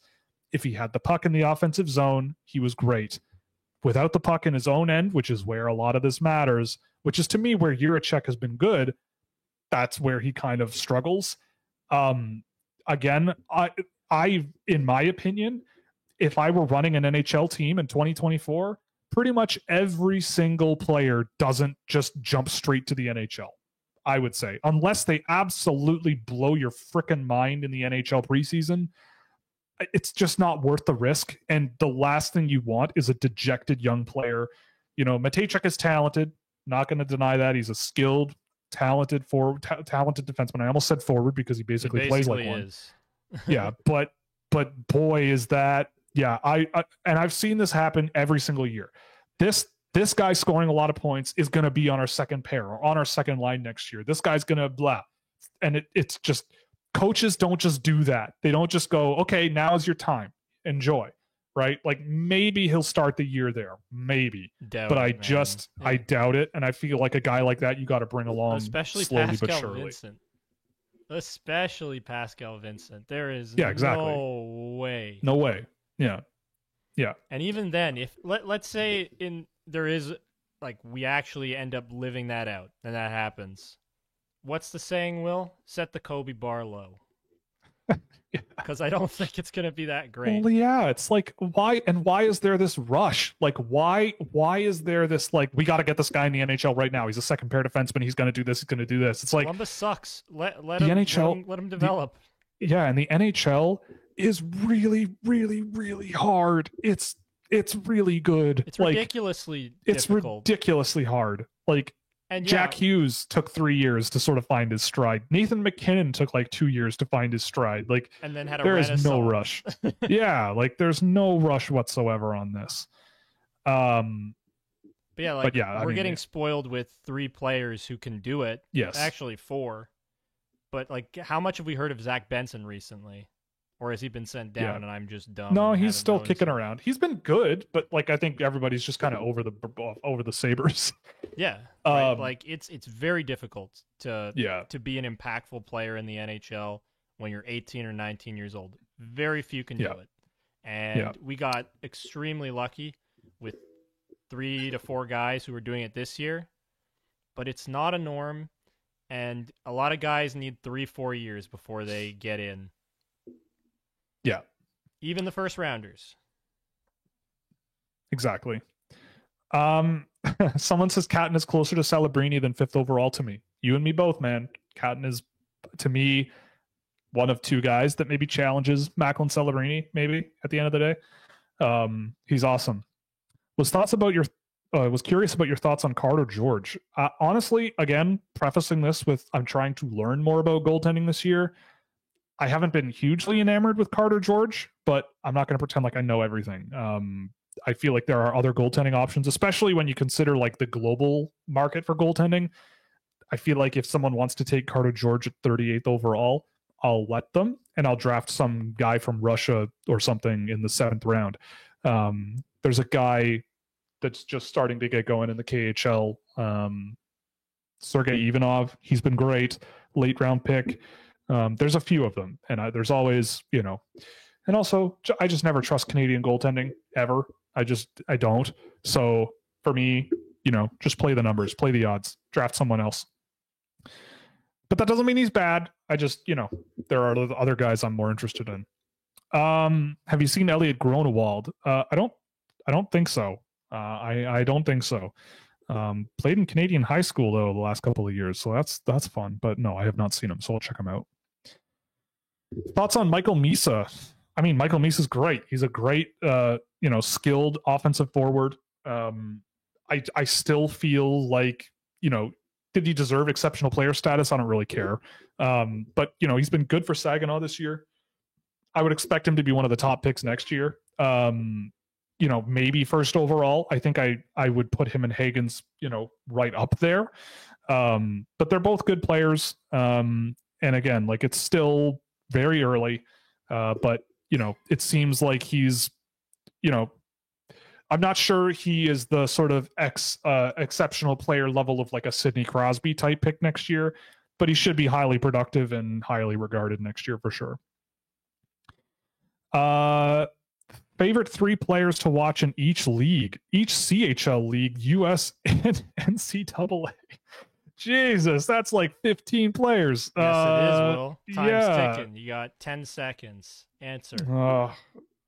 If he had the puck in the offensive zone, he was great. Without the puck in his own end, which is where a lot of this matters, which is to me where Jiricek has been good, that's where he kind of struggles. Again, I in my opinion, if I were running an NHL team in 2024, pretty much every single player doesn't just jump straight to the NHL. I would say, unless they absolutely blow your frickin' mind in the NHL preseason, it's just not worth the risk. And the last thing you want is a dejected young player. Matejchuk is talented. Not going to deny that. He's a skilled, talented talented defenseman. I almost said forward because he basically plays like one. Yeah, but boy, is that, yeah. And I've seen this happen every single year. This guy scoring a lot of points is going to be on our second pair or on our second line next year. This guy's going to blah. And it's just, coaches don't just do that. They don't just go, okay, now's your time. Enjoy. Right? Like maybe he'll start the year there. Maybe. But I doubt it. And I feel like a guy like that, you got to bring along especially slowly Pascal but surely. Vincent. Especially Pascal Vincent. There is exactly. no way. No way. Yeah. Yeah. And even then, if let's say there is like we actually end up living that out and that happens. What's the saying, Will? Set the Kobe bar low. Because I don't think it's going to be that great. Well, yeah, it's like, why is there this rush? Like, why is there this, like, we got to get this guy in the NHL right now. He's a second pair defenseman. He's going to do this. He's going to do this. It's like, Columbus sucks. Let the him, NHL, let him develop. And the NHL is really, really, really hard. It's really good. It's ridiculously difficult. It's ridiculously hard. Like, and Jack Hughes took 3 years to sort of find his stride. Nathan McKinnon took like 2 years to find his stride. Like, and then there is no rush. Yeah, like there's no rush whatsoever on this. But we're getting spoiled with 3 players who can do it. Yes, actually 4. But like, how much have we heard of Zach Benson recently? Or has he been sent down and I'm just dumb? No, he's still kicking around. He's been good, but like I think everybody's just kind of over the Sabres. Yeah, right? Like it's very difficult to be an impactful player in the NHL when you're 18 or 19 years old. Very few can do it, and we got extremely lucky with 3 to 4 guys who were doing it this year. But it's not a norm, and a lot of guys need 3-4 years before they get in. Yeah. Even the first rounders. Exactly. Someone says Catton is closer to Celebrini than 5th overall to me. You and me both, man. Catton is, to me, one of 2 guys that maybe challenges Macklin Celebrini, maybe, at the end of the day. He's awesome. Was curious about your thoughts on Carter George. Honestly, again, prefacing this with I'm trying to learn more about goaltending this year. I haven't been hugely enamored with Carter George, but I'm not going to pretend like I know everything. I feel like there are other goaltending options, especially when you consider like the global market for goaltending. I feel like if someone wants to take Carter George at 38th overall, I'll let them, and I'll draft some guy from Russia or something in the 7th round. There's a guy that's just starting to get going in the KHL, Sergei Ivanov. He's been great, late round pick. There's a few of them, and there's always, and also I just never trust Canadian goaltending ever. I don't. So for me, just play the numbers, play the odds, draft someone else. But that doesn't mean he's bad. I just, there are other guys I'm more interested in. Have you seen Elliot Grunewald? I don't think so. I don't think so. Played in Canadian high school though the last couple of years, so that's fun. But no, I have not seen him, so I'll check him out. Thoughts on Michael Misa? I mean, Michael Misa's great. He's a great, skilled offensive forward. I still feel like, did he deserve exceptional player status? I don't really care. But he's been good for Saginaw this year. I would expect him to be one of the top picks next year. Maybe 1st overall. I think I would put him and Hagen's, right up there. But they're both good players. And again, like it's still very early. But it seems like he's, I'm not sure he is the sort of exceptional player level of like a Sidney Crosby type pick next year, but he should be highly productive and highly regarded next year for sure. Favorite 3 players to watch in each league, each CHL league, US and NCAA. Jesus, that's like 15 players. Yes, it is, Will. Time's ticking. You got 10 seconds. Answer.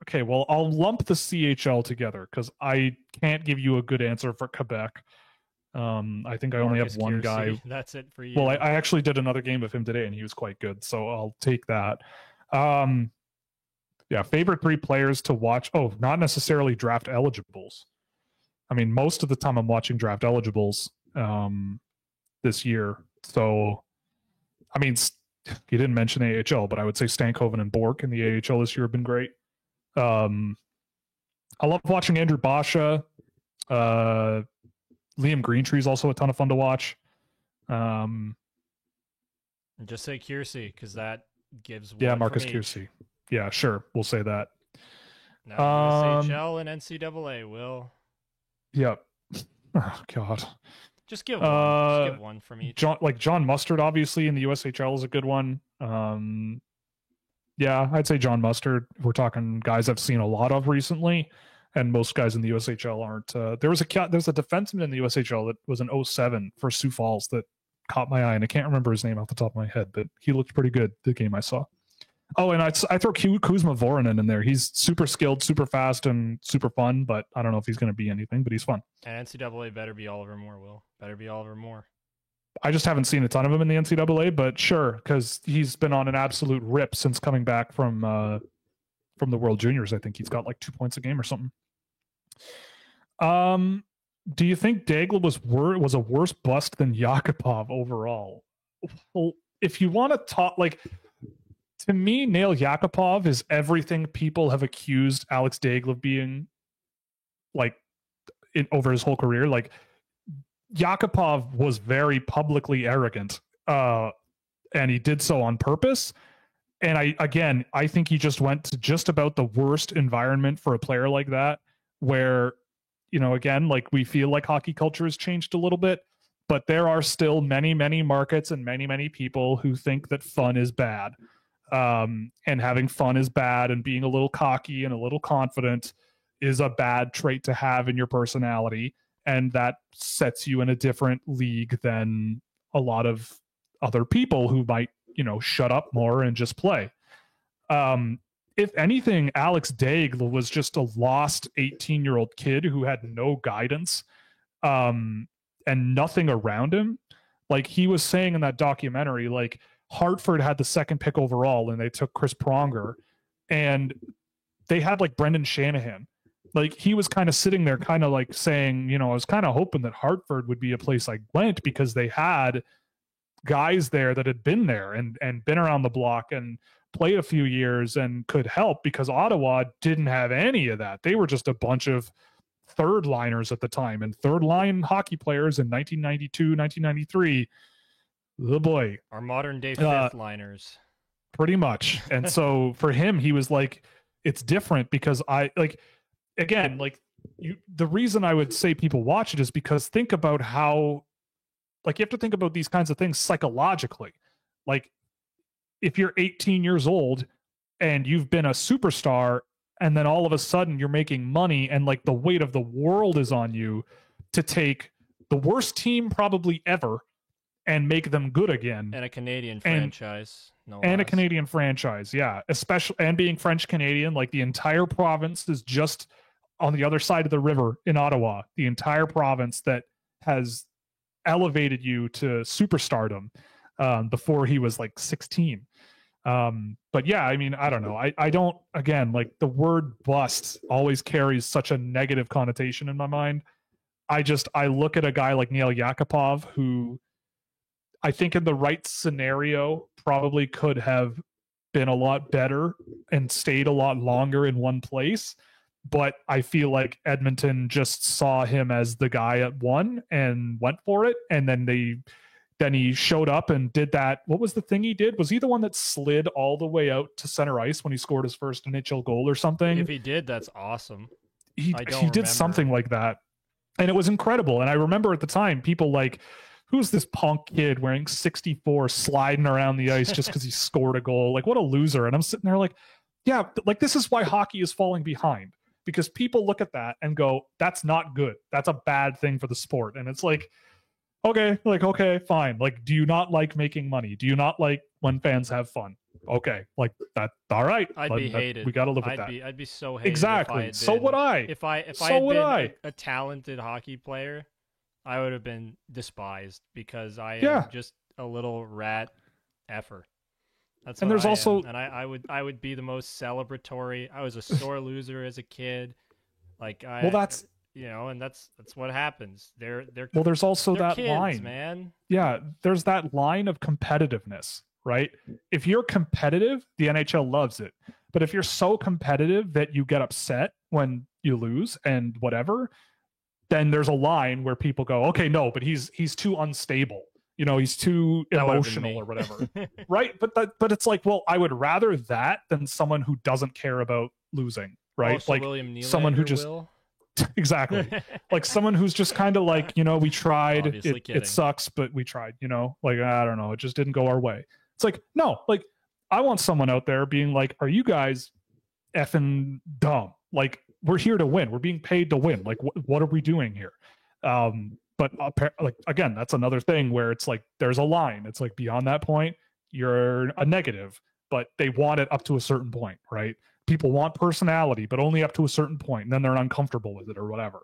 Okay, well, I'll lump the CHL together because I can't give you a good answer for Quebec. I think I only have one guy. That's it for you. Well, I actually did another game of him today, and he was quite good, so I'll take that. Yeah, favorite 3 players to watch. Oh, not necessarily draft eligibles. I mean, most of the time I'm watching draft eligibles this year. So, I mean, you didn't mention AHL, but I would say Stankoven and Bork in the AHL this year have been great. I love watching Andrew Basha. Liam Greentree is also a ton of fun to watch. And just say Kiersey, because that gives one. Yeah, Marcus Kiersey. Yeah, sure. We'll say that. Now, USHL and NCAA will. Yep. Oh, God. Just give one. Just give one from each. John Mustard, obviously, in the USHL is a good one. Yeah, I'd say John Mustard. We're talking guys I've seen a lot of recently, and most guys in the USHL aren't. There's a defenseman in the USHL that was an 07 for Sioux Falls that caught my eye, and I can't remember his name off the top of my head, but he looked pretty good the game I saw. Oh, and I throw Kuzma Voronin in there. He's super skilled, super fast, and super fun, but I don't know if he's going to be anything, but he's fun. And NCAA better be Oliver Moore, Will. Better be Oliver Moore. I just haven't seen a ton of him in the NCAA, but sure, because he's been on an absolute rip since coming back from the World Juniors. I think he's got like 2 points a game or something. Do you think Daigle was a worse bust than Yakupov overall? Well, if you want to talk, like, to me, Nail Yakupov is everything people have accused Alex Daigle of being, like, over his whole career. Like, Yakupov was very publicly arrogant, and he did so on purpose. And I think he just went to just about the worst environment for a player like that, where, you know, again, like, we feel like hockey culture has changed a little bit, but there are still many, many markets and many, many people who think that fun is bad. And having fun is bad, and being a little cocky and a little confident is a bad trait to have in your personality. And that sets you in a different league than a lot of other people who might, you know, shut up more and just play. If anything, Alex Daigle was just a lost 18-year-old kid who had no guidance, and nothing around him. Like he was saying in that documentary, like, Hartford had the 2nd pick overall and they took Chris Pronger, and they had like Brendan Shanahan. Like, he was kind of sitting there kind of like saying, you know, I was kind of hoping that Hartford would be a place I went, because they had guys there that had been there and been around the block and played a few years and could help, because Ottawa didn't have any of that. They were just a bunch of third liners at the time, and third line hockey players in 1992, 1993. Oh boy. Our modern day fifth liners. Pretty much. And so for him, he was like, it's different because again, like, the reason I would say people watch it is because think about how, like, you have to think about these kinds of things psychologically. Like, if you're 18 years old and you've been a superstar, and then all of a sudden you're making money, and like the weight of the world is on you to take the worst team probably ever and make them good again. And a Canadian franchise. A Canadian franchise, yeah. Especially, and being French Canadian, like, the entire province is just on the other side of the river in Ottawa. The entire province that has elevated you to superstardom before he was like 16. But yeah, I mean, I don't know. I don't, again, like, the word bust always carries such a negative connotation in my mind. I look at a guy like Nail Yakupov, who I think in the right scenario probably could have been a lot better and stayed a lot longer in one place. But I feel like Edmonton just saw him as the guy at one and went for it. And then he showed up and did that. What was the thing he did? Was he the one that slid all the way out to center ice when he scored his first NHL goal or something? If he did, that's awesome. He did something like that. And it was incredible. And I remember at the time, people like, who's this punk kid wearing 64 sliding around the ice just because he scored a goal? Like, what a loser. And I'm sitting there like, yeah, like, this is why hockey is falling behind, because people look at that and go, that's not good. That's a bad thing for the sport. And it's like, okay, fine. Like, do you not like making money? Do you not like when fans have fun? Okay, like that. All right. I'd be hated. We got to live with that. I'd be so hated. Exactly. So would I. If I had been a talented hockey player, I would have been despised because I am just a little rat effer. That's and what there's I also am. And I would be the most celebratory. I was a sore loser as a kid. Like that's and that's what happens. There's also that kids, line, man. Yeah, there's that line of competitiveness, right? If you're competitive, the NHL loves it. But if you're so competitive that you get upset when you lose and whatever, then there's a line where people go, okay, no, but he's too unstable. He's too emotional or whatever. Right? But it's like, well, I would rather that than someone who doesn't care about losing, right? Also, like William Nylander someone who just will. Exactly. Like someone who's just kind of like, we tried, it sucks, but we tried, like, I don't know, it just didn't go our way. It's like, no, like I want someone out there being like, are you guys effing dumb? Like, we're here to win. We're being paid to win. Like, what are we doing here? But like, again, that's another thing where it's like, there's a line. It's like beyond that point, you're a negative, but they want it up to a certain point, right? People want personality, but only up to a certain point, and then they're uncomfortable with it or whatever.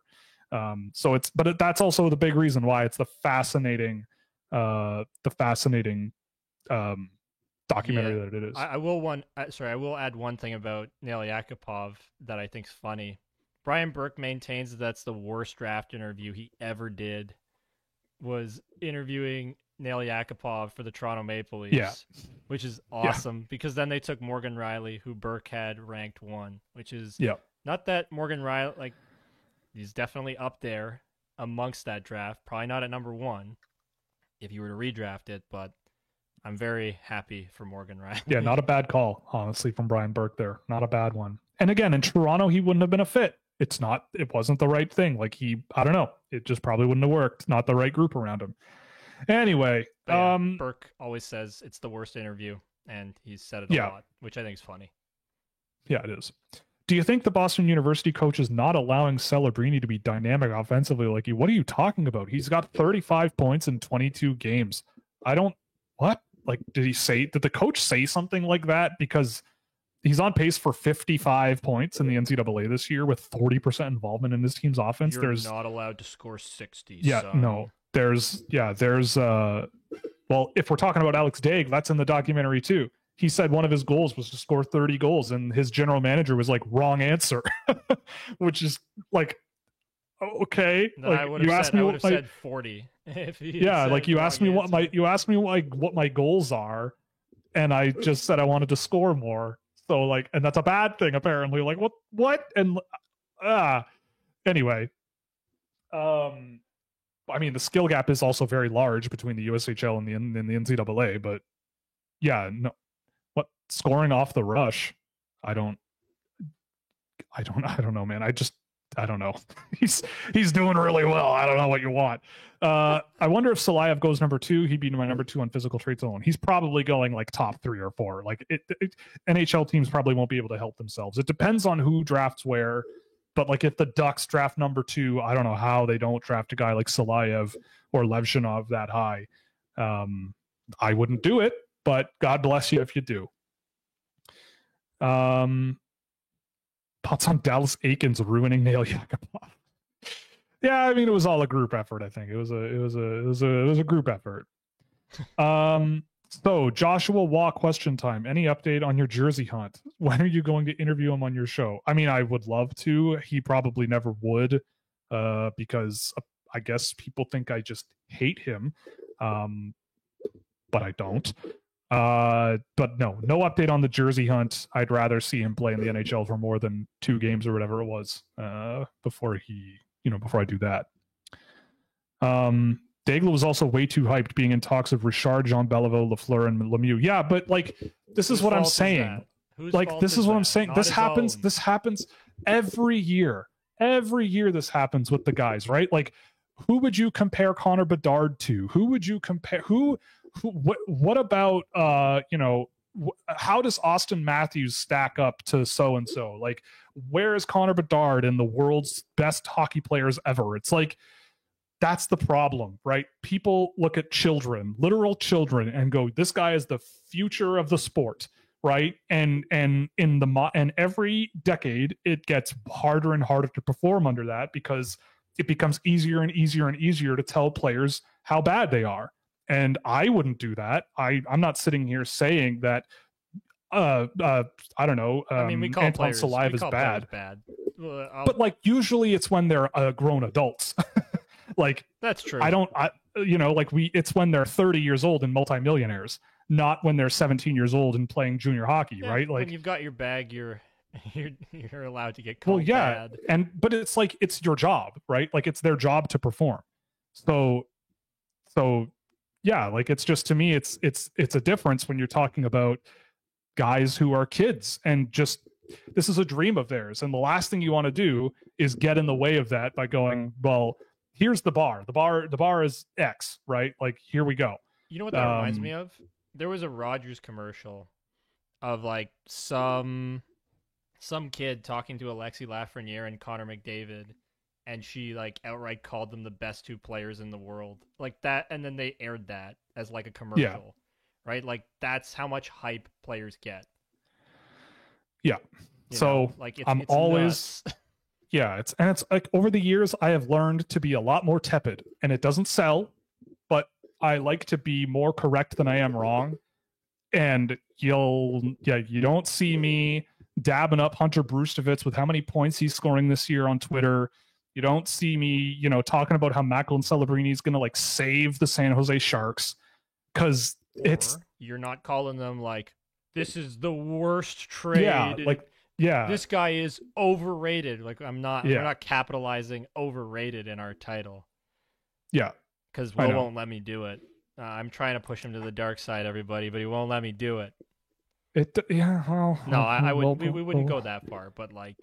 That's also the big reason why it's the fascinating documentary that it is. I will add one thing about Nail Yakupov that I think's funny. Brian Burke maintains that's the worst draft interview he ever did, was interviewing Nail Yakupov for the Toronto Maple Leafs, which is awesome because then they took Morgan Rielly, who Burke had ranked 1, which is not that Morgan Rielly, like, he's definitely up there amongst that draft, probably not at number 1 if you were to redraft it, but I'm very happy for Morgan Rielly. Yeah, not a bad call, honestly, from Brian Burke there. Not a bad one. And again, in Toronto, he wouldn't have been a fit. It wasn't the right thing. Like I don't know. It just probably wouldn't have worked. Not the right group around him. Anyway, Burke always says it's the worst interview, and he's said it a lot, which I think is funny. Yeah, it is. Do you think the Boston University coach is not allowing Celebrini to be dynamic offensively? Like, what are you talking about? He's got 35 points in 22 games. What? Like, did the coach say something like that? Because he's on pace for 55 points in the NCAA this year with 40% involvement in his team's offense. You're not allowed to score 60. Yeah, so. No. There's well, if we're talking about Alex Daig, that's in the documentary too. He said one of his goals was to score 30 goals, and his general manager was like, wrong answer, which is like, okay. Like, I would have said 40. Like you asked me what my goals are, and I just said I wanted to score more. So like, and that's a bad thing apparently. Like what? And anyway, I mean, the skill gap is also very large between the USHL and the NCAA, but yeah, no, what scoring off the rush? I don't know, man. I don't know. He's doing really well. I don't know what you want. I wonder if Salayev goes number 2. He'd be my number 2 on physical traits alone. He's probably going like top 3 or 4. Like NHL teams probably won't be able to help themselves. It depends on who drafts where. But like if the Ducks draft number 2, I don't know how they don't draft a guy like Salayev or Levshinov that high. I wouldn't do it, but God bless you if you do. Thoughts on Dallas Aikens ruining Nail Yakupov? Yeah, I mean it was all a group effort. I think it was a group effort. So Joshua Waugh, question time. Any update on your jersey hunt? When are you going to interview him on your show? I mean, I would love to. He probably never would, because I guess people think I just hate him, but I don't. But no update on the jersey hunt. I'd rather see him play in the NHL for more than 2 games or whatever it was before I do that. Daigle was also way too hyped, being in talks of Richard, Jean Beliveau, Lafleur, and Lemieux. Yeah, but like this is what I'm saying. Like this is what I'm saying. This happens. This happens every year. Every year this happens with the guys, right? Like, who would you compare Connor Bedard to? Who would you compare? What about how does Austin Matthews stack up to so and so? Like, where is Connor Bedard in the world's best hockey players ever? It's like, that's the problem, right? People look at children, literal children, and go, "This guy is the future of the sport," right? And every decade, it gets harder and harder to perform under that because it becomes easier and easier and easier to tell players how bad they are. And I wouldn't do that. I'm not sitting here saying that I don't know. I mean, we call Anton players Salive we is call bad. players bad. But like usually it's when they're grown adults. Like that's true. It's when they're 30 years old and multimillionaires, not when they're 17 years old and playing junior hockey, right? Like when you've got your bag, you're allowed to get called bad. But it's like it's your job, right? Like it's their job to perform. So yeah, like it's just, to me, it's a difference when you're talking about guys who are kids and just, this is a dream of theirs, and the last thing you want to do is get in the way of that by going, well, here's the bar is X, right? Like, here we go. You know what that reminds me of? There was a Rogers commercial of like some kid talking to Alexi Lafreniere and Connor McDavid, and she like outright called them the best two players in the world, like that, and then they aired that as like a commercial, right? Like that's how much hype players get. Yeah. Like I'm always nuts. Yeah, it's like over the years I have learned to be a lot more tepid, and it doesn't sell, but I like to be more correct than I am wrong. And you don't see me dabbing up Hunter Brustovitz with how many points he's scoring this year on Twitter. You don't see me, talking about how Macklin Celebrini is going to like save the San Jose Sharks, because you're not calling them like, this is the worst trade. Yeah, this guy is overrated. Like we're not capitalizing overrated in our title. Yeah, because Will won't let me do it. I'm trying to push him to the dark side, everybody, but he won't let me do it. I wouldn't go that far, but like,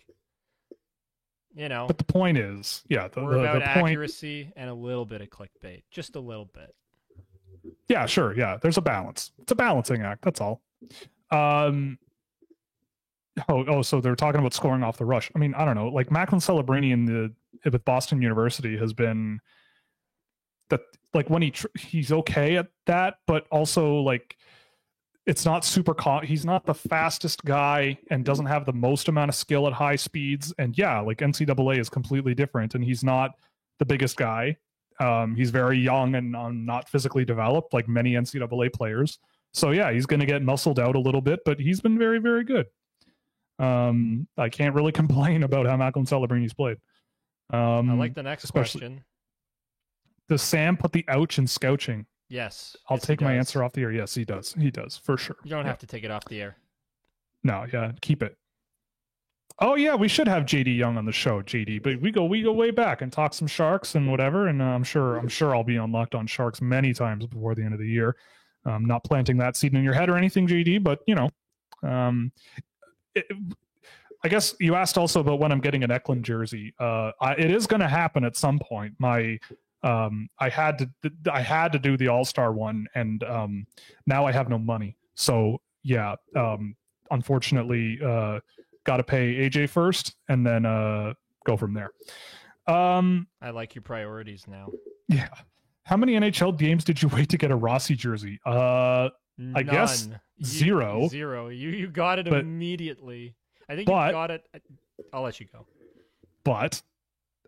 But the point is, we're about accuracy and a little bit of clickbait, just a little bit. Yeah, sure. Yeah, there's a balance. It's a balancing act. That's all. So they're talking about scoring off the rush. I mean, I don't know. Like Macklin Celebrini with Boston University has been that, like, when he's okay at that, but also like it's not super. He's not the fastest guy and doesn't have the most amount of skill at high speeds. And yeah, like NCAA is completely different, and he's not the biggest guy. He's very young and not physically developed like many NCAA players. So yeah, he's going to get muscled out a little bit, but he's been very, very good. I can't really complain about how Macklin Celebrini's played. I like the next question. Does Sam put the ouch in scouching? Yes. I'll take my answer off the air. Yes, he does. He does, for sure. You don't have to take it off the air. No, yeah, keep it. Oh yeah, we should have JD Young on the show, JD. But we go way back and talk some Sharks and whatever. And I'm sure I'll be on Locked On Sharks many times before the end of the year. Not planting that seed in your head or anything, JD, but I guess you asked also about when I'm getting an Eklund jersey. It is going to happen at some point. I had to do the All-Star one, and now I have no money. So yeah, unfortunately, got to pay AJ first, and then go from there. I like your priorities now. Yeah. How many NHL games did you wait to get a Rossi jersey? I guess zero. Zero. You got it immediately. I think you got it. I'll let you go. But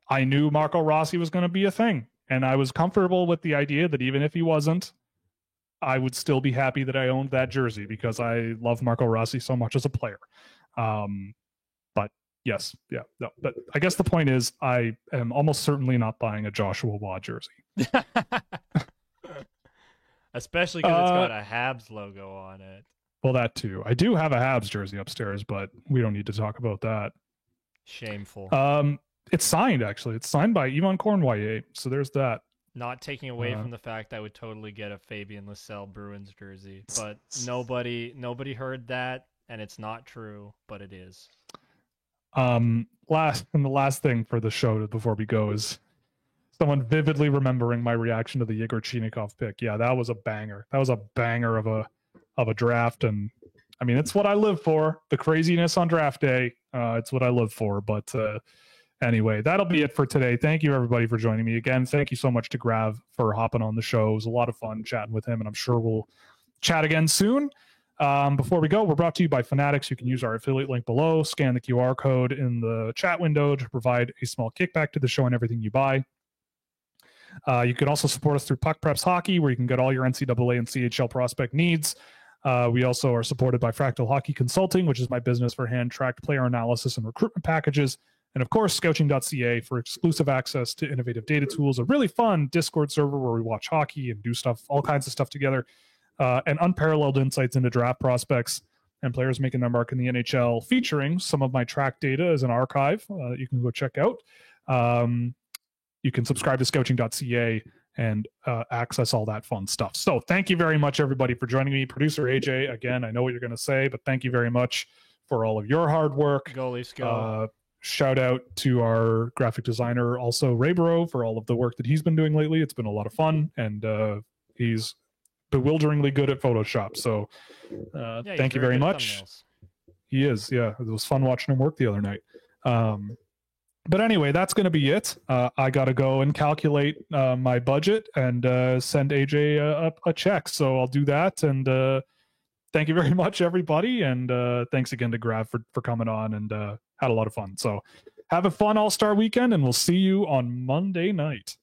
I knew Marco Rossi was going to be a thing, and I was comfortable with the idea that even if he wasn't, I would still be happy that I owned that jersey because I love Marco Rossi so much as a player. But yes, yeah, no. But I guess the point is, I am almost certainly not buying a Joshua Waugh jersey. Especially because it's got a Habs logo on it. Well, that too. I do have a Habs jersey upstairs, but we don't need to talk about that. Shameful. It's signed, actually. It's signed by Yvon Cournoyer, so there's that. Not taking away from the fact I would totally get a Fabian Lysell Bruins jersey, but nobody heard that, and it's not true, but it is. The last thing for the show before we go is someone vividly remembering my reaction to the Yegor Chinakhov pick. Yeah, that was a banger. That was a banger of a draft, and I mean, it's what I live for. The craziness on draft day. It's what I live for. But anyway, that'll be it for today. Thank you, everybody, for joining me again. Thank you so much to Grav for hopping on the show. It was a lot of fun chatting with him, and I'm sure we'll chat again soon. Before we go, we're brought to you by Fanatics. You can use our affiliate link below, scan the QR code in the chat window to provide a small kickback to the show and everything you buy. You can also support us through Puck Preps Hockey, where you can get all your NCAA and CHL prospect needs. We also are supported by Fractal Hockey Consulting, which is my business for hand-tracked player analysis and recruitment packages. And of course, Scouting.ca for exclusive access to innovative data tools, a really fun Discord server where we watch hockey and do stuff, all kinds of stuff together, and unparalleled insights into draft prospects and players making their mark in the NHL, featuring some of my track data as an archive you can go check out. You can subscribe to Scouting.ca and access all that fun stuff. So thank you very much, everybody, for joining me. Producer AJ, again, I know what you're going to say, but thank you very much for all of your hard work. Go Leafs, go. Shout out to our graphic designer, also Ray Bro, for all of the work that he's been doing lately. It's been a lot of fun, and he's bewilderingly good at Photoshop. So thank you very much. He is, yeah. It was fun watching him work the other night. But anyway, that's going to be it. I got to go and calculate my budget and send AJ a check. So I'll do that. And thank you very much, everybody. And thanks again to Grav for coming on, and had a lot of fun. So have a fun All-Star weekend, and we'll see you on Monday night.